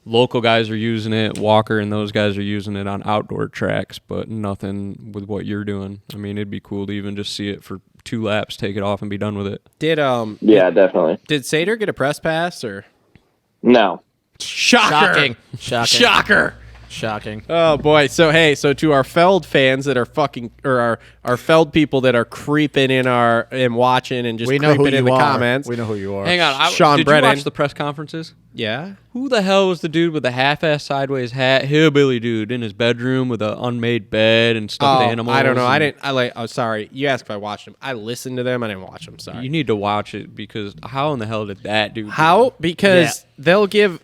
local guys are using it. Walker and those guys are using it on outdoor tracks, but nothing with what you're doing. I mean, it'd be cool to even just see it for 2 laps, take it off, and be done with it. Yeah, definitely. Did Sater get a press pass or? No. Shocking. Shocker. Shocking. Oh boy. So to our Feld fans that are fucking, or our Feld people that are creeping and watching and just creeping in the comments. We know who you are. Hang on. Sean did Brennan. You watch the press conferences? Yeah. Who the hell was the dude with the half-ass sideways hat, hillbilly dude in his bedroom with an unmade bed and stuffed animals? I don't know. Oh, sorry. You asked if I watched them. I listened to them. I didn't watch them. Sorry. You need to watch it, because how in the hell did that dude? How? Because they'll give.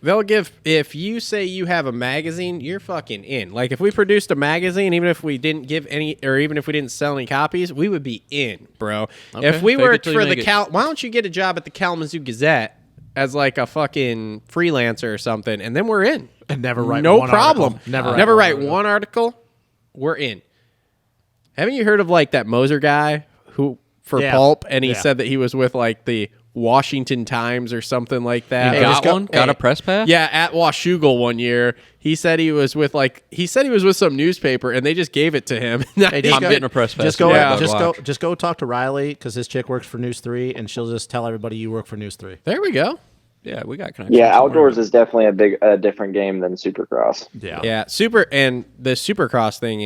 If you say you have a magazine, you're fucking in. Like if we produced a magazine, even if we didn't give any, or even if we didn't sell any copies, we would be in, bro. Okay. If we Fake worked it till for you the make it. why don't you get a job at the Kalamazoo Gazette as like a fucking freelancer or something, and then we're in. And never write no one problem. article. Never write one article. We're in. Haven't you heard of like that Moser guy who for Pulp, and he said that he was with like the Washington Times or something like that. He got a press pass? Yeah, at Washougal one year. He said he was with some newspaper, and they just gave it to him. I'm getting a press pass. Just go talk to Riley, because his chick works for News 3, and she'll just tell everybody you work for News 3. There we go. Yeah, we got connections. Yeah, outdoors is definitely a different game than Supercross. Yeah. Yeah, and the Supercross thing,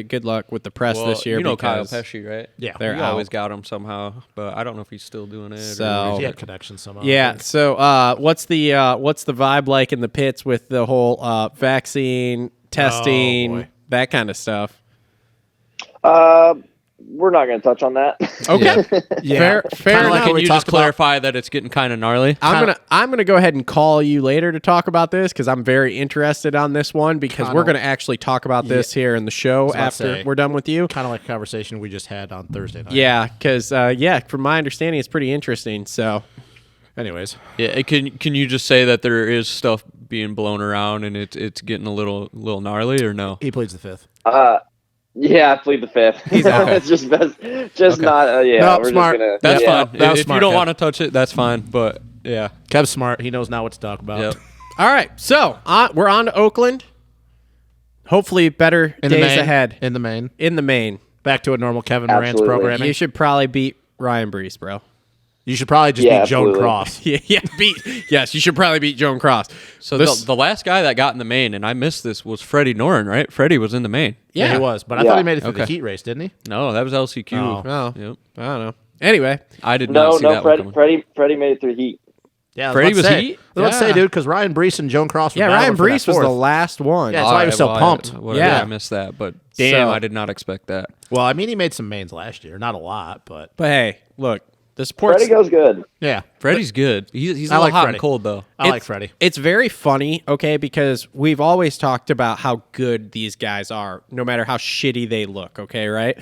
good luck with the press this year. You know Kyle Pesci, right? Yeah. They're we always got him somehow, but I don't know if he's still doing it. So he had connections somehow. Yeah. So what's the vibe like in the pits with the whole vaccine testing, that kind of stuff? We're not going to touch on that. Okay. Yeah. Fair enough. Can you just clarify that it's getting kind of gnarly? I'm gonna go ahead and call you later to talk about this, because I'm very interested on this one, because we're gonna actually talk about this here in the show after we're done with you. Kind of like a conversation we just had on Thursday night. Yeah, because from my understanding, it's pretty interesting. So, anyways, yeah, can you just say that there is stuff being blown around and it's getting a little gnarly, or no? he pleads the fifth. Yeah, I plead the fifth. It's just best, not. Nope, we're smart. just gonna. That's yeah. fine. That was If smart, you don't Kev. want to touch it, that's fine. But yeah, Kev's smart. He knows now what to talk about. Yep. all right. So we're on to Oakland. Hopefully, better days ahead. In the main. In the main, Back to a normal Kevin Moranz Absolutely. programming. you should probably beat Ryan Brees, bro. You should probably just Yeah, beat Joan absolutely. Cross. Yes, you should probably beat Joan Cross. So the last guy that got in the main, and I missed this, was Freddie Noren, right? Freddie was in the main. Yeah, he was. But I thought he made it through the heat race, didn't he? No, that was LCQ. Oh, Yep. I don't know. Anyway, I did not see that one coming. Freddie made it through heat. Yeah, Freddie was heat. heat? I was about to say, dude, because Ryan Brees and Joan Cross were Ryan battling for that Brees was the fourth. last one. Yeah, that's why he was so pumped. I missed that, but damn, I did not expect that. Well, I mean, he made some mains last year. Not a lot, but But hey, look, the sports. Freddie goes good. yeah. Freddie's good. He's a I little like hot Freddie. and cold, though. I like Freddie. It's very funny, okay, because we've always talked about how good these guys are, no matter how shitty they look, okay, right?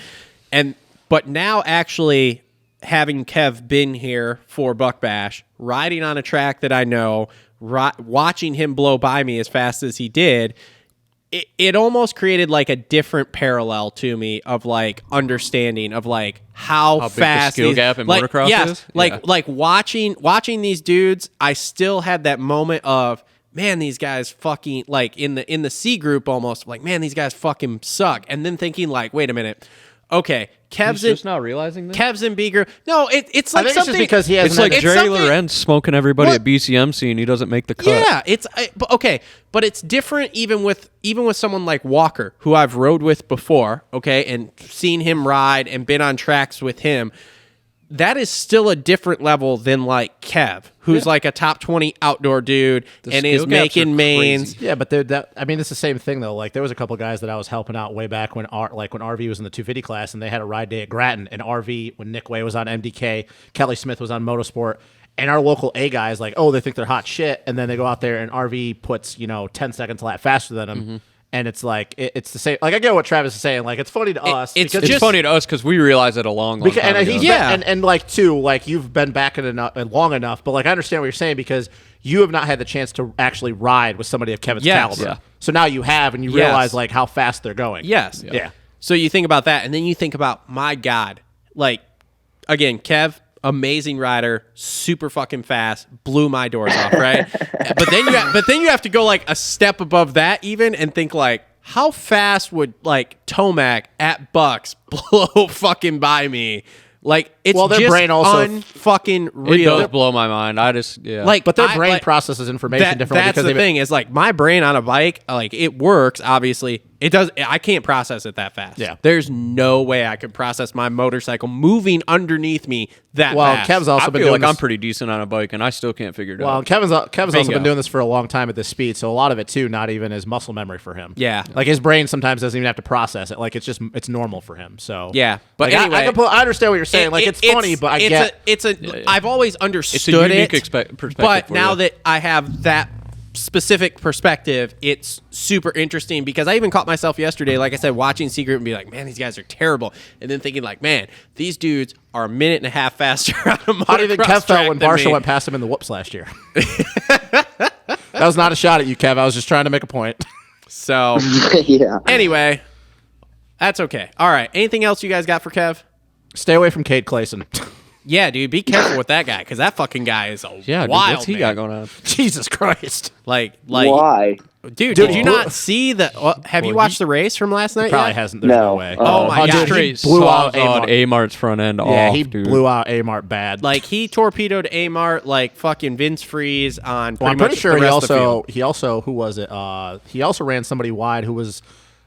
But now actually having Kev been here for Buck Bash, riding on a track that I know, watching him blow by me as fast as he did, it almost created like a different parallel to me of like understanding of like how big fast the skill gap in motocross is? like watching these dudes, I still had that moment of, man, these guys fucking, like in the C group almost, like, man, these guys fucking suck. And then thinking like, wait a minute. Okay, Kev's He's just not realizing that? Kev's in B group. No, it's like I think something. it's just because he has. It's like it's Jerry something- Lorenz smoking everybody What? at BCMC and he doesn't make the cut. Yeah, but it's different even with someone like Walker, who I've rode with before, okay, and seen him ride and been on tracks with him. That is still a different level than like Kev, who's like a top 20 outdoor dude and is skill gaps are making mains. crazy. Yeah, but I mean, it's the same thing though. Like there was a couple guys that I was helping out way back when RV was in the 250 class, and they had a ride day at Grattan, and RV when Nick Way was on MDK, Kelly Smith was on Motorsport, and our local A guys like, oh, they think they're hot shit, and then they go out there and RV puts 10 seconds a lap faster than them. Mm-hmm. And it's like it's the same. Like I get what Travis is saying. Like it's funny to us. it's because It's funny to us because we realize it a long time and ago. he's Yeah. and like too, like you've been back in enough long enough, but like I understand what you're saying because you have not had the chance to actually ride with somebody of Kevin's Yes. caliber. Yeah. So now you have, and you Yes. realize like how fast they're going. Yes. Yeah. So you think about that, and then you think about, my God, like, again, Kev, amazing rider, super fucking fast, blew my doors off, right? but then you have to go like a step above that even and think like, how fast would like Tomac at Bucks blow fucking by me? Like it's Well, their just brain also- unfucking It real. does blow my mind. I just, yeah. Like, But their I- brain like, processes information differently that's because the they've thing is like my brain on a bike, like it works. Obviously, it does. I can't process it that fast. Yeah. there's no way I could process my motorcycle moving underneath me that Well, fast. Kev's also I been feel doing like I'm this. pretty decent on a bike and I still can't figure it Well, out. Kevin's also Bingo. been doing this for a long time at this speed, so a lot of it too, not even is muscle memory for him. Yeah. like his brain sometimes doesn't even have to process it. Like it's normal for him. So Yeah, but like, anyway, I understand what you're saying. Like it's funny, but I get. I've always understood unique it, perspective but for now you. that I have that specific perspective, it's super interesting because I even caught myself yesterday, like I said, watching C Group and be like, man, these guys are terrible, and then thinking like, man, these dudes are a minute and a half faster on a motocross How do you think Kev felt when than Barcia me. went past him in the whoops last year? That was not a shot at you, Kev. I was just trying to make a point. So Yeah. anyway, that's okay. All right, anything else you guys got for Kev? Stay away from Cade Clayson. Yeah, dude, be careful with that guy because that fucking guy is a yeah, dude, wild what's he man. got going on? Jesus Christ. Like, Why? dude, did you not see the? Have you watched the race from last night? Probably yet? hasn't. There's no No. way. Oh my dude, God. he Straight blew out on Amart. A-Mart's front end Yeah, off, he dude. blew out Amart bad. Like he torpedoed Amart like fucking Vince Freeze on. Well, I'm pretty pretty much sure the rest of the field. he also who was it? He also ran somebody wide who was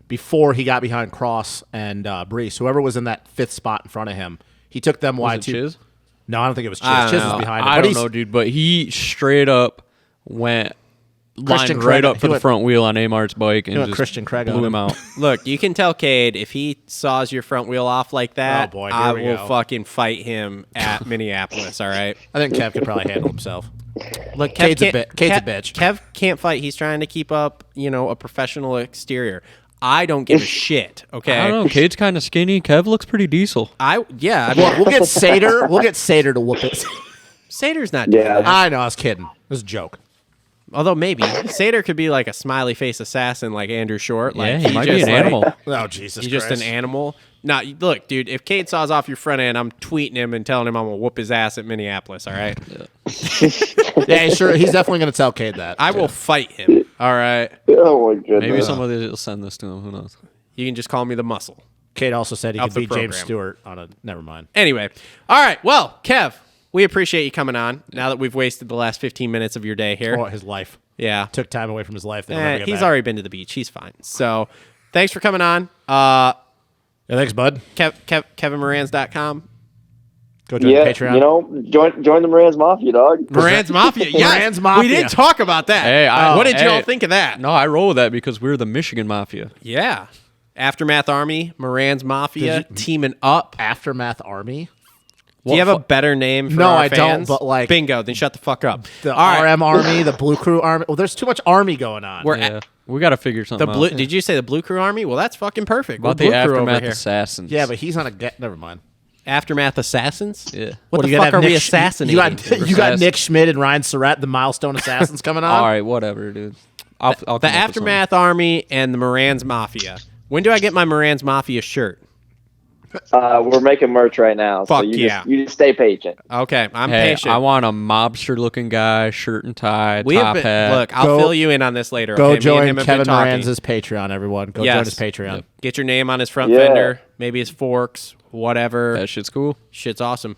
before he got behind Cross and Brees. Whoever was in that fifth spot in front of him, he took them Was wide it too. Chiz? No, I don't think it was Chiz. I don't Chiz know. was behind him. I But don't he's- know, dude, but he straight up went Christian lined right Craig- up he for the went- front wheel on Amart's bike and went just Christian Craig on blew him. him out. Look, you can tell Cade if he saws your front wheel off like that. Oh, boy, here I we will go. fucking fight him at Minneapolis. All right. I think Kev could probably handle himself. Look, Cade's a can't- Cade's a Kev- bitch. Kev can't fight. He's trying to keep up, a professional exterior. I don't give a shit. Okay. I don't know. Cade's kind of skinny. Kev looks pretty diesel. I mean, We'll get Sater. We'll get Sater to whoop it. Sater's not doing Yeah. that. I know. I was kidding. It was a joke. Although maybe Sater could be like a smiley face assassin like Andrew Short. Like Yeah, he might be just, an like, animal. Oh Jesus! He's just an animal. Nah, look, dude. If Cade saws off your front end, I'm tweeting him and telling him I'm gonna whoop his ass at Minneapolis. All right. Yeah, sure. He's definitely going to tell Cade that. I will fight him. All right. Oh my goodness. Maybe somebody will send this to him. Who knows? You can just call me the muscle. Cade also said he Of could the beat James program. Stewart on a. Never mind. Anyway, all right. Well, Kev, we appreciate you coming on. Now that we've wasted the last 15 minutes of your day here. Oh, his life Yeah. took time away from his life. That he'll never get He's back. already been to the beach. He's fine. So, thanks for coming on. Yeah, thanks, bud. KevinMoranz.com. Go join Yeah, the Patreon. join the Moranz Mafia, dog. Moranz Mafia. Yes. Moranz Mafia. We did talk about that. Hey, what did y'all hey. think of that? No, I roll with that because we're the Michigan Mafia. Yeah. Aftermath Army, Moranz Mafia, teaming up. Aftermath Army. Do you have a better name for No, our I don't, fans? but, like- Bingo, then shut the fuck up. The All right. RM Army, the Blue Crew Army. Well, there's too much Army going on. We're Yeah, we got to figure something the blue. out. Did you say the Blue Crew Army? Well, that's fucking perfect. About We're the Blue Crew over Aftermath here. Assassins. Yeah, but he's on a get. Never mind. Aftermath Assassins? Yeah. What do the you fuck have are we Nick assassinating? You got Nick Schmidt and Ryan Surratt, the Milestone Assassins coming on. All right, whatever, dude. I'll come up The with Aftermath Army and the Moranz Mafia. When do I get my Moranz Mafia shirt? We're making merch right now, Fuck so yeah. you just stay patient. Okay, I'm something. Hey, patient. I want a mobster-looking guy, shirt and tie, We top have been, hat. look, I'll Go- fill you in on this later. Go okay? Me and join him have Kevin been talking. Moranz's Patreon, everyone. Go Yes. join his Patreon. Yep. Get your name on his front Yeah. fender, maybe his forks, whatever. That shit's cool. Shit's awesome.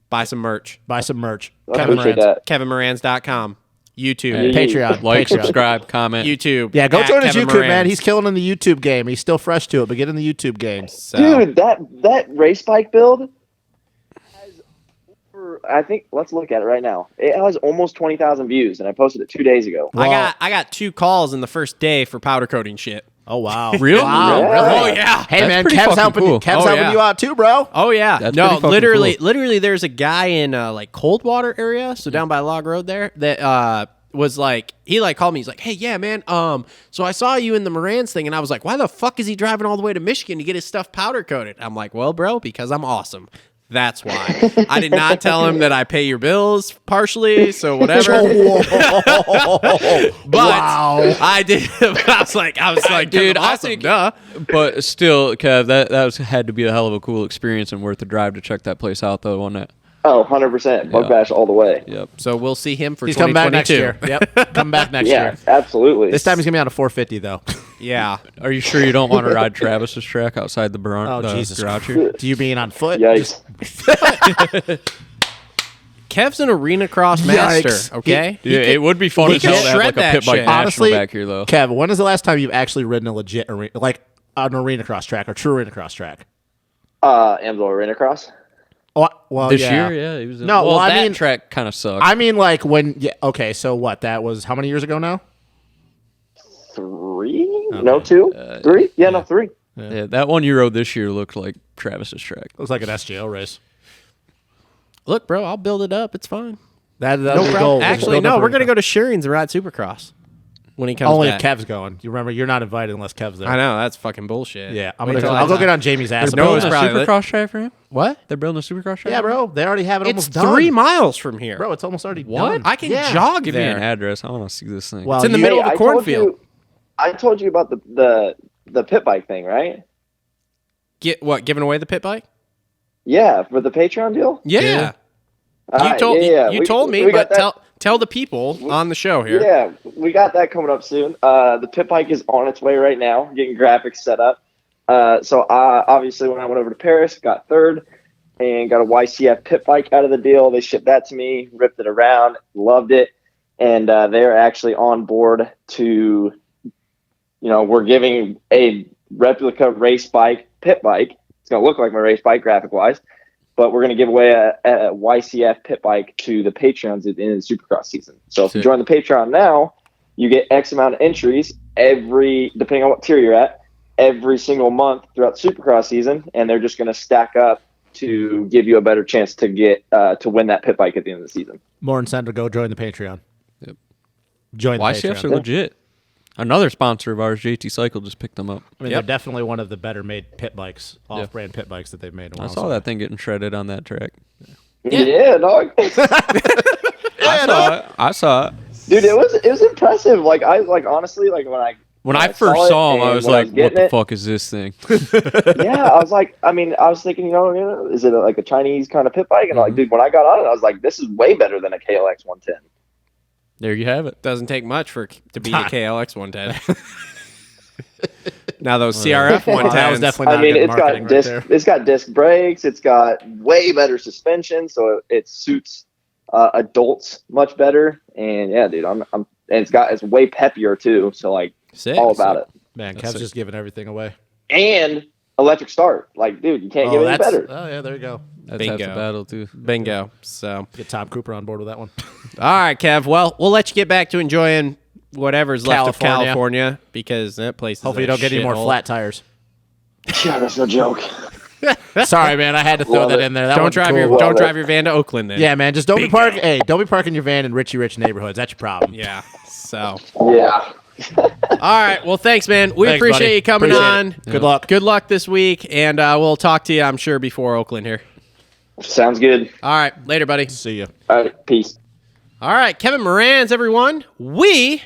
Buy some merch. Buy some merch. I Kevin appreciate Moranz. that. KevinMoranz.com. YouTube. Hey. Patreon. Like, Patreon. subscribe, comment. YouTube. Yeah, go at join his Kevin YouTube, man. Moranz. He's killing in the YouTube game. He's still fresh to it, but get in the YouTube game. So, Dude, that race bike build has I think let's look at it right now. It has almost 20,000 views, and I posted it 2 days ago. Well- I got 2 calls in the first day for powder coating shit. Oh, wow. Really? Wow, Yeah. really? Oh yeah. Hey, That's man, pretty Kev's fucking helping, cool. Kev's Oh, helping yeah. you out too, bro. Oh yeah. That's no, pretty fucking literally cool. literally there's a guy in like Coldwater area, so down by Log Road there, that was like he like called me. He's like, "Hey, yeah, man. So I saw you in the Moranz thing," and I was like, "Why the fuck is he driving all the way to Michigan to get his stuff powder coated?" I'm like, "Well, bro, because I'm awesome. That's why." I did not tell him that I pay your bills partially, so whatever. But Wow. I did. I was like, Dude, awesome, I think, duh. but still, Kev, that had to be a hell of a cool experience and worth the drive to check that place out, though, wasn't it? Oh, 100%. Bug Yeah. bash all the way. Yep. So we'll see him for He's coming back next 2022. year. Yep, come back next Yeah, year. absolutely. This time he's gonna be on a 450 though. Yeah. Are you sure you don't want to ride Travis's track outside the Oh the Jesus! garage here? Do you mean on foot? Yikes. Kev's an arena cross Yikes. master, okay? Yeah, it would be fun he as hell could to have shred like a that pit bike shit. national Honestly, back here, though. Kev, when is the last time you've actually ridden a legit arena, like an arena cross track or true arena cross track? Amsoil Arena Cross. Oh, well, This yeah. year, yeah, he was. No, well, I that mean- track kind of sucked. I mean, like when. Yeah. Okay, so what? That was how many years ago now? 3? No, 2? 3? Yeah, no, 3. yeah, that one you rode this year looked like Travis's track. It was like an SGO race. Look, bro, I'll build it up. It's fine. That's No the problem. goal. was Actually, build no, up we're arena going to go to Sherring's and ride Supercross when he comes Only back. if Kev's going. You remember, you're not invited unless Kev's there. I know, that's fucking bullshit. Yeah, Wait till I'll go I- get on Jamie's ass. There's no about it's that. probably Building a lit. Supercross track for him? What? They're building a Supercross track? Yeah, bro. They already have it It's almost done. 3 miles from here. Bro, it's almost already What? done. I can Yeah. jog Give me there. an address. I want to see this thing. Well, It's in the you- middle of the cornfield. I told you about the pit bike thing, right? Giving away the pit bike? Yeah, for the Patreon deal. Yeah. Yeah. You told you We- told me, we got but that- tell the people on the show here. Yeah, we got that coming up soon. The pit bike is on its way right now, getting graphics set up. So obviously when I went over to Paris, got third and got a YCF pit bike out of the deal. They shipped that to me, ripped it around, loved it. And they're actually on board to, we're giving a replica race bike, pit bike. It's going to look like my race bike graphic wise, but we're going to give away a YCF pit bike to the Patreons at the end of the Supercross season. So if you Sick. join the Patreon now, you get X amount of entries depending on what tier you're at, every single month throughout the Supercross season. And they're just going to stack up to give you a better chance to get, to win that pit bike at the end of the season. More incentive to go join the Patreon. Yep. Join the YCFs are Patreon. legit. Another sponsor of ours, JT Cycle, just picked them up. I mean, Yep. they're definitely one of the better made pit bikes, off-brand pit bikes that they've made in a I while. saw that thing getting shredded on that track. Yeah, dog. I saw it. Dude, it was impressive. Like honestly, like When I saw first it saw him, I and was when like, what getting the it- fuck is this thing? Yeah, I was like, I was thinking, is it like a Chinese kind of pit bike? And like, dude, when I got on it, I was like, this is way better than a KLX 110. There you have it. Doesn't take much to be a KLX 110. Now those CRF 110s. That was definitely I not mean, good it's got marketing right there. it's got disc brakes, it's got way better suspension, so it suits adults much better. And yeah, dude, and it's way peppier too. So like, Sick. all about it. Man, That's Kev's sick. just giving everything away. And electric start, like, dude, you can't get any better. Oh, yeah, there you go. That's half the Bingo. battle, too. Bingo. So, Get Tom Cooper on board with that one. all right, Kev. Well, we'll let you get back to enjoying whatever's left of California. California because that place is Hopefully you a don't get any more shithole. flat tires. Yeah, that's no joke. Sorry, man. I had to throw Love that it. in there. That Don't wasn't drive cool. your Love don't it. drive your van to Oakland then. Yeah, man. Just don't be parking. Hey, don't be parking your van in Richie Rich neighborhoods. That's your problem. Yeah. So, Yeah. all right. Well, thanks, man. We Thanks, appreciate buddy. you coming Appreciate on. it. Good luck. Good luck this week, and we'll talk to you, I'm sure, before Oakland here. Sounds good. All right, later, buddy. See you. All right, peace. All right, Kevin Moranz, everyone. We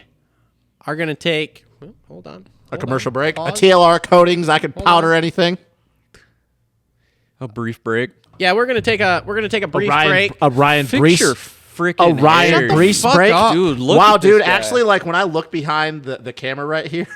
are going to take, hold on. A commercial break. Pause. A TLR Coatings. I can powder anything. A brief break. Yeah, we're gonna take a brief break. A Ryan Fix Brees. your freaking A Ryan hair. Brees fuck break. up. Dude, look Wow, at this dude. guy. Actually, like when I look behind the camera right here,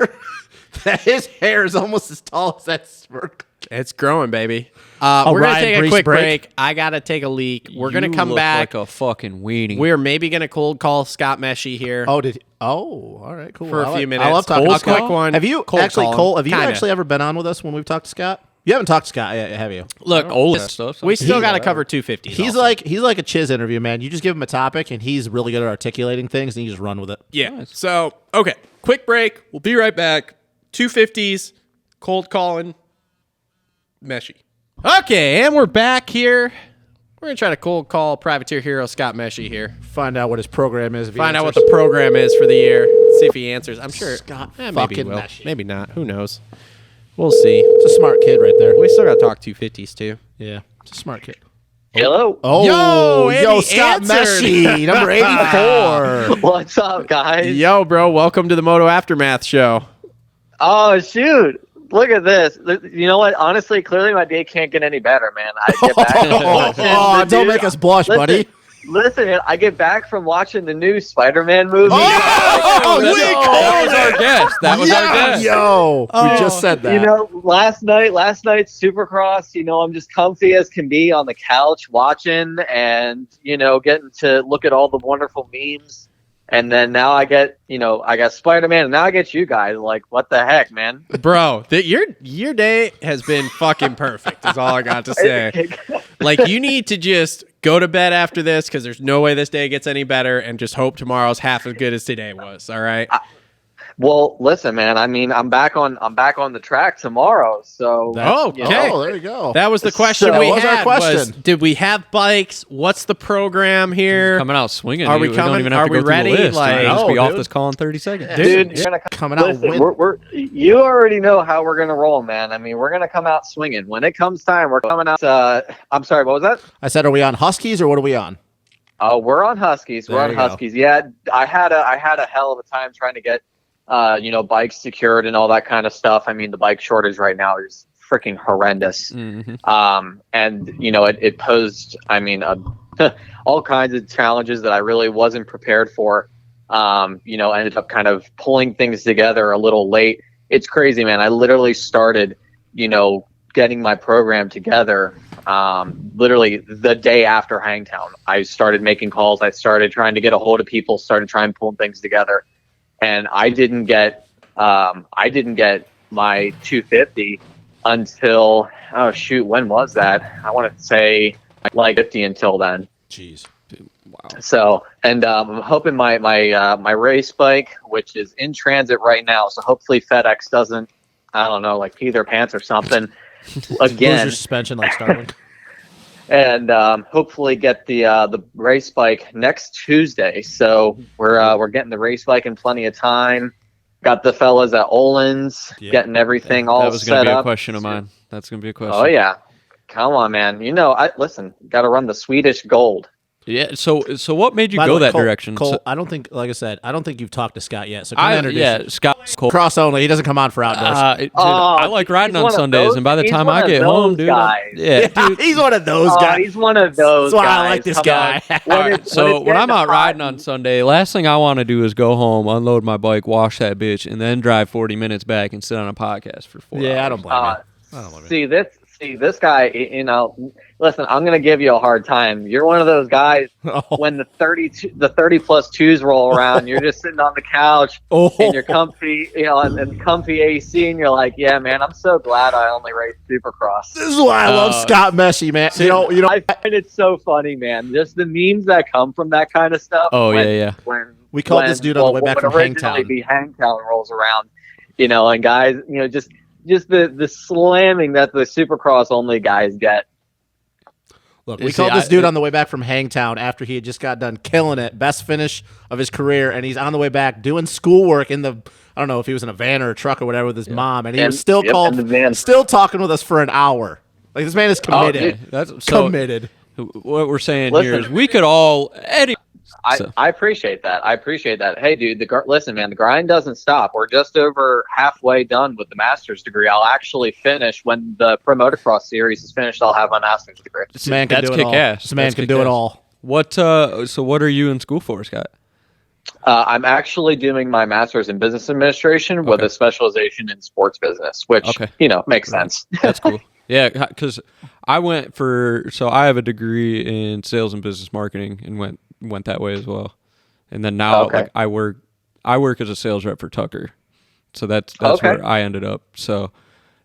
his hair is almost as tall as that smirk. It's growing, baby. We're gonna Ryan take a Brees quick break? break. I gotta take a leak. We're gonna You come look back. like a fucking weenie. We're maybe gonna cold call Scott Meshey here Oh, did he? Oh, all right, cool. for I a few like- minutes. I love talking a to Scott. quick one. Have you Cold actually, call him. Cole? Have you Kinda. actually ever been on with us when we've talked to Scott? You haven't talked to Scott yet, have you? Look, old stuff. we still He- got to cover 250s. He's like a Chiz interview, man. You just give him a topic, and he's really good at articulating things, and you just run with it. yeah. Nice. So okay, quick break. We'll be right back. 250s, cold calling, Meshey. Okay, and we're back here. We're gonna try to cold call privateer hero Scott Meshey here. Find out what his program is. if he Find out what answers. the program is for the year. See if he answers. I'm sure Scott maybe fucking he will. Meshey. Maybe not. Who knows? We'll see. It's a smart kid right there. We still got to talk 250s too. Yeah, it's a smart kid. Hello. Oh, Andy yo, Scott answered. Meshey, number 84. What's up, guys? Yo, bro, welcome to the Moto Aftermath Show. Oh, shoot. Look at this. You know what? Honestly, clearly my day can't get any better, man. I get back from watching Oh, the don't new- make us blush, buddy. Listen, man, I get back from watching the new Spider-Man movie. Oh, that, we that was our guest. That was our guest. Yo, we just said that. You know, last night's Supercross, I'm just comfy as can be on the couch watching and, getting to look at all the wonderful memes. And then now I got Spider-Man, and now I get you guys. Like, what the heck, man? Bro, your day has been fucking perfect, is all I got to say. Like, you need to just go to bed after this because there's no way this day gets any better and just hope tomorrow's half as good as today was, all right? Well, listen, man. I mean, I'm back on the track tomorrow. So Okay. Oh, there you go. That was the question So- we What was our had. question? Did we have bikes? What's the program here? Coming out swinging. Are we We coming? don't even have Are to we go through ready? the list. Like- We'll just be No, off dude. this call in 30 seconds. dude, you're you're gonna coming out listen, win. you already know how we're gonna roll, man. I mean, we're gonna come out swinging when it comes time. We're coming out. I'm sorry, what was that? I said, are we on Huskies or what are we on? Oh, we're on Huskies. We're There on you go. Huskies. Yeah, I had a hell of a time trying to get bikes secured and all that kind of stuff. I mean, the bike shortage right now is freaking horrendous. Mhm. And it posed, all kinds of challenges that I really wasn't prepared for. Ended up kind of pulling things together a little late. It's crazy, man. I literally started, getting my program together literally the day after Hangtown. I started making calls. I started trying to get a hold of people, started trying to pull things together. And I didn't get my 250 until, oh shoot, when was that? I want to say like 50 until then. Jeez. So, and I'm hoping my race bike, which is in transit right now, so hopefully FedEx doesn't, I don't know, like pee their pants or something Lose again, your suspension like Starlink. and hopefully get the race bike next Tuesday. So we're getting the race bike in plenty of time. Got the fellas at Olin's getting everything all That was going set to be a up. question of mine. That's going to be a question. Oh yeah, come on, man. Listen, got to run the Swedish Gold. Yeah. So what made you By the go way, that Cole, direction? Cole, So- I don't think, like I said, I don't think you've talked to Scott yet. So can I introduce Scott Cole. Cross only. He doesn't come on for outdoors. Dude, I like riding he's on one of Sundays, those- and by the he's time one I of get those home, dude, guys. dude. He's one of those Oh, guys. he's one of those That's why guys. I like this Come guy. on. All right, so when I'm out riding on on Sunday, last thing I want to do is go home, unload my bike, wash that bitch, and then drive 40 minutes back and sit on a podcast for 4 hours. Yeah, I don't blame you. I don't blame you. see this guy, listen, I'm going to give you a hard time. You're one of those guys Oh. when the 30 plus twos roll around, you're just sitting on the couch Oh. in your comfy, and comfy AC, and you're like, yeah, man, I'm so glad I only raced Supercross. This is why I love Scott Meshey, man. You know, I find it so funny, man. Just the memes that come from that kind of stuff. Oh, when, yeah. When We called this dude on the way back from when originally Hangtown. be Hangtown rolls around, and guys, just the slamming that the Supercross only guys get. Look, You we see, called this dude on the way back from Hangtown after he had just got done killing it, best finish of his career, and he's on the way back doing schoolwork in the, I don't know if he was in a van or a truck or whatever with his mom, and he was still in the van. still talking with us for an hour. Like, this man is committed. That's so. Committed. What we're saying here Listen. is we could all I appreciate that. Hey, dude, listen, man, the grind doesn't stop. We're just over halfway done with the master's degree. I'll actually finish when the Pro Motocross series is finished. I'll have my master's degree. This man can That's do it kick all. ass. This man That's can kick do it ass. all. What so what are you in school for, Scott? I'm actually doing my master's in business administration with Okay. a specialization in sports business, which, makes sense. That's cool. Yeah, because I have a degree in sales and business marketing and went that way as well. And then now Okay. like I work as a sales rep for Tucker. So that's Okay. where I ended up. So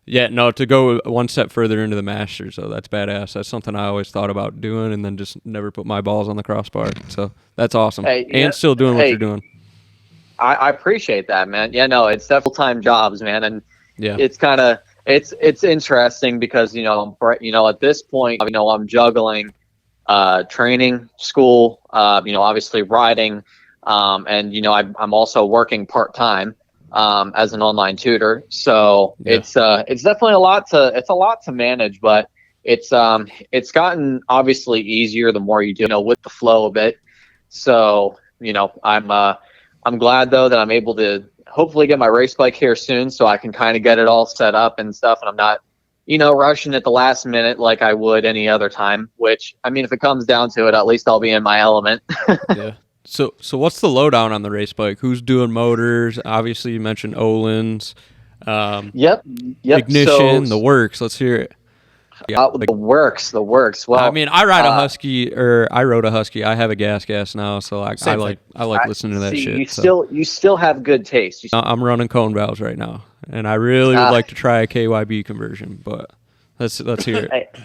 yeah, no, to go one step further into the masters, so that's badass. That's something I always thought about doing and then just never put my balls on the crossbar. So that's awesome. Hey, and still doing what hey. you're doing. I appreciate that, man. Yeah, no, it's definitely full-time jobs, man. And Yeah. it's kind of, it's interesting because, at this point, I'm juggling training, school, obviously riding. And, I'm also working part-time as an online tutor. So Yeah. it's definitely a lot to manage, but it's gotten obviously easier the more you do, with the flow of it. So, I'm glad though that I'm able to hopefully get my race bike here soon so I can kind of get it all set up and stuff. And I'm not, rushing at the last minute like I would any other time, which, if it comes down to it, at least I'll be in my element. Yeah. So what's the lowdown on the race bike? Who's doing motors? Obviously, you mentioned Olin's. Yep. Ignition, the Worx. Let's hear it. Yeah, the Worx. Well, I ride a Husky, or I rode a Husky. I have a gas now, so I like listening to that see, shit. You still have good taste. I'm running cone valves right now, and I really would like to try a KYB conversion, but let's hear it.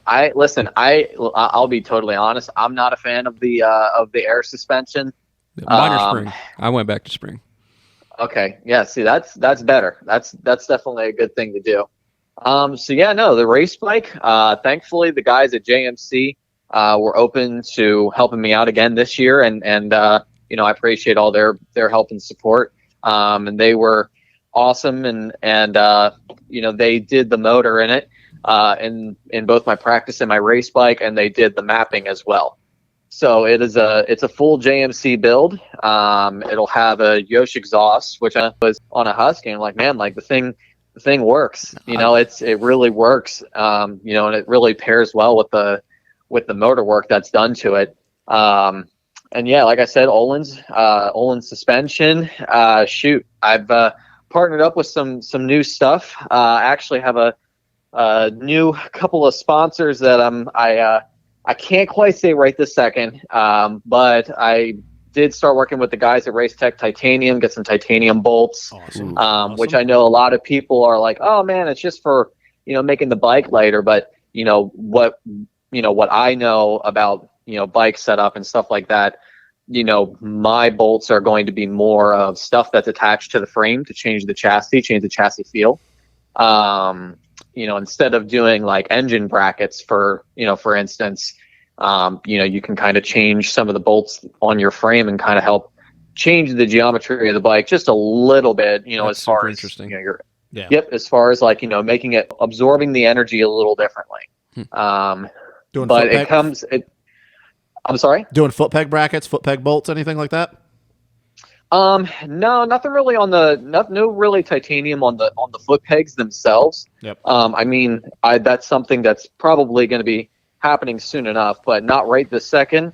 I'll be totally honest. I'm not a fan of the air suspension. Mine are spring. I went back to spring. Okay, yeah. See, that's better. That's definitely a good thing to do. The race bike. Thankfully, the guys at JMC were open to helping me out again this year, and I appreciate all their help and support. And they were awesome, and they did the motor in it, in both my practice and my race bike, and they did the mapping as well. So it's a full JMC build. It'll have a Yosh exhaust, which I was on a Husky, and the thing works. It really works. And it really pairs well with the motor work that's done to it. And yeah, like I said, Olin's suspension. I've partnered up with some new stuff. I actually have a new couple of sponsors that I can't quite say right this second, but I did start working with the guys at Race Tech Titanium, get some titanium bolts, Awesome. which I know a lot of people are like, oh man, it's just for, making the bike lighter. But what I know about, bike setup and stuff like that, my bolts are going to be more of stuff that's attached to the frame to change the chassis feel. Instead of doing like engine brackets for instance, you can kind of change some of the bolts on your frame and kind of help change the geometry of the bike just a little bit, That's as far super as interesting. as far as making it, absorbing the energy a little differently. Doing But foot peg, I'm sorry? doing foot peg brackets, foot peg bolts, anything like that? No, nothing really no really titanium on the foot pegs themselves. Yep. That's something that's probably going to be happening soon enough, but not right this second.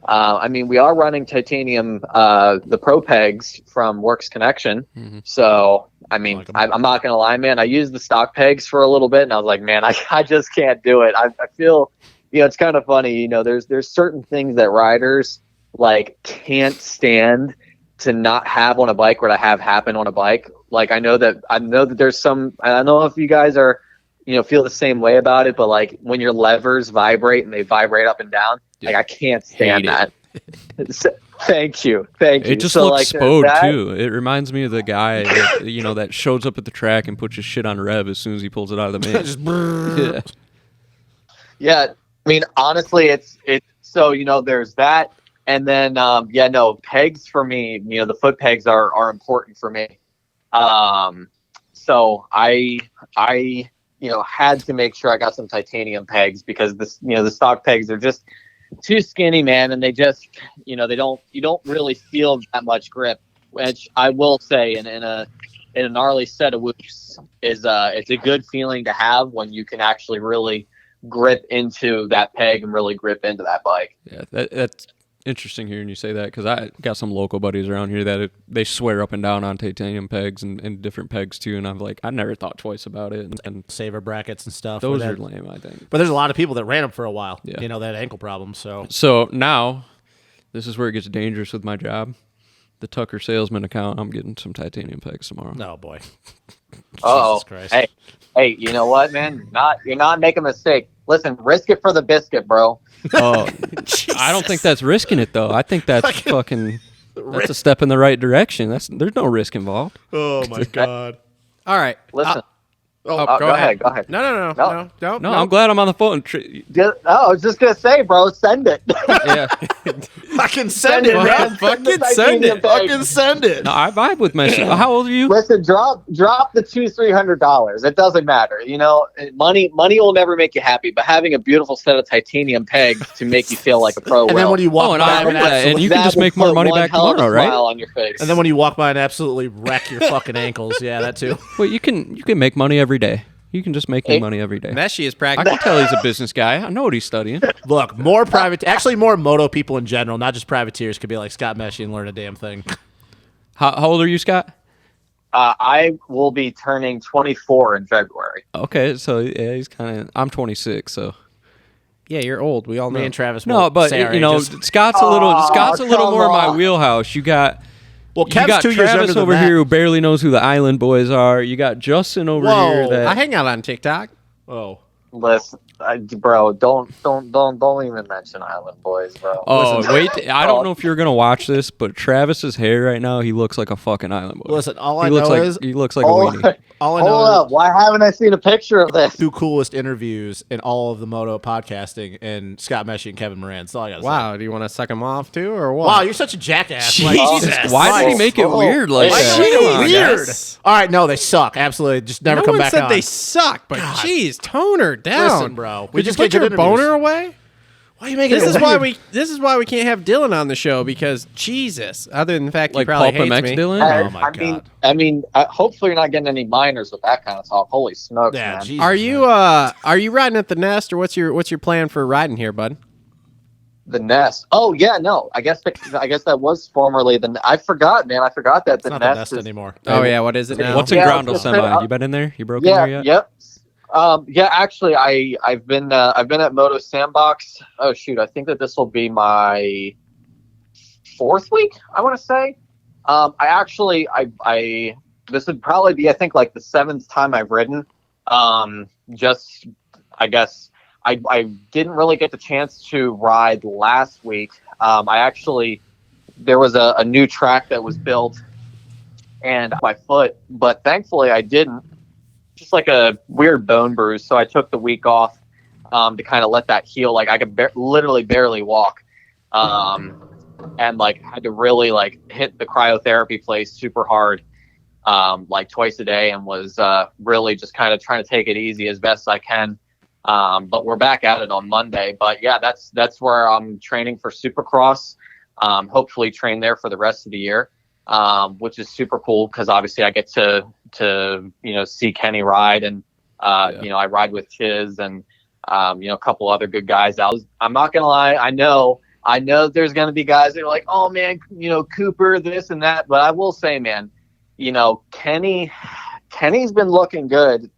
We are running titanium, the Pro pegs from Worx Connection. Mm-hmm. So, like 'em. I'm not going to lie, man. I used the stock pegs for a little bit and I was like, man, I just can't do it. I feel, it's kind of funny, there's certain things that riders can't stand to not have on a bike or to have happen on a bike. I know that there's some, I don't know if you guys are, feel the same way about it, but when your levers vibrate and they vibrate up and down, I can't stand that. Thank you. It just looks spode too. It reminds me of the guy that, that shows up at the track and puts his shit on rev as soon as he pulls it out of the main. Just brrr. Yeah. Honestly, it's so, there's that. And then, pegs for me, the foot pegs are important for me. So had to make sure I got some titanium pegs because the stock pegs are just too skinny, man, and they just, you don't really feel that much grip, which I will say in a gnarly set of whoops is it's a good feeling to have when you can actually really grip into that peg and really grip into that bike. Yeah, that's interesting hearing you say that because I got some local buddies around here that they swear up and down on titanium pegs and different pegs too, and I'm like, I never thought twice about it. And Saver brackets and stuff. those are lame, I think. But there's a lot of people that ran them for a while. Yeah. That ankle problem. So now, this is where it gets dangerous with my job. The Tucker salesman account, I'm getting some titanium pegs tomorrow. No, boy. Oh, Jesus Christ. Hey, you know what, man? You're not making a mistake. Listen, risk it for the biscuit, bro. Oh, I don't think that's risking it though. I think that's fucking. That's a step in the right direction. There's no risk involved. Oh my God. All right. Listen. Go ahead. Go ahead. No. I'm glad I'm on the phone. I was just gonna say, bro, send it. Yeah. Fucking send it, Bro, man. fucking send it. Fucking send it. No, I vibe with my. How old are you? Listen, drop the $200-$300. It doesn't matter. Money will never make you happy, but having a beautiful set of titanium pegs to make you feel like a pro. And then when you walk and by, I agree with that, and you can just make more money back tomorrow, right? On your face. and then when you walk by and absolutely wreck your fucking ankles, yeah, that too. Well, you can make money every day. You can just make money every day. Meshey is I practicing. can tell he's a business guy. I know what he's studying. Look, actually more moto people in general, not just privateers, could be like Scott Meshey and learn a damn thing. How old are you, Scott? I will be turning 24 in February. Okay, so yeah, he's kind of. I'm 26, so. Yeah, you're old. We all know. Me and Travis. No, but say our ages. Scott's a little come more in my on. wheelhouse. You got Kev's 2 years younger Travis than over that. here who barely knows who the Island Boys are. You got Justin over here that I hang out on TikTok. Oh. Listen, bro, don't even mention Island Boys, bro. Oh, wait. I don't know if you're going to watch this, but Travis's hair right now, he looks like a fucking Island Boy. Listen, all I he looks know like is he looks like a weenie. all I Hold know up, why haven't I seen a picture of this? two coolest interviews in all of the moto podcasting and Scott Meshey and Kevin Moranz. That's all I got to say. Wow, do you want to suck him off too, or what? Wow, you're such a jackass. Jesus, Why did he make it weird like Why that? did he make Come on, it weird? guys. All right, no, they suck. Absolutely. Just never no come one back said on. they suck, but jeez, tone her down. Listen, bro. We just put your boner away. Why are you making This it is why weird? we can't have Dylan on the show because Jesus. Other than the fact he Like probably Pulp hates MX me. Dylan? Oh, my God. I mean, hopefully you're not getting any minors with that kind of talk. Holy smokes, Yeah, man. Jesus, Are man. you riding at the Nest or what's your plan for riding here, bud? The Nest. Oh yeah, no. I guess that was formerly I forgot, man. I forgot that It's not the the Nest best is anymore. Oh yeah, what is it now? What's in Yeah, Groundle it's Semi? You been in there? You broke in Yeah, there yet? yep. Yeah, actually, I've been at Moto Sandbox. Oh shoot, I think that this will be my 4th week. I want to say. This would probably be I think like the 7th time I've ridden. Just I guess I didn't really get the chance to ride last week. There was a new track that was built, and my foot, but thankfully I didn't. Just like a weird bone bruise, so I took the week off to kind of let that heal. Like I could literally barely walk, and like had to really like hit the cryotherapy place super hard, like twice a day, and was really just kind of trying to take it easy as best I can. But we're back at it on Monday. But yeah, that's where I'm training for Supercross. Hopefully train there for the rest of the year, which is super cool because obviously I get to see Kenny ride, and I ride with Chiz and a couple other good guys. I'm not gonna lie, I know there's gonna be guys that are like, oh man, Cooper this and that, but I will say, man, Kenny's been looking good,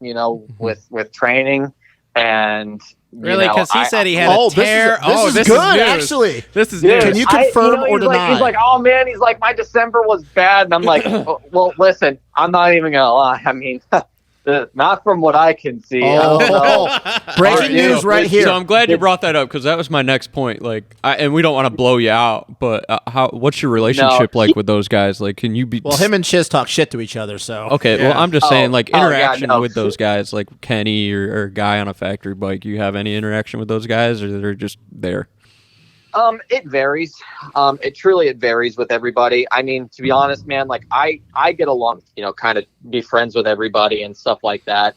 with training. And Really? Because he said he had Oh, a tear. this is good, actually. This is Dude, news. Can you confirm or deny? He's like, oh man, he's like, my December was bad, and I'm like, well, listen, I'm not even gonna lie. I mean, not from what I can see. I don't know. Breaking news right here. So I'm glad you brought that up because that was my next point. Like, and we don't want to blow you out, but what's your relationship like with those guys? Like, can you be? Well, him and Chiz talk shit to each other, so. Okay, well, I'm just saying, like, interaction no. with those guys, like Kenny or a guy on a factory bike. You have any interaction with those guys, or they're just there? It varies. It truly varies with everybody. I mean, to be honest, man, like I get along, kind of be friends with everybody and stuff like that.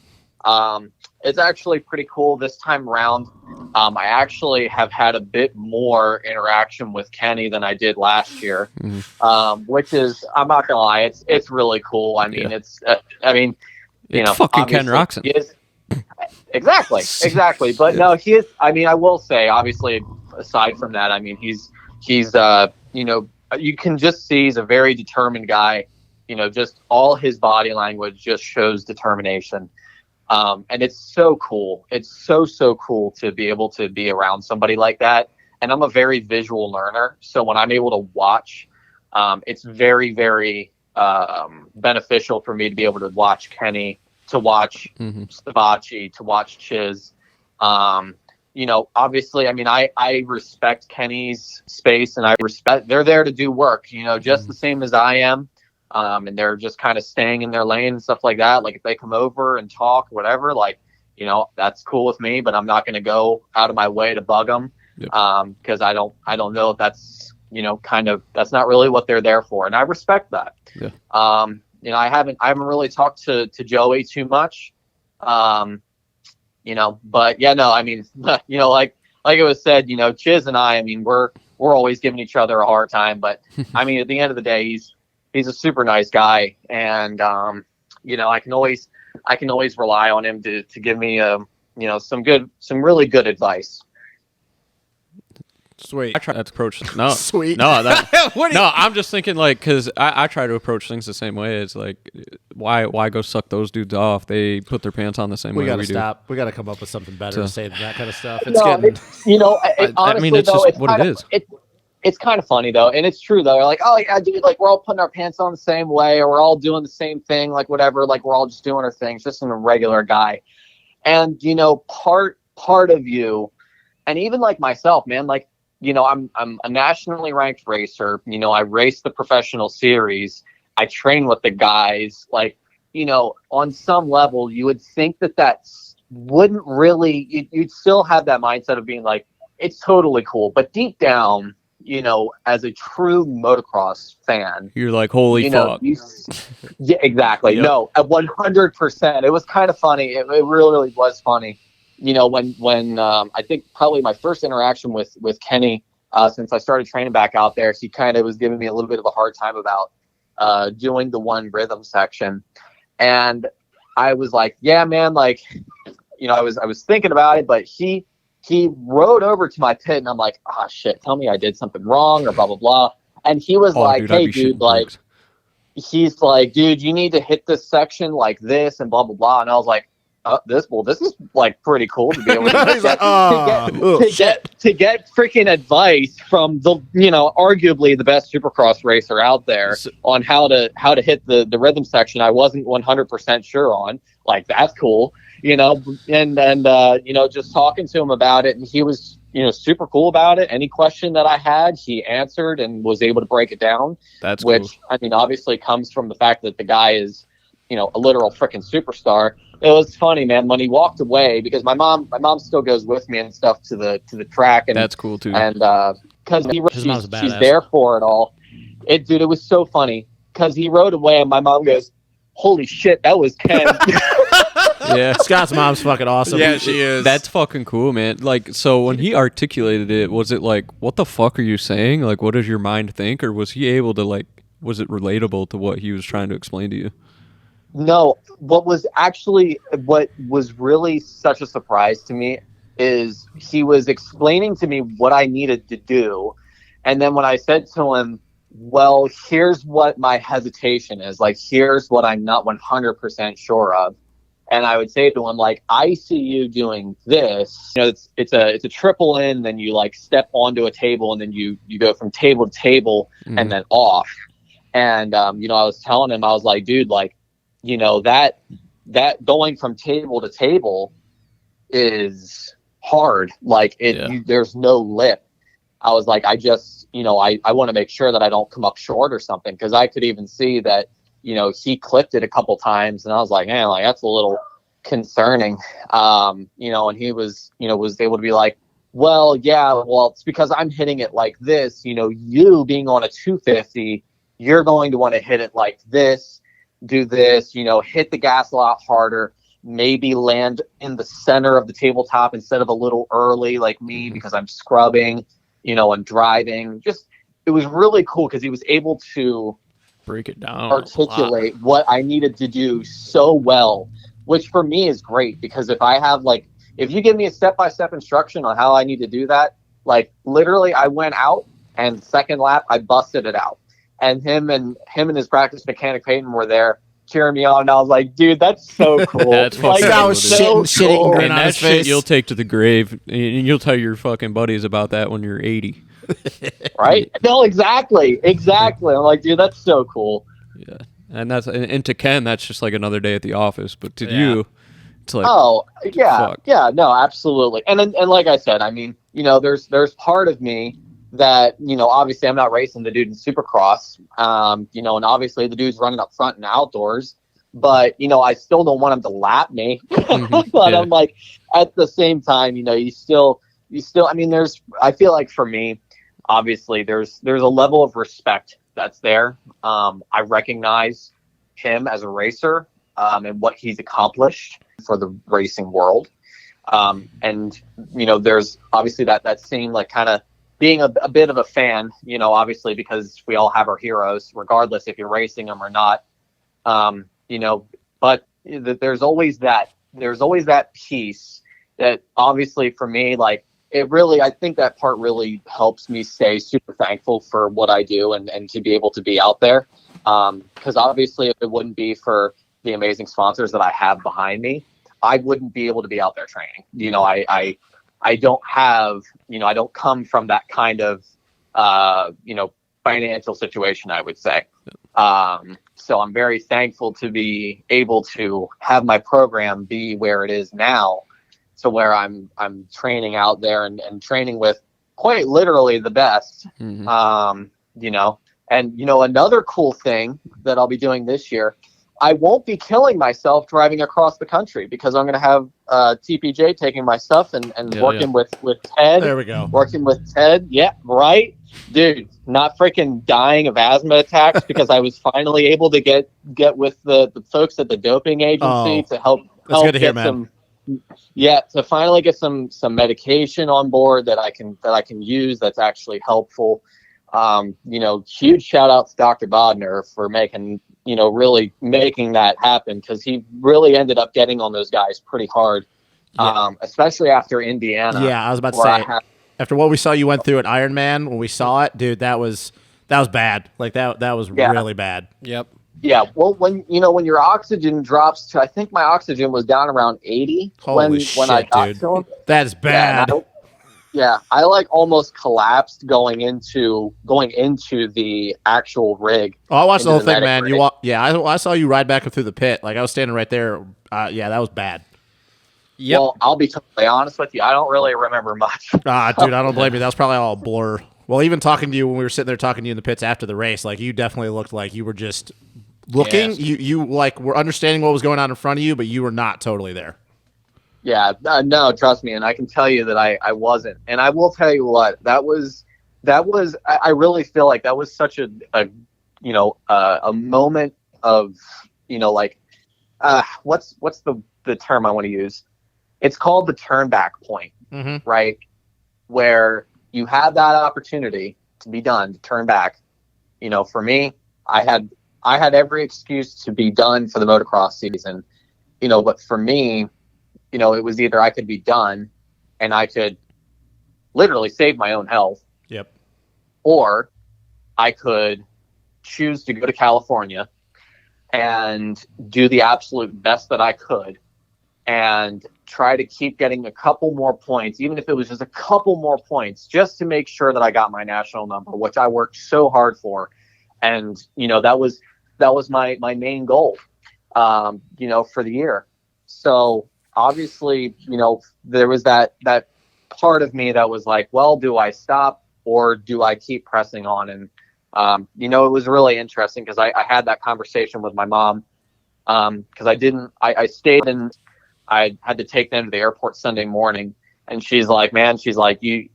It's actually pretty cool this time around. I actually have had a bit more interaction with Kenny than I did last year, which is, I'm not gonna lie, it's really cool. I mean, it's fucking Ken Roczen. Exactly. But no, he is. I mean, I will say, obviously, aside from that, I mean, he's you can just see he's a very determined guy. Just all his body language just shows determination. And it's so cool. It's so cool to be able to be around somebody like that. And I'm a very visual learner. So when I'm able to watch, it's very, very beneficial for me to be able to watch Kenny, to watch Stavachi, to watch Chiz. Obviously, I mean, I respect Kenny's space, and they're there to do work, just the same as I am. And they're just kind of staying in their lane and stuff like that. Like if they come over and talk, whatever, that's cool with me, but I'm not going to go out of my way to bug them. Cause I don't know if that's, that's not really what they're there for. And I respect that. Yeah. I haven't really talked to Joey too much. But yeah, no, I mean, like it was said, Chiz and I mean, we're always giving each other a hard time, but I mean, at the end of the day, he's a super nice guy, and I can always rely on him to give me some really good advice. Sweet. I try to approach no Sweet. no I'm just thinking because I try to approach things the same way. It's like why go suck those dudes off? They put their pants on the same way We gotta we stop. We gotta come up with something better to say than that kind of stuff. Honestly, it's though, just what it is. It's kind of funny though, and it's true though. They're like, oh yeah, dude, like we're all putting our pants on the same way, or we're all doing the same thing, like whatever, like we're all just doing our things, just in a regular guy. And part of you, and even like myself, man, like I'm a nationally ranked racer. I race the professional series. I train with the guys. Like on some level, you would think that wouldn't really. You'd still have that mindset of being like, it's totally cool, but deep down, as a true motocross fan, You're like, holy fuck. Yeah, exactly. Yep. No, at 100%. It was kind of funny. It really was funny. When I think probably my first interaction with Kenny, since I started training back out there, he kind of was giving me a little bit of a hard time about doing the one rhythm section. And I was like, yeah, man, like, I was thinking about it, but he rode over to my pit, and I'm like, ah, shit, tell me I did something wrong or blah, blah, blah. And he was like, dude, hey, dude, like, he's like, dude, you need to hit this section like this and blah, blah, blah. And I was like, this is like pretty cool to be able to get freaking advice from the, arguably the best Supercross racer out there on how to hit the rhythm section. I wasn't 100% sure on. Like, that's cool. And just talking to him about it, and he was, super cool about it. Any question that I had, he answered and was able to break it down. That's which, cool. I mean, obviously comes from the fact that the guy is, a literal freaking superstar. It was funny, man, when he walked away, because my mom still goes with me and stuff to the track, and that's cool too. And because she's there for it all. It was so funny because he rode away, and my mom goes, "Holy shit, that was Ken." Yeah, Scott's mom's fucking awesome. Yeah, she is. That's fucking cool, man. Like, so when he articulated it, was it like, what the fuck are you saying? Like, what does your mind think? Or was he able to, like, was it relatable to what he was trying to explain to you? No, what was really such a surprise to me is he was explaining to me what I needed to do. And then when I said to him, well, here's what my hesitation is, like, here's what I'm not 100% sure of. And I would say to him, like, I see you doing this. It's a triple in, then you like step onto a table, and then you go from table to table and then off. And I was telling him, I was like, dude, like, that going from table to table is hard. Like there's no lip. I was like, I just, I want to make sure that I don't come up short or something. Cause I could even see that, he clipped it a couple times, and I was like, man, like that's a little concerning. And he was, was able to be like, well, yeah, well, it's because I'm hitting it like this, you being on a 250, you're going to want to hit it like this, do this, hit the gas a lot harder. maybe land in the center of the tabletop instead of a little early like me because I'm scrubbing, and driving. Just, it was really cool because he was able to break it down, articulate what I needed to do so well, which for me is great because if you give me a step-by-step instruction on how I need to do that, like literally I went out and second lap, I busted it out. And him and his practice mechanic Peyton were there cheering me on, and I was like, dude, that's so cool. That's fucking I was so shitting cool. grin and on that his shit face. you'll take to the grave, and you'll tell your fucking buddies about that when you're 80. Right? No, exactly. I'm like, dude, that's so cool. Yeah, and to Ken, that's just like another day at the office, but to Yeah. you, it's like, Oh, yeah. fuck. Yeah, no, absolutely. And like I said, I mean, there's part of me that, obviously I'm not racing the dude in Supercross, and obviously the dude's running up front in outdoors, but, I still don't want him to lap me. But Yeah. I'm like, at the same time, you still, I mean, I feel like for me, obviously there's a level of respect that's there. I recognize him as a racer, and what he's accomplished for the racing world. And, there's obviously that same, like, kind of being a bit of a fan, obviously, because we all have our heroes, regardless if you're racing them or not. But there's always that piece that obviously for me, like, I think that part really helps me stay super thankful for what I do and to be able to be out there. Because obviously if it wouldn't be for the amazing sponsors that I have behind me, I wouldn't be able to be out there training. I don't have, I don't come from that kind of, financial situation, I would say. So I'm very thankful to be able to have my program be where it is now, to where I'm training out there and training with quite literally the best. Mhm. And another cool thing that I'll be doing this year, I won't be killing myself driving across the country because I'm going to have TPJ taking my stuff and Yeah, working with Ted. There we go. Working with Ted. Yeah, right. Dude, not freaking dying of asthma attacks because I was finally able to get with the folks at the doping agency to help good to hear, get man. to finally get some medication on board that I can use that's actually helpful. Huge shout out to Dr. Bodner for really making that happen, because he really ended up getting on those guys pretty hard, especially after Indiana. Yeah, I was about to where say, after what we saw you went through at Ironman, when we saw it, dude, that was bad. Like that was really bad. Yep. Yeah, well, when your oxygen drops to, I think my oxygen was down around 80 Holy shit, when I got dude. to him. That is bad. I like almost collapsed going into the actual rig. Oh, I watched the whole into thing, man. medic rig. I saw you ride back through the pit. Like I was standing right there. That was bad. Yep. Well, I'll be totally honest with you. I don't really remember much. Dude, I don't blame you. That was probably all a blur. Well, even talking to you when we were sitting there talking to you in the pits after the race, like you definitely looked like you were just looking. Yes. You like were understanding what was going on in front of you, but you were not totally there. Yeah, no, trust me, and I can tell you that I wasn't. And I will tell you what, that was. I really feel like that was such a moment of what's the term I want to use? It's called the turn back point, right? Where you have that opportunity to be done, to turn back. For me, I had every excuse to be done for the motocross season, but for me, it was either I could be done and I could literally save my own health. Yep. Or I could choose to go to California and do the absolute best that I could and try to keep getting a couple more points, even if it was just a couple more points, just to make sure that I got my national number, which I worked so hard for. And, that was my main goal, for the year. So obviously, there was that part of me that was like, well, do I stop or do I keep pressing on? And, it was really interesting because I had that conversation with my mom, because I stayed and I had to take them to the airport Sunday morning. And she's like, man, you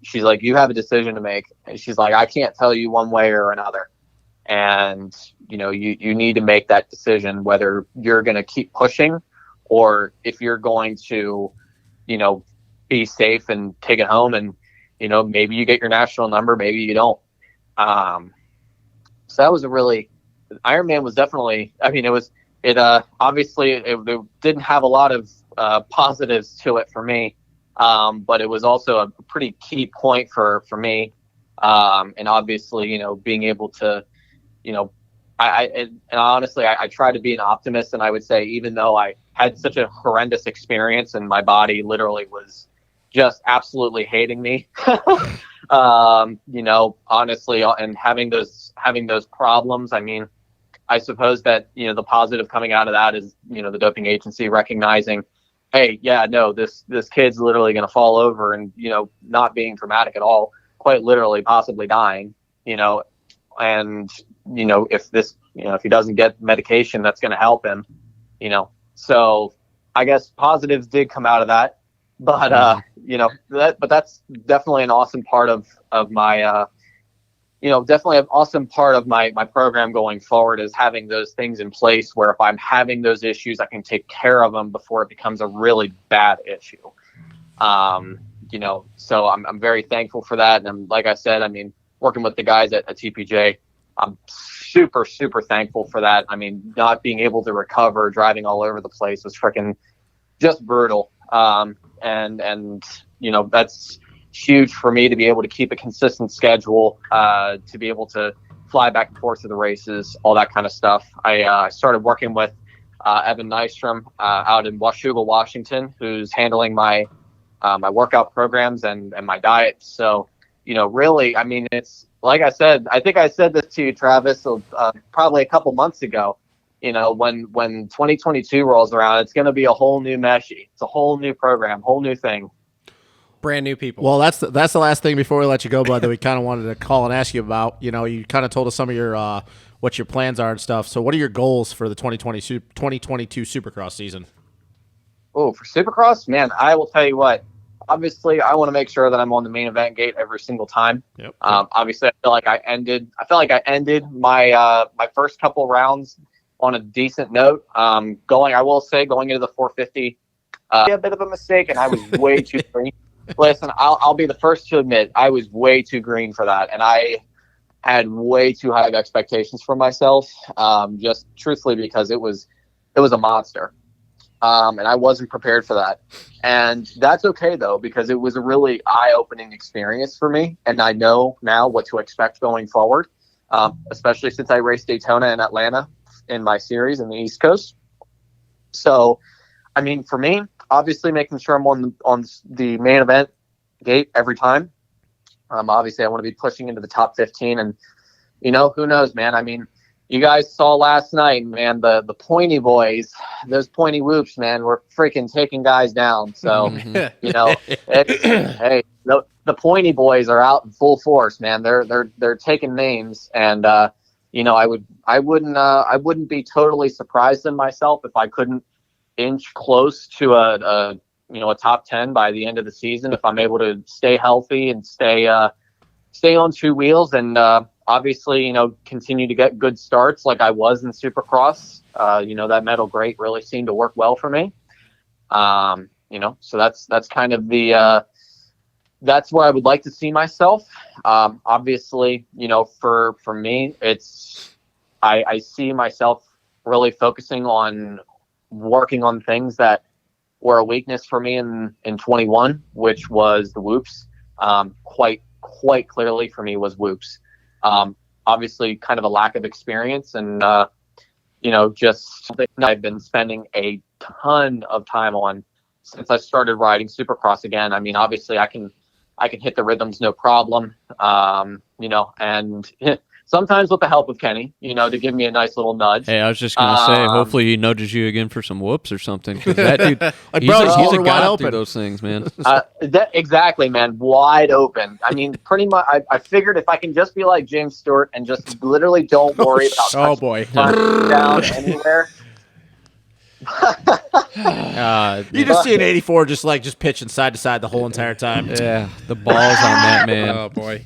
have a decision to make. And she's like, I can't tell you one way or another. And, you need to make that decision, whether you're going to keep pushing or if you're going to, be safe and take it home, and maybe you get your national number, maybe you don't. So that was Ironman was definitely, obviously it didn't have a lot of positives to it for me, but it was also a pretty key point for me, and obviously being able to honestly I try to be an optimist, and I would say even though I had such a horrendous experience and my body literally was just absolutely hating me, honestly, and having those problems, I suppose that the positive coming out of that is the doping agency recognizing, hey, yeah, no, this kid's literally going to fall over, and not being dramatic at all, quite literally possibly dying, and if this if he doesn't get medication that's going to help him, so I guess positives did come out of that, but but that's definitely an awesome part of my definitely an awesome part of my program going forward, is having those things in place where if I'm having those issues, I can take care of them before it becomes a really bad issue. So I'm very thankful for that. And like I said, working with the guys at TPJ, I'm super, super thankful for that. Not being able to recover, driving all over the place was freaking just brutal. And that's huge for me to be able to keep a consistent schedule, to be able to fly back and forth to the races, all that kind of stuff. I started working with Evan Nystrom out in Washougal, Washington, who's handling my my workout programs and my diet. So, really, it's like I said, I think I said this to you, Travis, probably a couple months ago. When 2022 rolls around, it's going to be a whole new Meshey. It's a whole new program, whole new thing. Brand new people. Well, that's the last thing before we let you go, bud, that we kind of wanted to call and ask you about. You kind of told us some of your what your plans are and stuff. So what are your goals for the 2022 Supercross season? Oh, for Supercross, man, I will tell you what. Obviously, I want to make sure that I'm on the main event gate every single time. Yep. Obviously, I feel like I ended my my first couple rounds on a decent note. I will say, going into the 450, a bit of a mistake, and I was way too green. Listen, I'll be the first to admit I was way too green for that, and I had way too high of expectations for myself. Just truthfully, because it was a monster. And I wasn't prepared for that. And that's okay, though, because it was a really eye-opening experience for me. And I know now what to expect going forward, especially since I raced Daytona and Atlanta in my series in the East Coast. So, for me, obviously making sure I'm on the main event gate every time. Obviously, I want to be pushing into the top 15. And, who knows, man? You guys saw last night, man, the pointy boys, those pointy whoops, man, were freaking taking guys down. So, hey, the pointy boys are out in full force, man. They're taking names, and I wouldn't be totally surprised in myself if I couldn't inch close to a top 10 by the end of the season, if I'm able to stay healthy and stay on two wheels, and obviously, continue to get good starts like I was in Supercross. That metal grate really seemed to work well for me. So that's kind of that's where I would like to see myself. Obviously, for me, I see myself really focusing on working on things that were a weakness for me in 21, which was the whoops. Quite clearly for me was whoops. Obviously kind of a lack of experience, and just something I've been spending a ton of time on since I started riding Supercross again. Obviously I can hit the rhythms no problem, and sometimes with the help of Kenny, to give me a nice little nudge. Hey, I was just gonna say, hopefully he nudges you again for some whoops or something, because that dude, he's a wide god open through those things, man. Exactly, man, wide open. Pretty much, I figured if I can just be like James Stewart and just literally don't worry about down anywhere. You just see an 84 just pitching side to side the whole entire time. Yeah, the balls on that man. Oh boy.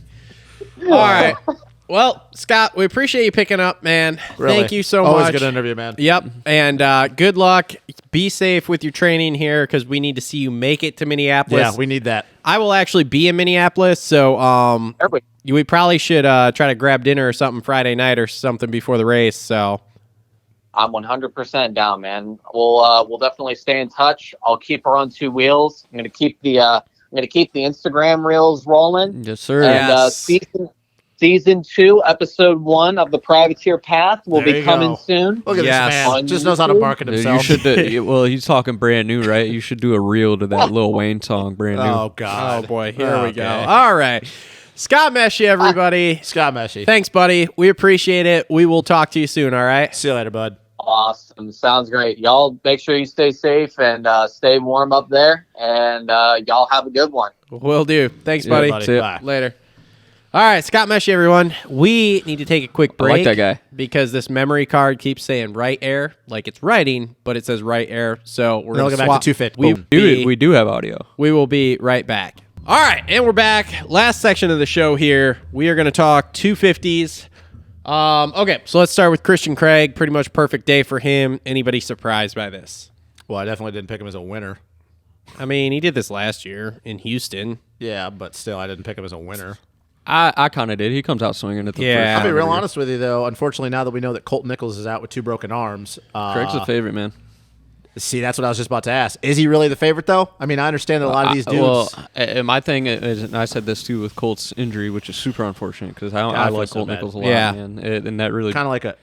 All right. Well, Scott, we appreciate you picking up, man. Really. Thank you so Always much. good interview, man. Yep. And good luck. Be safe with your training here because we need to see you make it to Minneapolis. Yeah, we need that. I will actually be in Minneapolis, so we probably should try to grab dinner or something Friday night or something before the race. So I'm 100% down, man. We'll definitely stay in touch. I'll keep her on two wheels. I'm gonna keep the Instagram reels rolling. Yes, sir. And Yes. season 2, episode 1 of the Privateer Path will There be you coming go. soon. Look at Yes. this man. Just knows how to market Dude, himself. you should. Well, he's talking brand new, right? You should do a reel to that Lil Wayne song, brand new. Oh, God. oh boy, here we go. Okay. All right, Scott Meshey, everybody. Scott Meshey. Thanks, buddy. We appreciate it. We will talk to you soon. All right. See you later, bud. Awesome. Sounds great. Y'all make sure you stay safe and stay warm up there. And y'all have a good one. Will do. Thanks, See ya, buddy. buddy. See ya. Bye. Later. All right, Scott Meshey, everyone. We need to take a quick I like break. that guy. Because this memory card keeps saying right air, like it's writing, but it says right air. So we're Then going we'll to get back swap. to 250. We, Boom. We do have audio. we will be right back. All right, and we're back. Last section of the show here. We are going to talk 250s. Okay, so let's start with Christian Craig. Pretty much perfect day for him. Anybody surprised by this? Well, I definitely didn't pick him as a winner. I mean, he did this last year in Houston. Yeah, but still, I didn't pick him as a winner. I kind of did. He comes out swinging at the Yeah. first. I'll be real time. honest with you, though. Unfortunately, now that we know that Colt Nichols is out with 2 broken arms, Craig's a favorite, man. see, that's what I was just about to ask. Is he really the favorite, though? I mean, I understand that a lot of these dudes. Well, and my thing is, and I said this too with Colt's injury, which is super unfortunate because I I feel like so Colt bad. Nichols a lot, Yeah. man. And that really kind of like a.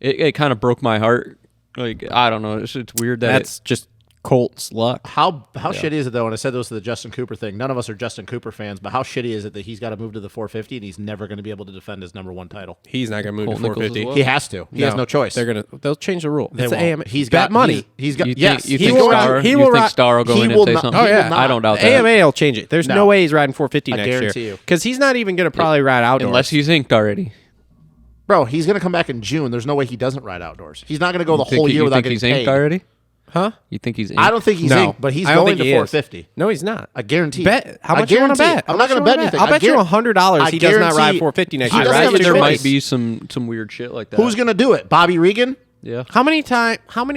it kind of broke my heart. Like I don't know, it's weird that That's just Colt's luck. How shitty is it, though? And I said this to the Justin Cooper thing. None of us are Justin Cooper fans, but how shitty is it that he's got to move to the 450 and he's never going to be able to defend his number 1 title? He's not going to move Colt to Nichols as 450. well? He has to. He has no choice. They'll change the rule. They It's the won't. AMA. He's bet got money. He's got. You yes, think, you he's think going- Star, he you will think ri- Star will go he in will and say not- something? oh, yeah. He will I don't doubt that. AMA will change it. There's no No. way he's riding 450 I next year. guarantee you. Because he's not even going to probably ride outdoors. Unless he's inked already. Bro, he's going to come back in June. There's no way he doesn't ride outdoors. He's not going to go the You whole think- year you without think getting he's inked paid. already? Huh? You think he's inked? I don't think he's No. inked, but he's I don't going think to he is. 450. No, he's not. I guarantee. Bet. How I much you want to guarantee bet? it. I'm How not much going you to bet wanna anything. I'll bet you I $100 he does not ride guarantee- 450 next he year. doesn't Right? have a there choice. might be some weird shit like that. Who's going to do it? Bobby Regan? Yeah. How many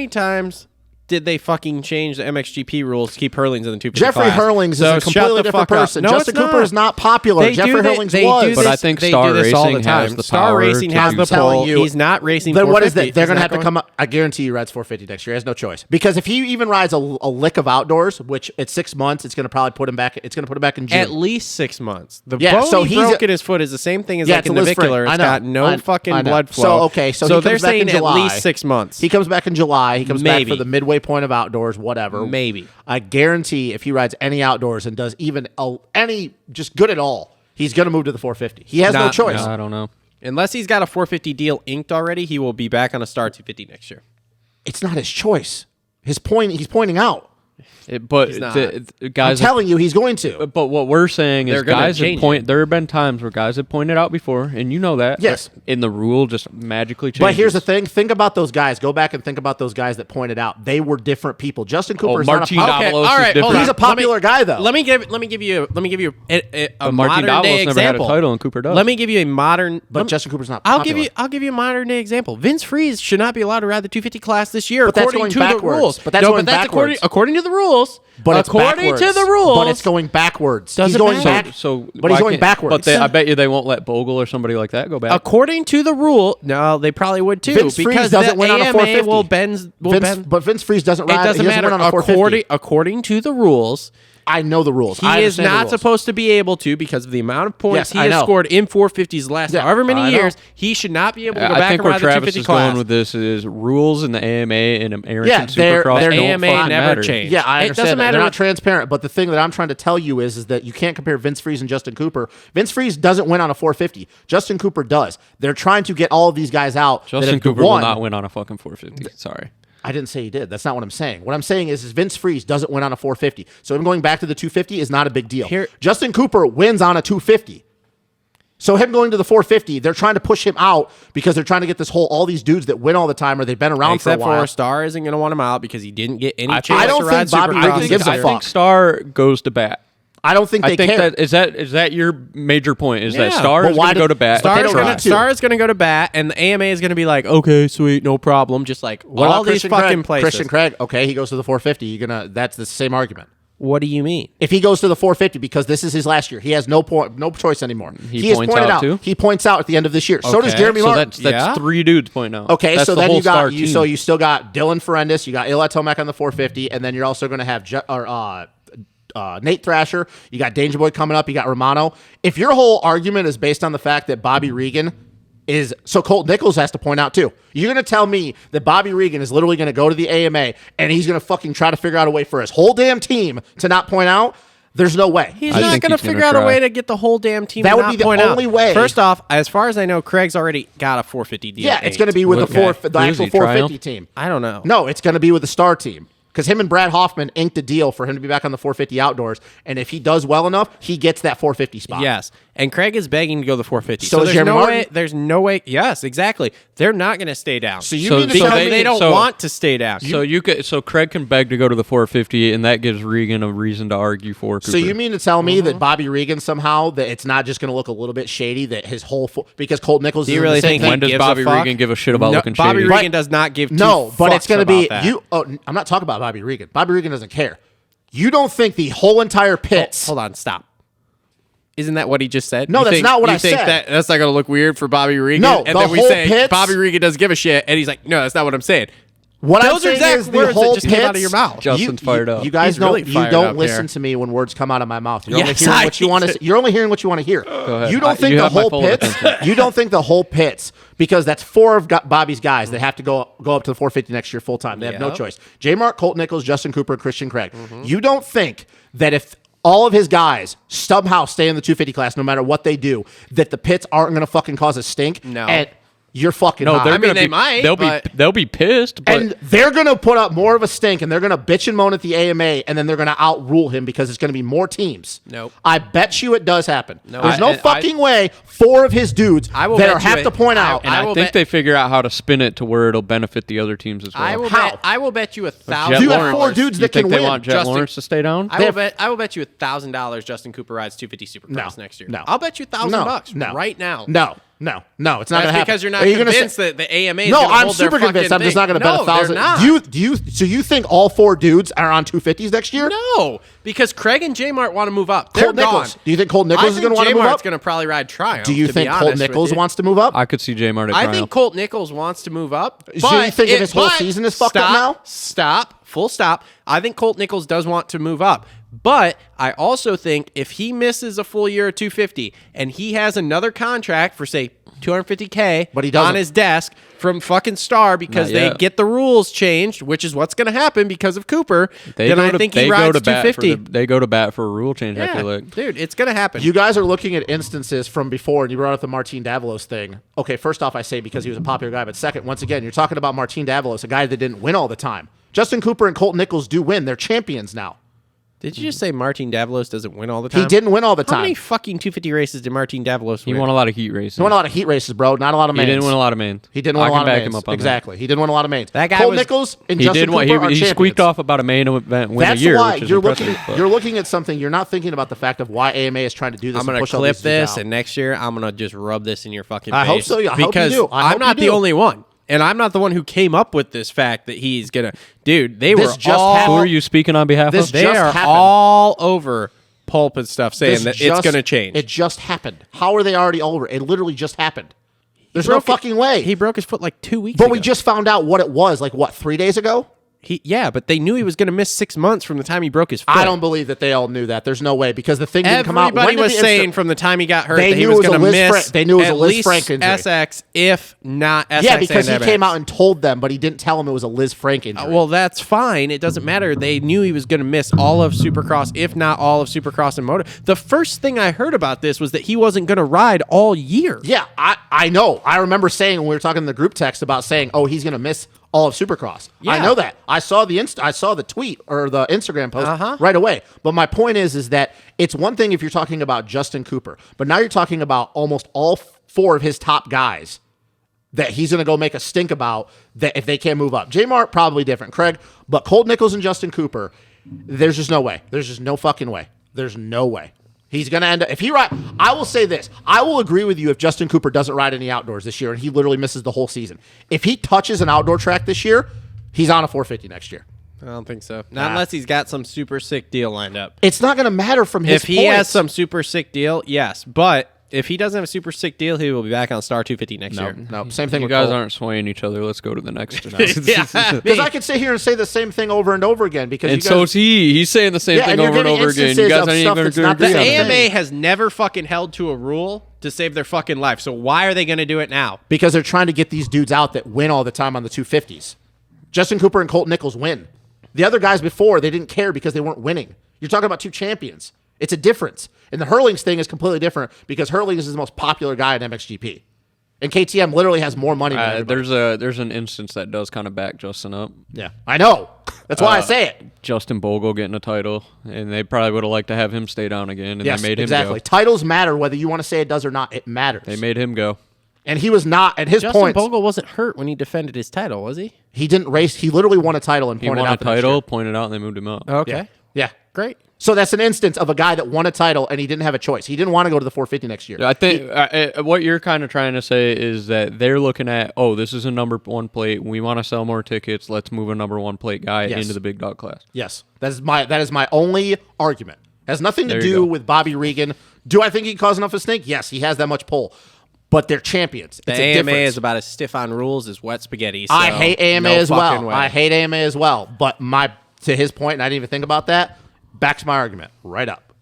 times did they fucking change the MXGP rules to keep Hurlings in the 250 Jeffrey class? Hurlings is So a shut completely the different fuck up. person. No, Justin it's Cooper not. is not popular. They Jeffrey do Hurlings they was. do But this, I think they Star do this all the Racing time. has the Star power Racing to- has I'm the telling pull. you- He's not racing Then what is 450. that? They're He's going to not have to going- come up. I guarantee he rides 450 next year. He has no choice. Because if he even rides a lick of outdoors, which at 6 months, it's going to probably put him back. It's going to put him back in June. At least 6 months. The Yeah, bone so he he's broke a- in his foot is the same thing as Yeah, like it's a a Liz navicular. Frank. It's I know. got no I fucking know. blood So, flow. okay, so he they're comes back saying in at July. least 6 months. He comes back in July. He comes back Maybe. for the midway point of outdoors, whatever. Maybe. I guarantee if he rides any outdoors and does even any just good at all, he's going to move to the 450. He has no Not- choice. I don't know. Unless he's got a 450 deal inked already, he will be back on a Star 250 next year. It's not his choice. He's pointing out. But He's not. I'm guys, telling you, he's going to. but what we're saying They're is gonna guys have change there have been times where guys have pointed out before, and you know that. Yes. In the rule just magically changes. But here's the thing. Think about those guys. Go back and think about those guys that pointed out. They were different people. Justin Cooper is Martin not a Davalos popular. is all right, hold different. on. He's a popular guy, though. Let me give you a But Martin modern day Davalos never had a example. title, and Cooper does. Let me give you a modern. But Justin Cooper's not I'll popular. give you a modern day example. Vince Freeze should not be allowed to ride the 250 class this year, But that's according going to backwards. the rules. But that's going backwards. according to the rules. But it's according backwards. to the rules. But it's going backwards. Doesn't he's going matter. back. So but he's why going can't- backwards. But I bet you they won't let Bogle or somebody like that go back. According to the rule, no, they probably would too. Vince Freeze because doesn't the win on a AMA 450. will bend. But Vince Freeze doesn't ride. It doesn't he doesn't matter. win on a 450. According to the rules, I know the rules. he I is understand the not rules. supposed to be able to because of the amount of points Yes, he I has know. scored in 450s last Yeah, however many I know. years. He should not be able to go I back think and where ride the Travis 250 is class. going with this is rules in the AMA and American Yeah, they're- Supercross they're- The don't AMA fucking never matter. changed. Yeah, I It understand. doesn't That. matter They're what- not transparent. But the thing that I'm trying to tell you is that you can't compare Vince Freeze and Justin Cooper. Vince Freeze doesn't win on a 450. Justin Cooper does. They're trying to get all of these guys out. that Justin have Cooper won. will not win on a fucking 450. Sorry. I didn't say he did. That's not what I'm saying. What I'm saying is Vince Freeze doesn't win on a 450. So him going back to the 250 is not a big deal. Here- Justin Cooper wins on a 250. So him going to the 450, they're trying to push him out because they're trying to get all these dudes that win all the time or they've been around Except for a while. for Star isn't going to want him out because he didn't get any I chance don't to ride think Bobby Supercross Riggs gives a this fuck. year. I think Star goes to bat. I don't think they care. Is that your major point? Is that Yeah. Star But is why going to go to bat? Star- don't need to. Star is going to go to bat, and the AMA is going to be like, okay, sweet, no problem. Just like What all about these Christian fucking Craig? places. Christian Craig, okay, he goes to the 450. That's the same argument. What do you mean? If he goes to the 450 because this is his last year, he has no choice anymore. He has points pointed out too? He points out at the end of this year. So does Okay. Jeremy So Martin. that's Yeah. 3 dudes pointing out. Okay, That's so the then whole you got Star you. team. So you still got Dylan Ferendis, you got Eli Tomac on the 450, and then you're also going to have Nate Thrasher. You got Danger Boy coming up. You got Romano. If your whole argument is based on the fact that Bobby Regan so Colt Nichols has to point out too. You're going to tell me that Bobby Regan is literally going to go to the AMA and he's going to fucking try to figure out a way for his whole damn team to not point out? There's no way. He's I not think going to he's gonna figure out a try. way to get the whole damn team That to would not be the point out. only way. First off, as far as I know, Craig's already got a 450 deal. Yeah, it's going to be with Okay. the actual he, 450 Triumph? team. I don't know. No, it's going to be with the Star team. Because him and Brad Hoffman inked a deal for him to be back on the 450 outdoors. And if he does well enough, he gets that 450 spot. Yes, and Craig is begging to go the 450. So is there's Jeremy no Martin. way. There's no way. Yes, exactly. They're not going to stay down. So you So- mean to so tell because me they don't so- want to stay down. So Craig can beg to go to the 450, and that gives Regan a reason to argue for Cooper. So you mean to tell me that Bobby Regan somehow, that it's not just going to look a little bit shady, that his whole because Colt Nichols Do is you in really the same think thing? when does gives a Bobby fuck? Regan give a shit about No, looking Bobby shady? Regan does not give two No, but it's going to be that. you. Oh, I'm not talking about Bobby Regan. Bobby Regan doesn't care. You don't think the whole entire pits? Hold on, stop. Isn't that what he just said? No, You that's think- not what you I think said. That's not going to look weird for Bobby Regan? No, and the then we whole say pits- Bobby Regan doesn't give a shit, and he's like, no, that's not what I'm saying. What I'm Those are saying exact is the words that whole just came out of pits- your mouth. Justin's fired up. You guys He's really don't. You fired don't up listen here. to me when words come out of my mouth. You're Yes, only hearing I what you want to. do. You're only hearing what you want to hear. ahead. You don't think You the have my whole full pits. attention. You don't think the whole pits because that's 4 of Bobby's guys that have to go up to the 450 next year full time. They have no Yep. choice. J. Mark, Colt Nichols, Justin Cooper, and Christian Craig. Mm-hmm. You don't think that if all of his guys somehow stay in the 250 class, no matter what they do, that the pits aren't going to fucking cause a stink? No. And you're fucking No, high. they're I mean, gonna they be, might, They'll but- they'll be pissed, but And they're going to put up more of a stink, and they're going to bitch and moan at the AMA, and then they're going to outrule him because it's going to be more teams. Nope. I bet you it does happen. No, There's no I- fucking way 4 of his dudes I will that bet are you have it- to point out. and I I, will think bet- they figure out how to spin it to where it'll benefit the other teams as well. I will bet you Jet $1,000. You have Lawrence. 4 dudes You that think can they win. want Jet Justin- Lawrence to stay down? I will bet you $1,000 Justin Cooper rides 250 Supercross next year. No. I'll bet you $1,000 No. right now. No, it's not going to happen. because you're not Are you gonna convinced say- that the AMA is No, gonna I'm hold their super convinced. I'm fucking just not going to thing. bet No, they're 1,000. not. So you think all 4 dudes are on 250s next year? No, because Craig and J Mart want to move up. They're Colt Nichols. gone. Do you think Colt Nichols is going to want to move J-Mart's up? going to probably ride Triumph. Do you to think be Colt honest with Nichols you. wants to move up? I could see J Mart at I Triumph. think Colt Nichols wants to move up. So you think if his whole but season is fucked up now? Stop. Full stop. I think Colt Nichols does want to move up. But I also think if he misses a full year of 250 and he has another contract for, say, $250K But he doesn't. on his desk from fucking Star because Not they yet. get the rules changed, which is what's going to happen because of Cooper, then I think he rides 250. They go to bat for a rule change, I Yeah, feel like. dude, it's going to happen. You guys are looking at instances from before, and you brought up the Martin Davalos thing. Okay, first off, I say because he was a popular guy, but second, once again, you're talking about Martin Davalos, a guy that didn't win all the time. Justin Cooper and Colt Nichols do win. They're champions now. Did you just say Martin Davalos doesn't win all the time? He didn't win all the How many time. fucking 250 races did Martin Davalos He win? won a lot of heat races. He won a lot of heat races, bro. Not a lot of He mains. didn't win a lot of mains. He didn't win a lot of back mains. him up on Exactly. He didn't win a lot of mains. That guy Colt was- Nichols and That. He Justin did one. Cooper are He squeaked champions. off about a main event win That's a year, why which is you're impressive. looking. but- You're looking at something. You're not thinking about the fact of why AMA is trying to do this. I'm going gonna to clip this, and next year I'm gonna just rub this in your fucking face. I hope so. I hope you because do. I hope I'm not you the do. only one, and I'm not the one who came up with this fact that he's gonna. Dude, they This were just all. Who happened. are you speaking on behalf This of? They just are happened. all over pulp and stuff saying This that it's just- gonna change. It just happened. How are they already over? It literally just happened. There's no broke it- fucking way. He broke his foot like 2 weeks But ago. we just found out what it was. Like what? 3 days ago? Yeah, but they knew he was gonna miss 6 months from the time he broke his foot. I don't believe that they all knew that. There's no way because the thing didn't come out. When Everybody did was the saying incident- from the time he got hurt They that he knew was it was a going to Liz miss Frank- they knew it was at a Liz least Frank injury. SX, if not SX. Yeah, because he and came MX. out and told them, but he didn't tell them it was a Liz Frank injury. Well, that's fine. It doesn't matter. They knew he was going to miss all of Supercross, if not all of Supercross and Moto. The first thing I heard about this was that he wasn't going to ride all year. yeah, I know. I remember saying when we were talking in the group text about saying, "Oh, he's going to miss all of Supercross." I Yeah. know that. I saw the tweet or the Instagram post Uh-huh. right away. But my point is that it's one thing if you're talking about Justin Cooper, but now you're talking about almost all 4 of his top guys that he's going to go make a stink about that if they can't move up. J-Mart, probably different. Craig, but Colt Nichols and Justin Cooper, there's just no way. There's just no fucking way. There's no way. He's going to end up, if he ride, I will say this. I will agree with you if Justin Cooper doesn't ride any outdoors this year and he literally misses the whole season. If he touches an outdoor track this year, he's on a 450 next year. I don't think so. Not unless he's got some super sick deal lined up. It's not going to matter from his If he has some super sick deal, yes. But if he doesn't have a super sick deal, he will be back on Star 250 next year. No, same thing You with guys Cole. aren't swaying each other. Let's go to the next. Because I could sit here and say the same thing over and over again. Because And you guys, so is he. He's saying the same Yeah, thing and you're over and giving over again. You instances guys of aren't stuff even that's going not to the agree on same that. thing. AMA has never fucking held to a rule to save their fucking life. So why are they going to do it now? because they're trying to get these dudes out that win all the time on the 250s. Justin Cooper and Colt Nichols win. The other guys before, they didn't care because they weren't winning. You're talking about two champions. It's a difference. And the Hurlings thing is completely different because Hurlings is the most popular guy in MXGP. And KTM literally has more money than everybody. There's an instance that does kind of back Justin up. Yeah, I know. That's why I say it. Justin Bogle getting a title, and they probably would have liked to have him stay down again, and Yes, they made him exactly. go. Titles matter whether you want to say it does or not. It matters. They made him go. And he was not, at his Justin points, Bogle wasn't hurt when he defended his title, was he? he didn't race. He literally won a title and He pointed won a out the next title, year. pointed out, and they moved him up. Okay. Yeah. Great. So that's an instance of a guy that won a title and he didn't have a choice. He didn't want to go to the 450 next year. I think what you're kind of trying to say is that they're looking at, this is a number one plate. We want to sell more tickets. Let's move a number one plate guy Yes. into the big dog class. Yes. That is my only argument. Has nothing to There you do go. with Bobby Regan. Do I think he can cause enough of a stink? Yes, he has that much pull. But they're champions. The It's a AMA difference. is about as stiff on rules as wet spaghetti. So I hate AMA no as fucking well. way. I hate AMA as well. But to his point, and I didn't even think about that, backs my argument right up.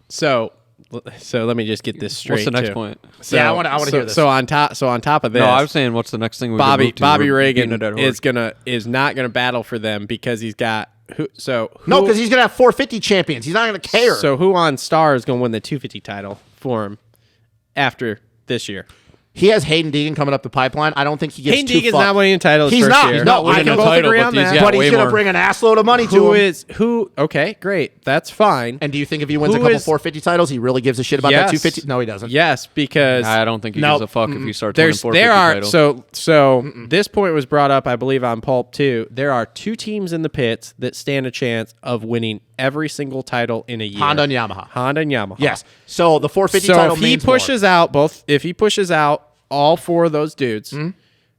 So let me just get this straight. What's the next too. point? So, Yeah, I wanna hear this. So on top of this, No, I was saying, what's the next thing we Bobby could move to? We're Reagan beating a dead horse. is not gonna battle for them because he's got who. No, because he's going to have 450 champions. He's not going to care. So who on Star is gonna win the 250 title for him after this year? He has Hayden Deegan coming up the pipeline. I don't think he gives Hayden two Deegan's fucks. not winning a title. He's first not. Year. He's not We winning can a both title, agree but on he's that. got but he's way going to more. bring an assload of money to him. Okay, great. That's fine. And do you think if he wins a Who couple is- 450 titles, he really gives a shit about that 250? No, he doesn't. Yes, because I don't think he No. gives a fuck if he starts winning there 450 are titles. so this point was brought up, I believe, on Pulp too. There are two teams in the pits that stand a chance of winning every single title in a year. Honda and Yamaha. Honda and Yamaha. Yes. So the 450 So title if he means pushes out all four of those dudes, Hmm?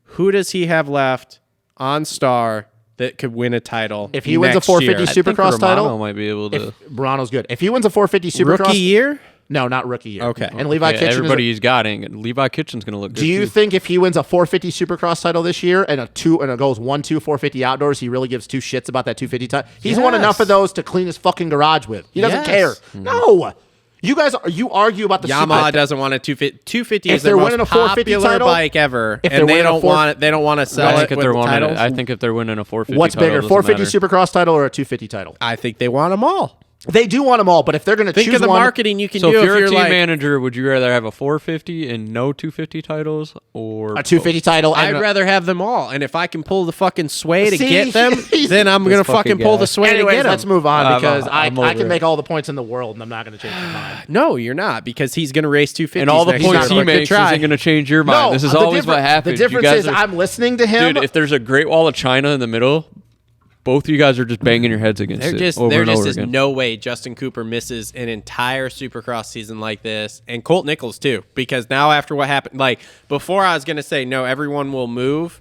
who does he have left on Star that could win a title? If he wins a next 450 year? I think Supercross title? Romano might be able to. Morano's good. If he wins a 450 Supercross, Rookie year? no, not rookie year. Okay. And Levi Kitchen. Everybody he's got ain't. Levi Kitchen's going to look good. Do you too. think if he wins a 450 Supercross title this year and it goes 1-2 450 outdoors, he really gives two shits about that 250 title? He's won Yes. enough of those to clean his fucking garage with. He doesn't Yes. care. Hmm. No. You guys, you argue about the Yamaha Super. doesn't want a 250. 250 If is their they're most winning a 450 popular title, bike ever, if they're and they winning a don't want it. They don't want to sell I it think if with they're the winning, titles. I think if they're winning a 450, What's title, bigger, it doesn't 450 matter. Supercross title or a 250 title? I think they want them all. They do want them all, but if they're going to Think choose of the one, marketing you can So do if you're a team like, manager, would you rather have a 450 and no 250 titles, or a 250 title, I'd and rather have them all, and if I can pull the fucking sway to See, get them, he's- then I'm gonna This fucking fucking pull guy. the sway Anyways, to get let's them. move on I'm- because I'm I over can it. make all the points in the world and I'm not going to change my mind. No, you're not, because he's gonna race 250. and all the next points year. he But good makes try. isn't going to change your mind. No, This is the always what difference- happens. The You difference guys is are- I'm listening to him. dude. If there's a Great Wall of China in the middle, both of you guys are just banging your heads against it over There and just over is again. no way Justin Cooper misses an entire Supercross season like this, and Colt Nichols too, because now after what happened, like before I was gonna say no, everyone will move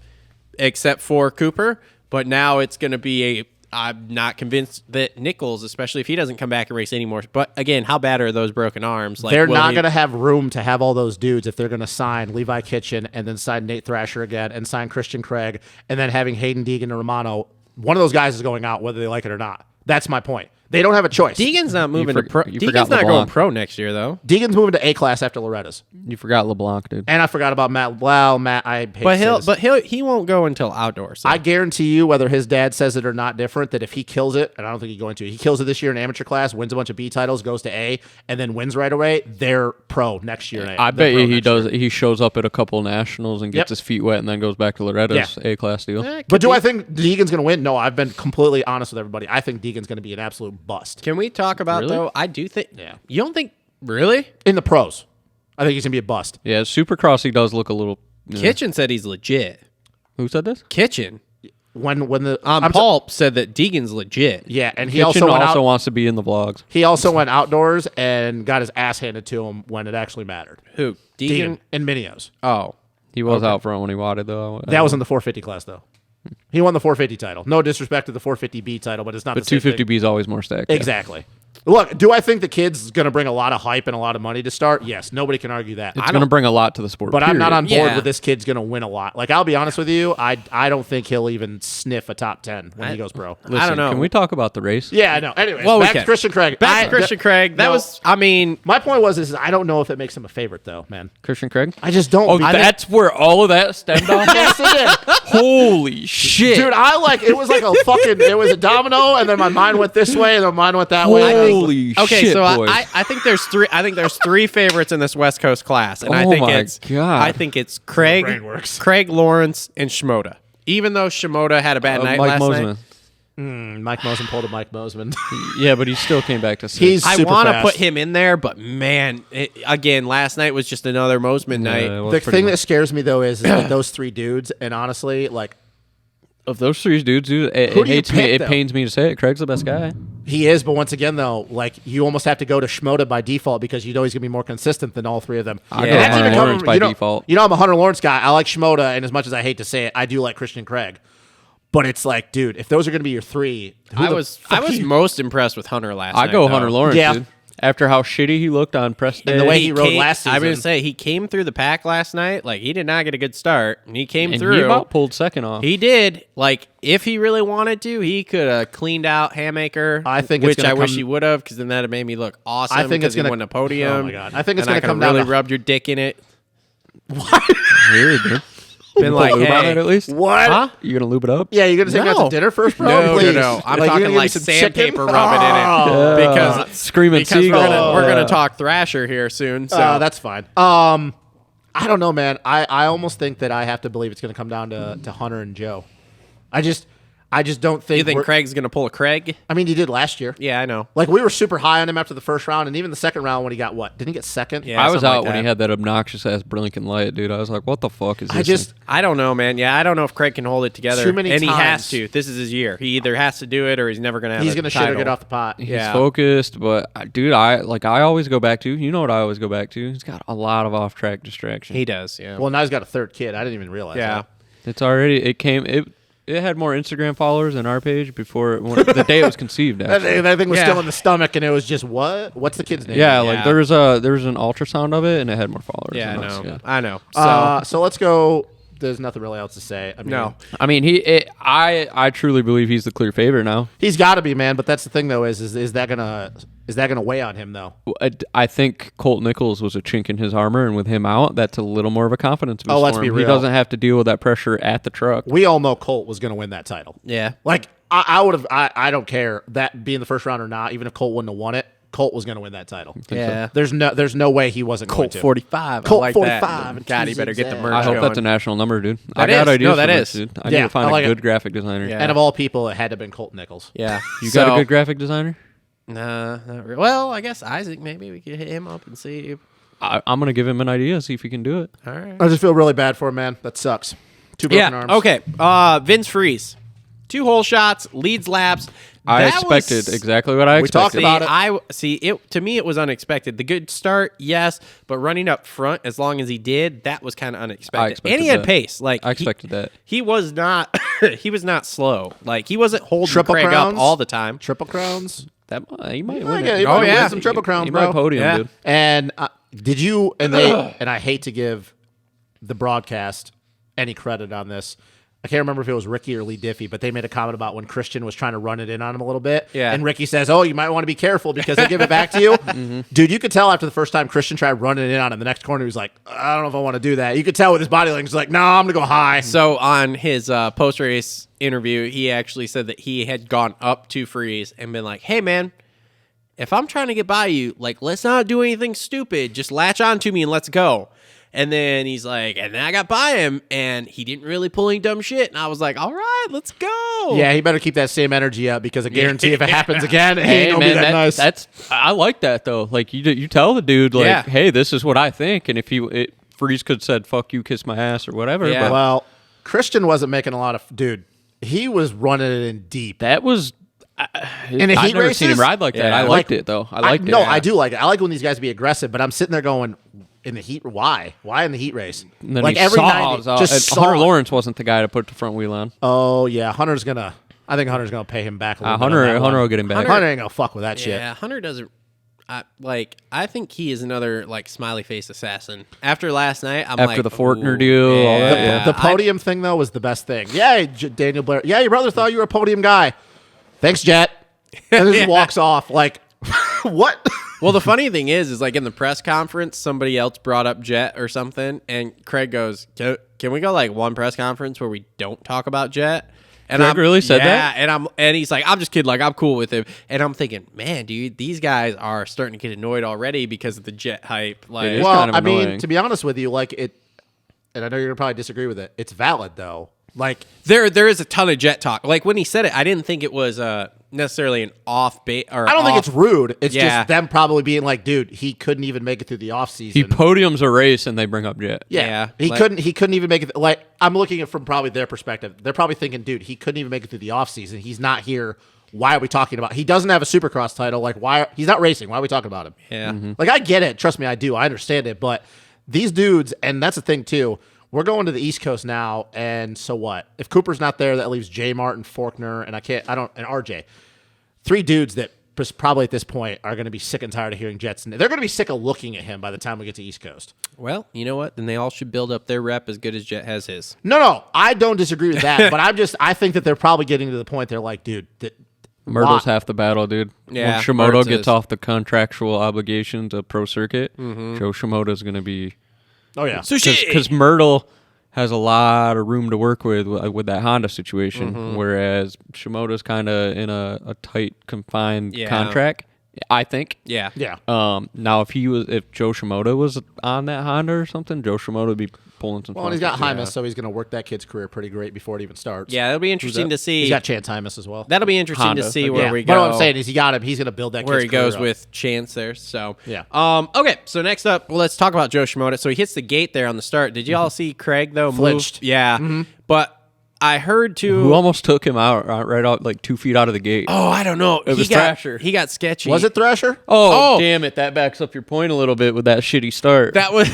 except for Cooper, but now it's gonna be I'm not convinced that Nichols, especially if he doesn't come back and race anymore. But again, how bad are those broken arms? Like, they're will not he- going to have room to have all those dudes if they're going to sign Levi Kitchen and then sign Nate Thrasher again and sign Christian Craig and then having Hayden Deegan and Romano. One of those guys is going out whether they like it or not. That's my point. They don't have a choice. Deegan's not moving to pro. you Deegan's forgot not going LeBlanc. pro next year though. Deegan's moving to A class after Loretta's. You forgot LeBlanc, dude. And I forgot about Matt. Well, Matt, I hate to But say this. he won't go until outdoors. So. I guarantee you, whether his dad says it or not different, that if he kills it, and I don't think he's going to, he kills it this year in amateur class, wins a bunch of B titles, goes to A, and then wins right away, they're pro next year in A. I They're bet pro you he next does. year. He shows up at a couple nationals and gets Yep. his feet wet, and then goes back to Loretta's A class deal. But do I think Deegan's going to win? No, I've been completely honest with everybody. I think Deegan's going to be an absolute bust. Can we talk about Really? though? I do think. Yeah. You don't think really? In the pros, I think he's going to be a bust. Yeah, Supercross he does look a little. Kitchen said he's legit. Who said this? Kitchen. when the Paul said that Deegan's legit. yeah, and he Kitchen also wants to be in the vlogs. he also went outdoors and got his ass handed to him when it actually mattered. Who? Deegan Deegan? and Minios. Oh. He was out front when he wanted though. That was in the 450 class though. He won the 450 title. No disrespect to the 450B title, but it's not But the same thing. 250B is always more stacked. Exactly. Look, do I think the kid's going to bring a lot of hype and a lot of money to start? Yes, nobody can argue that. It's going to bring a lot to the sport. But I'm not on board Yeah. with this kid's going to win a lot. Like, I'll be honest with you, I don't think he'll even sniff a top 10 when he goes pro. Listen, I don't know. Can we talk about the race? Yeah, I know. Anyways, Well, we back to can. Christian Craig. Back to Christian Craig. That no. was, I mean, My point was I don't know if it makes him a favorite, though, man. Christian Craig? I just don't. Oh, that's where all of that stemmed off? Yes, it did. Holy shit. Dude, it was like a fucking, it was a domino, and then my mind went this way, and then mine went that way. Holy okay, shit, so boys. I think there's three. I think there's three favorites in this West Coast class, and I Oh think my it's God. I think it's Craig, brain works. Craig Lawrence, and Shimoda. Even though Shimoda had a bad night Mike last Mosman. night, Mike Mosman pulled a Mike Mosman. Yeah, but he still came back to six. He's I super want to fast. put him in there, but man, again, last night was just another Mosman night. it was The pretty thing much- that scares me, though, is that those three dudes, and honestly, like, of those three dudes, dude, it Who do you hates me. pick, It though? pains me to say it. Craig's the best guy. he is, but once again, though, like, you almost have to go to Shimoda by default because you know he's going to be more consistent than all three of them. I go And that's Hunter even Lawrence coming- by you know, default. You know, I'm a Hunter Lawrence guy. I like Shimoda, and as much as I hate to say it, I do like Christian Craig. But it's like, dude, if those are going to be your three, I was most impressed with Hunter last night. I go though. Hunter Lawrence, Yeah. dude. After how shitty he looked on press day. And the way he rode came- last I was gonna season. say he came through the pack last night. Like he did not get a good start, and he came and through. he about pulled second off. He did. Like, if he really wanted to, he could have cleaned out Hammaker. I think it's which gonna I wish come- he would have, because then that'd have made me look awesome. I think it's 'cause he gonna- won a podium. Oh my God. I think it's and gonna I could've come down really to- rubbed your dick in it. Weird, dude. Been like, Lube on it hey, at least? What? huh? You gonna lube it up? Yeah, you're going to take me out No. to dinner first, bro? No, Please. no. I'm you're gonna talking give me like some sandpaper chicken? rubbing in it Oh. because Screaming because seagull. we're gonna talk Thrasher here soon. So That's fine. I don't know, man. I almost think that I have to believe it's going to come down to Hunter and Joe. I just don't think. you think we're- Craig's gonna pull a Craig? I mean, he did last year. Yeah, I know. Like, we were super high on him after the first round, and even the second round when he got what? Didn't he get second? Yeah. I was something out like when that. he had that obnoxious ass blinking light, dude. I was like, what the fuck is this? I don't know, man. Yeah, I don't know if Craig can hold it together. Too many and he times. has to. This is his year. He either has to do it or he's never gonna have. He's a going to shit or title. get off the pot. He's Yeah. focused, but dude, I always go back to. You know what I always go back to? He's got a lot of off track distraction. He does. Yeah. Well, now he's got a third kid. I didn't even realize yeah. that. It's already. It had more Instagram followers than our page before the day it was conceived. Actually. That thing was Yeah. still in the stomach, and it was just, what? What's the kid's name? Yeah, Yeah. like there was an ultrasound of it, and it had more followers. Yeah, I than us, know. yeah. I know. So So let's go. There's nothing really else to say. I mean, no. I mean, I truly believe he's the clear favorite now. he's got to be, man. But that's the thing, though, is that gonna weigh on him, though? I think Colt Nichols was a chink in his armor, and with him out, that's a little more of a confidence boost. Oh, let's for be him. real. He doesn't have to deal with that pressure at the truck. We all know Colt was gonna win that title. Yeah. Like, I would have. I don't care that being the first round or not. Even if Colt wouldn't have won it, Colt was gonna win that title. Yeah. There's no way he wasn't going Colt to. 45. Colt I like 45 That. and God, two he better get the zigzags. merch I hope going. that's a national number, dude. That I got is. ideas No, that for is. this, dude. I Yeah, need to find I like a it. good graphic designer. Yeah. And of all people, it had to have been Colt Nichols. Yeah. You got a good graphic designer? Nah, not really. Well, I guess Isaac. Maybe we could hit him up and see. I'm gonna give him an idea, see if he can do it. All right. I just feel really bad for him, man. That sucks. Two broken Yeah. arms. Okay. Vince Freeze, 2 hole shots, leads laps. I That expected was- exactly what I We talked expected. about it. It to me it was unexpected. The good start, yes, but running up front as long as he did, that was kind of unexpected. expected And he had that. pace. Like I expected that. He was not. He was not slow. Like he wasn't holding Triple Craig crowns? up all the time. Triple crowns. He might Yeah, win yeah, it. he might win yeah. some triple crowns, He bro. might podium, Yeah. dude. And did you? And they. And I hate to give the broadcast any credit on this. I can't remember if it was Ricky or Lee Diffie, but they made a comment about when Christian was trying to run it in on him a little bit. Yeah. And Ricky says, "Oh, you might want to be careful because they give it back to you." Dude, you could tell after the first time Christian tried running it in on him, the next corner he was like, "I don't know if I want to do that." You could tell with his body language, he's like, "No, I'm gonna go high." So on his post race interview, he actually said that he had gone up to Freeze and been like, "Hey, man, if I'm trying to get by you, like, let's not do anything stupid. Just latch on to me and let's go." And then he's like, and then I got by him, and he didn't really pull any dumb shit. And I was like, all right, let's go. Yeah, he better keep that same energy up because I guarantee if it happens again, it ain't Hey gonna man, be that nice. that's I like that though. Like you tell the dude like, Yeah. hey, this is what I think, and if Freeze could said, "Fuck you, kiss my ass" or whatever. Yeah. But Well, Christian wasn't making a lot of dude. He was running it in deep. That was. In the I've heat never races? seen him ride like that. Yeah. I liked it though. I liked it. No, I do like it. I like when these guys be aggressive, but I'm sitting there going, in the heat, why? Why in the heat race? And then Like he every saws 90, out- just and saw Hunter it. Lawrence wasn't the guy to put the front wheel on. Oh yeah, I think Hunter's gonna pay him back a little bit. on that Hunter one. will get him back. Hunter ain't gonna fuck with that shit. Yeah, Hunter doesn't. I think he is another like smiley face assassin. After last night, I'm After like, the Fortner ooh, deal, all that, yeah. yeah. The podium thing though was the best thing. Yeah, Daniel Blair. Yeah, your brother thought you were a podium guy. Thanks, Jet. And then just walks off like, what? Well, the funny thing is like in the press conference, somebody else brought up Jet or something, and Craig goes, "Can we go like one press conference where we don't talk about Jet?" And Craig really said that? and he's like, "I'm just kidding, like I'm cool with him." And I'm thinking, man, dude, these guys are starting to get annoyed already because of the Jet hype. Like, It is Well, kind of I mean, annoying. to be honest with you, like it, and I know you're gonna probably disagree with it. It's valid though. Like there is a ton of Jet talk. Like when he said it, I didn't think it was necessarily an off bait or I don't think it's rude. It's Yeah. just them probably being like, dude, he couldn't even make it through the off season. He podiums a race and they bring up Jet. Yeah, He like- couldn't even make it. Like I'm looking at it from probably their perspective. They're probably thinking, dude, he couldn't even make it through the off season. He's not here. Why are we talking about? He doesn't have a Supercross title. Like why? He's not racing. Why are we talking about him? Yeah. Like I get it. Trust me, I do. I understand it. But these dudes, and that's the thing too. We're going to the East Coast now, and so what? If Cooper's not there, that leaves J. Martin, Faulkner, and and RJ. 3 dudes that probably at this point are going to be sick and tired of hearing Jets. They're going to be sick of looking at him by the time we get to East Coast. Well, you know what? Then they all should build up their rep as good as Jet has his. No, I don't disagree with that, but I think that they're probably getting to the point they're like, dude, Myrtle's half the battle, dude. Yeah, When Shimoda Myrtle's gets is. off the contractual obligations of pro circuit, Joe Shimoda's going to be oh yeah, because Myrtle has a lot of room to work with that Honda situation, whereas Shimoda's kind of in a tight, confined Yeah. contract. I think. Yeah. yeah. Now if Joe Shimoda was on that Honda or something, Joe Shimoda would be pulling some. Well, and he's got punches. Hymus, so he's going to work that kid's career pretty great before it even starts. Yeah, it'll be interesting to see. He's got Chance Hymus as well. That'll be interesting Honda. to see Yeah, where yeah. we But go. what I'm saying is, he got him. He's going to build that where kid's he goes career up. with Chance there. So Yeah. Okay. So next up, well, let's talk about Joe Shimoda. So he hits the gate there on the start. Did you all see Craig though? Flinched. Move? Yeah. But I heard too. Who almost took him out right out like 2 feet out of the gate. Oh, I don't know. It was Thrasher. He got sketchy. Was it Thrasher? Oh, damn it! That backs up your point a little bit with that shitty start. That was.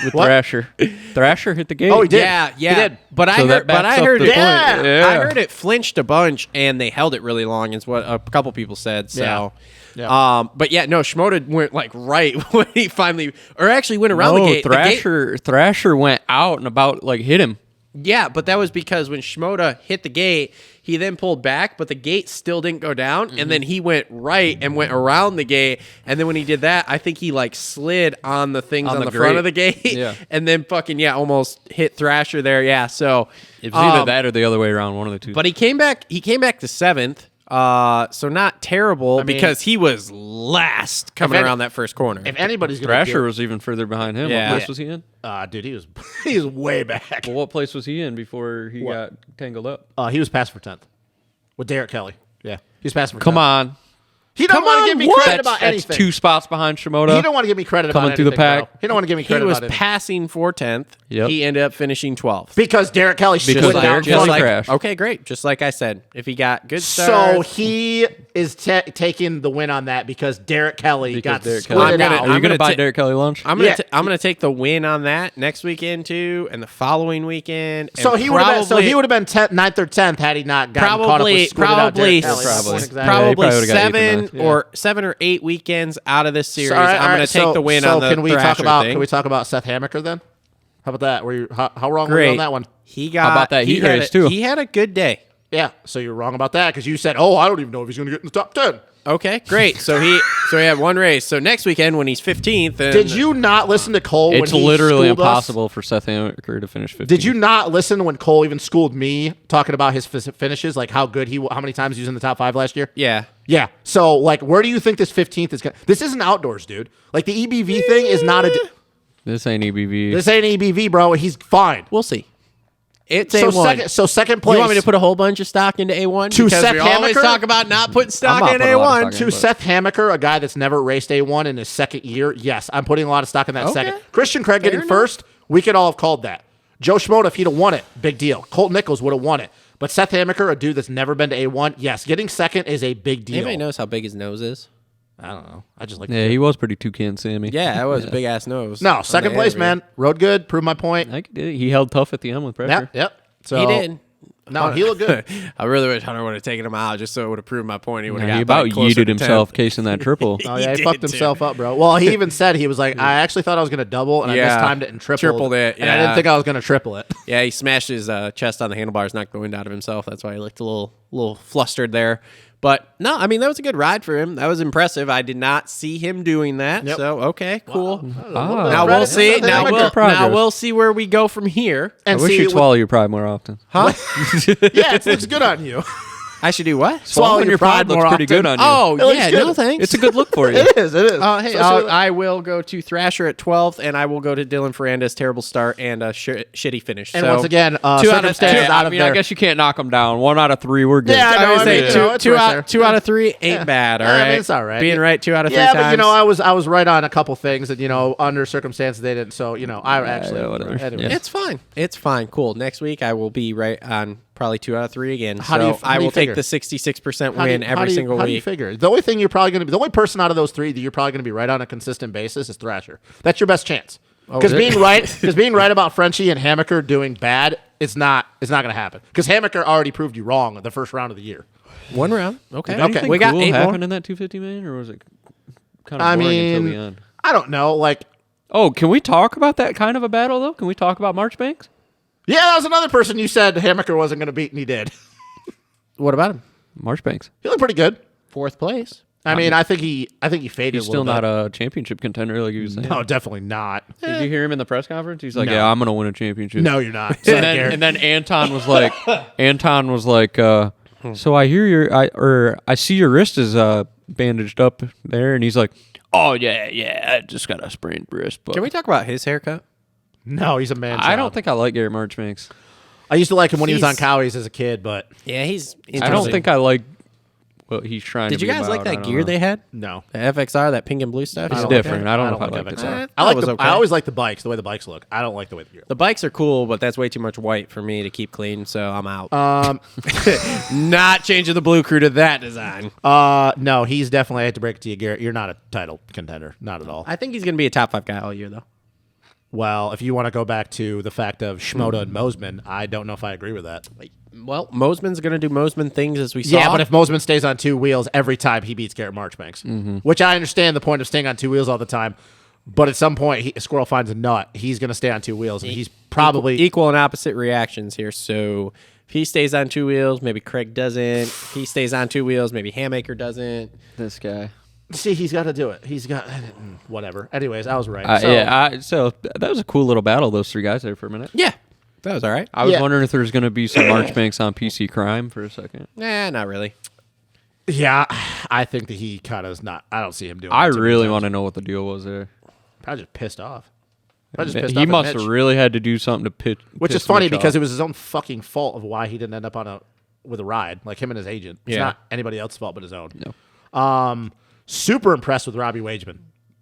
with What? Thrasher. Thrasher hit the gate. Oh, he did. Yeah. He did. But So I that heard. But backs I up heard the it. point. Yeah. I heard it flinched a bunch, and they held it really long. Is what a couple people said. So. Yeah. But yeah, no, Shimoda went like right when he finally, or actually went around No, the gate. The gate- Thrasher went out and about like hit him. Yeah, but that was because when Shimoda hit the gate, he then pulled back, but the gate still didn't go down, and then he went right and went around the gate, and then when he did that, I think he like slid on the things on the front grate. of the gate, Yeah. and then fucking almost hit Thrasher there. Yeah, so It was either that or the other way around, one of the two. but he came back to 7th. So not terrible because he was last coming any- around that first corner. If anybody's going to Thrasher was even further behind him. Yeah. What place was he in? dude, he was way back. Well, what place was he in before he got tangled up? He was passed for 10th with Derek Kelly. Yeah, he was passed for 10th. Come on. He don't Come want on, to give me what? credit about That's anything. 2 spots behind Shimoda. He don't want to give me credit Coming about through the anything, pack. bro. He don't want to give me he credit was about anything. passing for 10th. Yep. He ended up finishing 12th. Because Derek Kelly Because slid down Derek front. Kelly like, crashed. okay, great. Just like I said, if he got good So starts, he is taking the win on that because Derek Kelly got Derek slid Kelly. I'm gonna- out. Are you I'm going to gonna buy ta- Derek Kelly lunch? I'm gonna Yeah. I'm gonna take the win on that next weekend too, and the following weekend. So and he would have been 9th or 10th had he not gotten caught up probably with squirted out probably Derek Kelly. Probably. Exactly. Yeah, he probably would've got 8th or 9th. or 7 or 8 weekends out of this series. So, all right, I'm all gonna right, take the win so on the can we talk Thrasher about thing. Can we talk about Seth Hammaker then? How about that? Were you how wrong were Great you on that one? He got about that he heat had race, a- too? He had a good day. Yeah, so you're wrong about that because you said, "Oh, I don't even know if he's going to get in the top 10." Okay, great. So he had one race. So next weekend when he's 15th, and Did you not listen to Cole when It's he literally schooled us? impossible for Seth Hammaker to finish 15th. Did you not listen when Cole even schooled me talking about his finishes, like how good how many times he was in the top 5 last year? Yeah. Yeah. So, like, where do you think this 15th is going to... This isn't outdoors, dude. Like, the EBV thing is not a... This ain't EBV. This ain't EBV, bro. He's fine. We'll see. It's So A1. second place... You want me to put a whole bunch of stock into A1? To Because Seth we always Hammaker? talk about not putting stock not in putting a lot of A1. stock in. To Seth Hammaker, a guy that's never raced A1 in his second year, yes, I'm putting a lot of stock in that Okay. second. Christian Craig Fair getting enough. first, we could all have called that. Joe Schmoda, if he'd have won it, big deal. Colt Nichols would have won it. But Seth Hammaker, a dude that's never been to A1, yes, getting second is a big deal. Anybody knows how big his nose is? I don't know. I just like. Yeah, he was pretty toucan Sammy. Yeah, that was a big ass nose. No, second place, man. Rode good. Proved my point. He held tough at the end with pressure. Yep. So He did. No, he looked good. I really wish Hunter would have taken him out just so it would have proved my point. He would have He got about closer yeeted to himself 10. casing that triple. Oh yeah, he did, fucked himself up, bro. Well, he even said he was like, I actually thought I was gonna double, and I Yeah. mistimed it and Tripled it, and I yeah. didn't think I was gonna triple it. Yeah, he smashed his chest on the handlebars, knocked the wind out of himself. That's why he looked a little flustered there. But no, I mean, that was a good ride for him. That was impressive. I did not see him doing that. Yep. So, okay, cool. Ah. Now we'll see. Now progress. we'll see where we go from here. I And wish see, you'd with- swallow your pride more often. Huh? Yeah, it looks good on you. I should do what? Swallowing your pride looks more pretty good often. on you. Oh, looks yeah, good. no thanks. It's a good look for you. It is. It is. Hey, Especially with- I will go to Thrasher at 12th, and I will go to Dylan Ferranda's terrible start and a shitty finish. and So, once again, 2 out of circumstances two. out I of mean, there. I guess you can't knock them down. 1 out of 3, we're good. Yeah, I know, I would say mean, two, it's two, right out, there. 2 out of 3 ain't bad, all Yeah, right? I mean, it's all right. Being right 2 out of 3 yeah, times. but I was right on a couple things, and under circumstances they didn't. So I actually whatever. Anyway. Yeah. It's fine. It's fine. Cool. Next week, I will be right on probably 2 out of 3 again. How do you- So how I do you will take figure? the 66% How do win you- every single How do you week. figure? The only thing you're probably going to be, the only person out of those 3 that you're probably going to be right on a consistent basis is Thrasher. That's your best chance. Because being right about Frenchie and Hammaker doing bad, it's not going to happen. Because Hammaker already proved you wrong in the first round of the year. One round. Okay. Did anything We got cool 8 happen more. in that 250 man, or was it kind of I boring until mean, the end? I don't know. Like, Oh, can we talk about that kind of a battle though? Can we talk about Marchbanks? yeah, that was another person you said Hammaker wasn't going to beat, and he did. What about him? Marchbanks. He looked pretty good. 4th place. I mean, I think he faded. He's a still little not bit. a championship contender like you were saying. No, definitely not. Did you hear him in the press conference? He's like, No. "Yeah, I'm gonna win a championship." No, you're not. And then Anton was like, "So I hear I see your wrist is bandaged up there," and he's like, "Oh yeah, I just got a sprained wrist." But Can we talk about his haircut? no, he's a man. I don't think I like Garrett Marchbanks. I used to like him when he was on He's- Cowie's as a kid, but Yeah, he's I don't think I like what he's trying Did to you be guys like about. I that don't gear know. they had? no. The FXR, that pink and blue stuff? It's You don't like different. that? I don't know if I like like FXR. it. Eh, I like was the, okay. I always like the bikes, the way the bikes look. I don't like the way the gear. The bikes are cool, but that's way too much white for me to keep clean, so I'm out. Um, Not changing the blue crew to that design. no, he's definitely. I hate to break it to you, Garrett. You're not a title contender, not at all. I think he's going to be a top 5 guy all year, though. Well, if you want to go back to the fact of Schmoda and Mosman, I don't know if I agree with that. Well, Mosman's going to do Mosman things as we saw. Yeah, but if Mosman stays on 2 wheels every time, he beats Garrett Marchbanks. Which I understand the point of staying on 2 wheels all the time. But at some point, Squirrel finds a nut. He's going to stay on 2 wheels, and he's probably equal and opposite reactions here. So if he stays on 2 wheels, maybe Craig doesn't. If he stays on 2 wheels, maybe Hammaker doesn't. This guy. See, he's got to do it. He's got whatever. Anyways, I was right. So that was a cool little battle. Those 3 guys there for a minute. Yeah, that was all right. I was Yeah. wondering if there was going to be some Marchbanks on PC Crime for a second. Nah, not really. Yeah, I think that he kind of is not. I don't see him doing. I that too many really times. want to know what the deal was there. Probably just pissed off. Probably just pissed He off at must Mitch. have really had to do something to pitch. Which piss is funny Mitch because off. it was his own fucking fault of why he didn't end up with a ride, like him and his agent. It's Yeah. not anybody else's fault but his own. No. Super impressed with Robbie Wageman.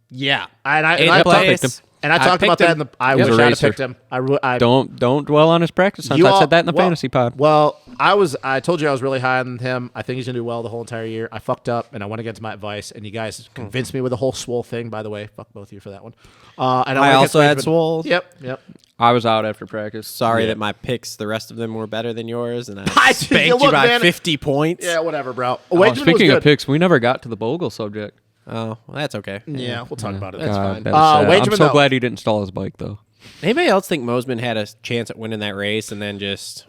Yeah. And I Eighth place. talked about that in the. I He's wish a I had racer. picked him. I Don't dwell on his practice stunts. I said that in the fantasy pod. Well, I told you I was really high on him. I think he's gonna do well the whole entire year. I fucked up and I went against my advice, and you guys convinced me with the whole swole thing. By the way, fuck both of you for that one. And I went also against had Wageman. swole. Yep. I was out after practice. Sorry Yeah. that my picks, the rest of them were better than yours, and I I- spanked look, you by man. 50 points. Yeah, whatever, bro. Oh, Wageman was speaking good. of picks, we never got to the Bogle subject. Oh, well, that's okay. Yeah, we'll talk about it. That's God, fine. that was sad. Wageman, I'm so though- glad he didn't stall his bike though. Anybody else think Mosman had a chance at winning that race and then just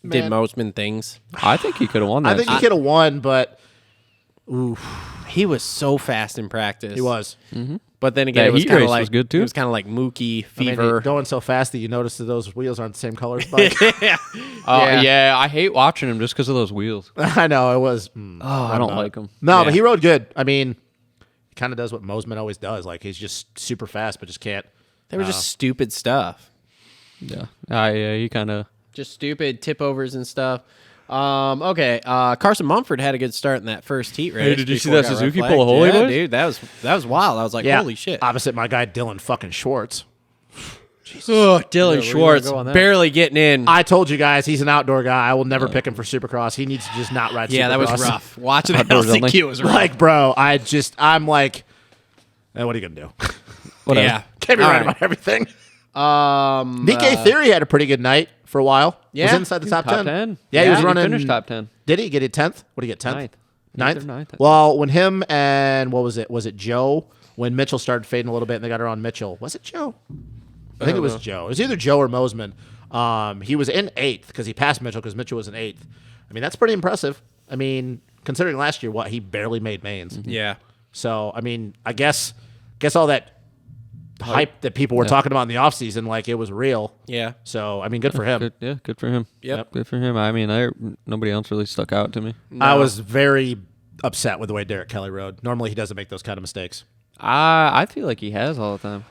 did Man. Mosman things? I think he could have won that. I think he could have won, but He was so fast in practice. he was. But then again, That it was heat kind of race like was good, too. It was kind of like Mookie I mean, fever. you're going so fast that you notice that those wheels aren't the same color as bike. Yeah, I hate watching him just because of those wheels. I know it was. I don't like him. No, Yeah. but he rode good. I mean, he kind of does what Mosman always does. Like he's just super fast, but just can't. They were just stupid stuff. Yeah, he kind of. Just stupid tip overs and stuff. Okay. Carson Mumford had a good start in that first heat race. Hey, did you see before that it got Suzuki red pull a flagged. Holy Yeah, boys? dude, that was wild. I was like, Yeah, holy shit. Opposite my guy Dylan fucking Schwartz. Oh, Dylan Yeah, Schwartz go on that. barely getting in. I told you guys he's an outdoor guy. I will never pick him for Supercross. He needs to just not ride Supercross. yeah, that was rough. Watching the Outdoors only. LCQ was rough. Like, bro, I'm like, what are you gonna do? Whatever. Yeah. Can't be All right right. about everything. Um, Nikkei Theory had a pretty good night for a while. Yeah? Was inside the top 10. 10. Yeah, he was He running. finished top 10. Did he get it 10th? What did he get? 10th? Ninth. Ninth? Eighth or ninth, I think. Well, when him and what was it? Was it Joe? When Mitchell started fading a little bit and they got her on Mitchell. Was it Joe? I think it was Joe. It was either Joe or Mosman. He was in 8th because he passed Mitchell because Mitchell was in 8th. I mean, that's pretty impressive. I mean, considering last year, he barely made mains. yeah. So, I mean, I guess all that hype that people were talking about in the offseason, like it was real. Yeah. So, I mean, good for him. Good, yeah, good for him. Yep. Good for him. I mean, nobody else really stuck out to me. I was very upset with the way Derek Kelly rode. Normally, he doesn't make those kind of mistakes. I feel like he has all the time.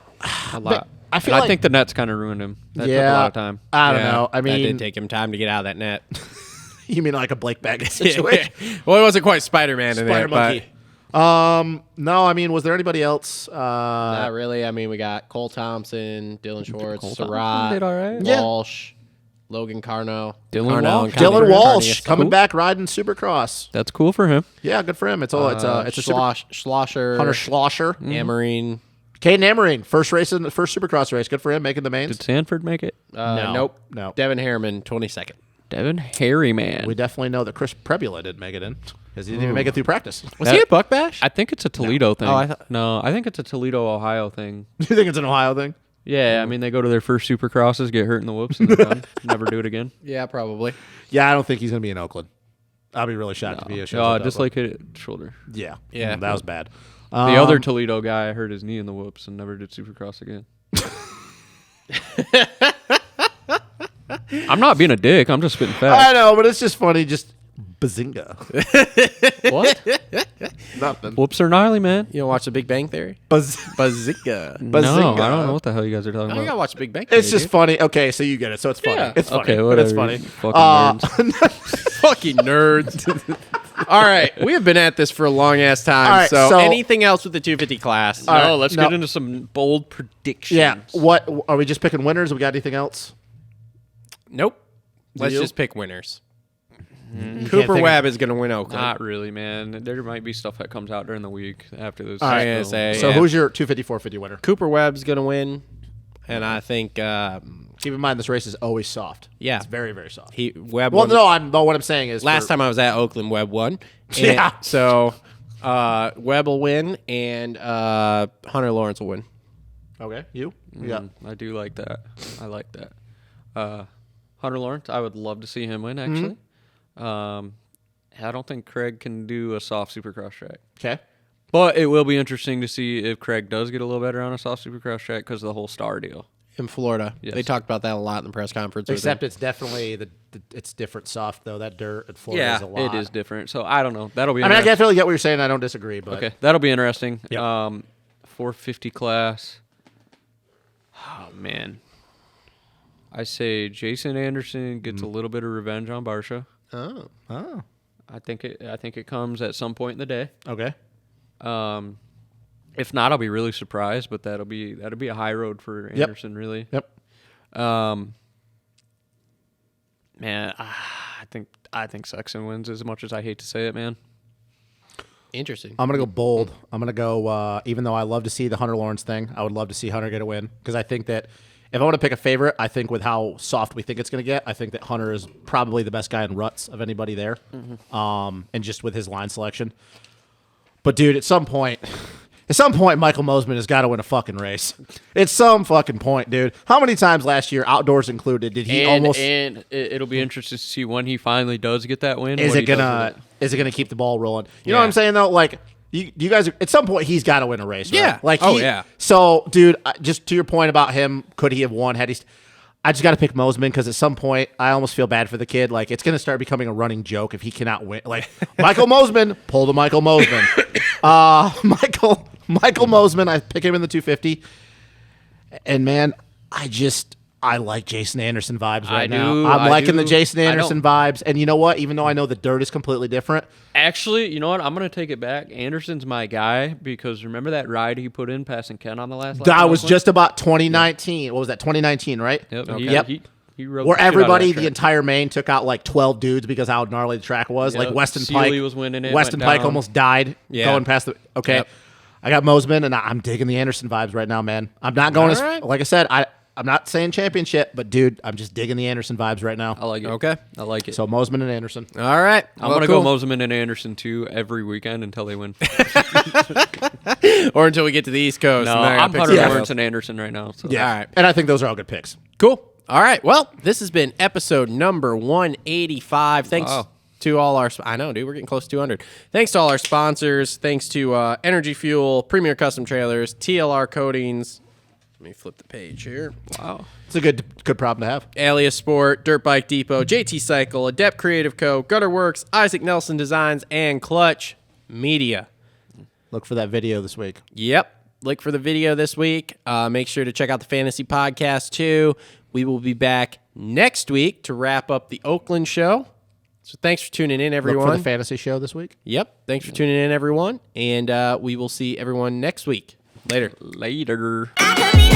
A lot. I feel And like- I think the Nets kind of ruined him. That took a Yeah. lot of time. I don't Yeah, know. I that mean, did take him time to get out of that net. you mean like a Blake Baggett situation? Well, it wasn't quite Spider-Man in Spider it, Monkey. No, I mean, was there anybody else? but not really. I mean, we got Cole Thompson, Dylan Schwartz, Cole Thompson Surratt, did all right. Yeah. Walsh, Logan Carno, Dylan Carno Walsh. and Connie Dylan Carney Walsh is coming cool. back riding Supercross. That's cool for him. Yeah, good for him. It's a Schlosser, Hunter Schlosser, Amarine. Caden Amarine, first Supercross race. Good for him, making the mains. Did Sanford make it? No. Nope. No. Devin Harriman, 22nd. Devin Harryman. We definitely know that Chris Prebula didn't make it in because he didn't even make it through practice. Was he at Buck Bash? I think it's a Toledo thing. Oh, I thought- No, I think it's a Toledo, Ohio thing. You think it's an Ohio thing? Yeah, I mean, they go to their first Supercrosses, get hurt in the whoops, and they're done. Never do it again. Yeah, probably. Yeah, I don't think he's going to be in Oakland. I'll be really shocked if he shows up. Dislocated shoulder. Yeah. Yeah. That was bad. The other Toledo guy hurt his knee in the whoops and never did Supercross again. I'm not being a dick. I'm just spitting I facts. know, but it's just funny. Just bazinga. What? Nothing. Whoops are gnarly, man. You don't watch The Big Bang Theory? Bazooka. Bazooka. No, Bazinga. I don't know what the hell you guys are talking Oh, you gotta about. watch The Big Bang Theory. It's just dude. funny. Okay, so you get it. So it's funny. Yeah. It's funny. Okay, whatever. It's funny. you fucking nerds. fucking nerds. All right, we have been at this for a long ass time. All right, so, so- anything else with the 250 class? All right, No, let's no. get into some bold predictions. Yeah. What are we just picking winners? We got anything else? Nope. Let's Deal? just pick winners. can't Cooper think- Webb is going to win Oakland. Not really, man. There might be stuff that comes out during the week after this. All right. I'm gonna say, So yeah. who's your 250-450 winner? Cooper Webb's going to win, and I think Keep in mind this race is always soft. Yeah. It's very, very soft. Webb. Well, won. no, what I'm saying is Last time I was at Oakland, Webb won. And Yeah. So Webb will win, and Hunter Lawrence will win. Okay. You? Yeah. I do like that. I like that. Hunter Lawrence, I would love to see him win, actually. I don't think Craig can do a soft Supercross track. Okay. But it will be interesting to see if Craig does get a little better on a soft Supercross track because of the whole star deal. In Florida. Yes. They talked about that a lot in the press conference. Except it's definitely it's different soft though. That dirt at Florida Yeah, is a lot. It is different. So I don't know. That'll be I mean, I interesting. definitely get what you're saying. I don't disagree, but Okay, that'll be interesting. Yep. 450 class. Oh man, I say Jason Anderson gets a little bit of revenge on Barcia. Oh. I think it comes at some point in the day. okay. If not, I'll be really surprised. But that'll be a high road for Anderson, really. Yep. Man, I think Sexton wins. As much as I hate to say it, man. Interesting. I'm gonna go bold. I'm gonna go. Even though I love to see the Hunter Lawrence thing, I would love to see Hunter get a win because I think that if I want to pick a favorite, I think with how soft we think it's gonna get, I think that Hunter is probably the best guy in ruts of anybody there. And just with his line selection. But dude, at some point, Michael Mosman has got to win a fucking race. At some fucking point, dude. How many times last year, outdoors included, did he almost? And it'll be interesting to see when he finally does get that win. Is what it he does gonna? with Is it gonna keep the ball rolling? You know Yeah. what I'm saying though? Like you guys, at some point, he's got to win a race. Right? Yeah. Like Oh, yeah. So, dude, just to your point about him, could he have won? Had he? I just got to pick Mosman because at some point, I almost feel bad for the kid. Like it's gonna start becoming a running joke if he cannot win. Like Michael Mosman, pull the Michael Mosman. Michael Mosman, I pick him in the 250. And man, I like Jason Anderson vibes I right now. do, I'm I liking the do. Jason I Anderson vibes. And you know what? Even though I know the dirt is completely different, Actually, you know what? I'm going to take it back. Anderson's my guy because remember that ride he put in passing Ken on the last lap? that was just about 2019. What was that? 2019, right? Yep. Okay. He Where rode the shit out of everybody, that the track. entire main, took out like 12 dudes because how gnarly the track was. Yep. Like Weston Sealy Pike was winning it, Weston went Pike down. almost died going past the. Okay, Yep. I got Mosman, and I'm digging the Anderson vibes right now, man. I'm not going as right. like I said. I'm not saying championship, but dude, I'm just digging the Anderson vibes right now. I like it. Okay. I like it. So Mosman and Anderson. All right. I'm going to go Moseman and Anderson too every weekend until they win. Or until we get to the East Coast. No, and then I I'm gotta pick 100 somebody Worx else. and Anderson right now. So. Yeah, All right. and I think those are all good picks. Cool. All right. Well, this has been episode number 185. Thanks Wow. to all our. I know, dude. We're getting close to 200. Thanks to all our sponsors. Thanks to Energy Fuel, Premier Custom Trailers, TLR Coatings. Let me flip the page here. Wow. It's a good problem to have. Alias Sport, Dirt Bike Depot, JT Cycle, Adept Creative Co, Gutter Works, Isaac Nelson Designs, and Clutch Media. Look for that video this week. Yep. Look for the video this week. Make sure to check out the Fantasy Podcast, too. We will be back next week to wrap up the Oakland show. So thanks for tuning in, everyone. Look for the fantasy show this week. Yep. Thanks for tuning in, everyone. And we will see everyone next week. Later. Later. I could be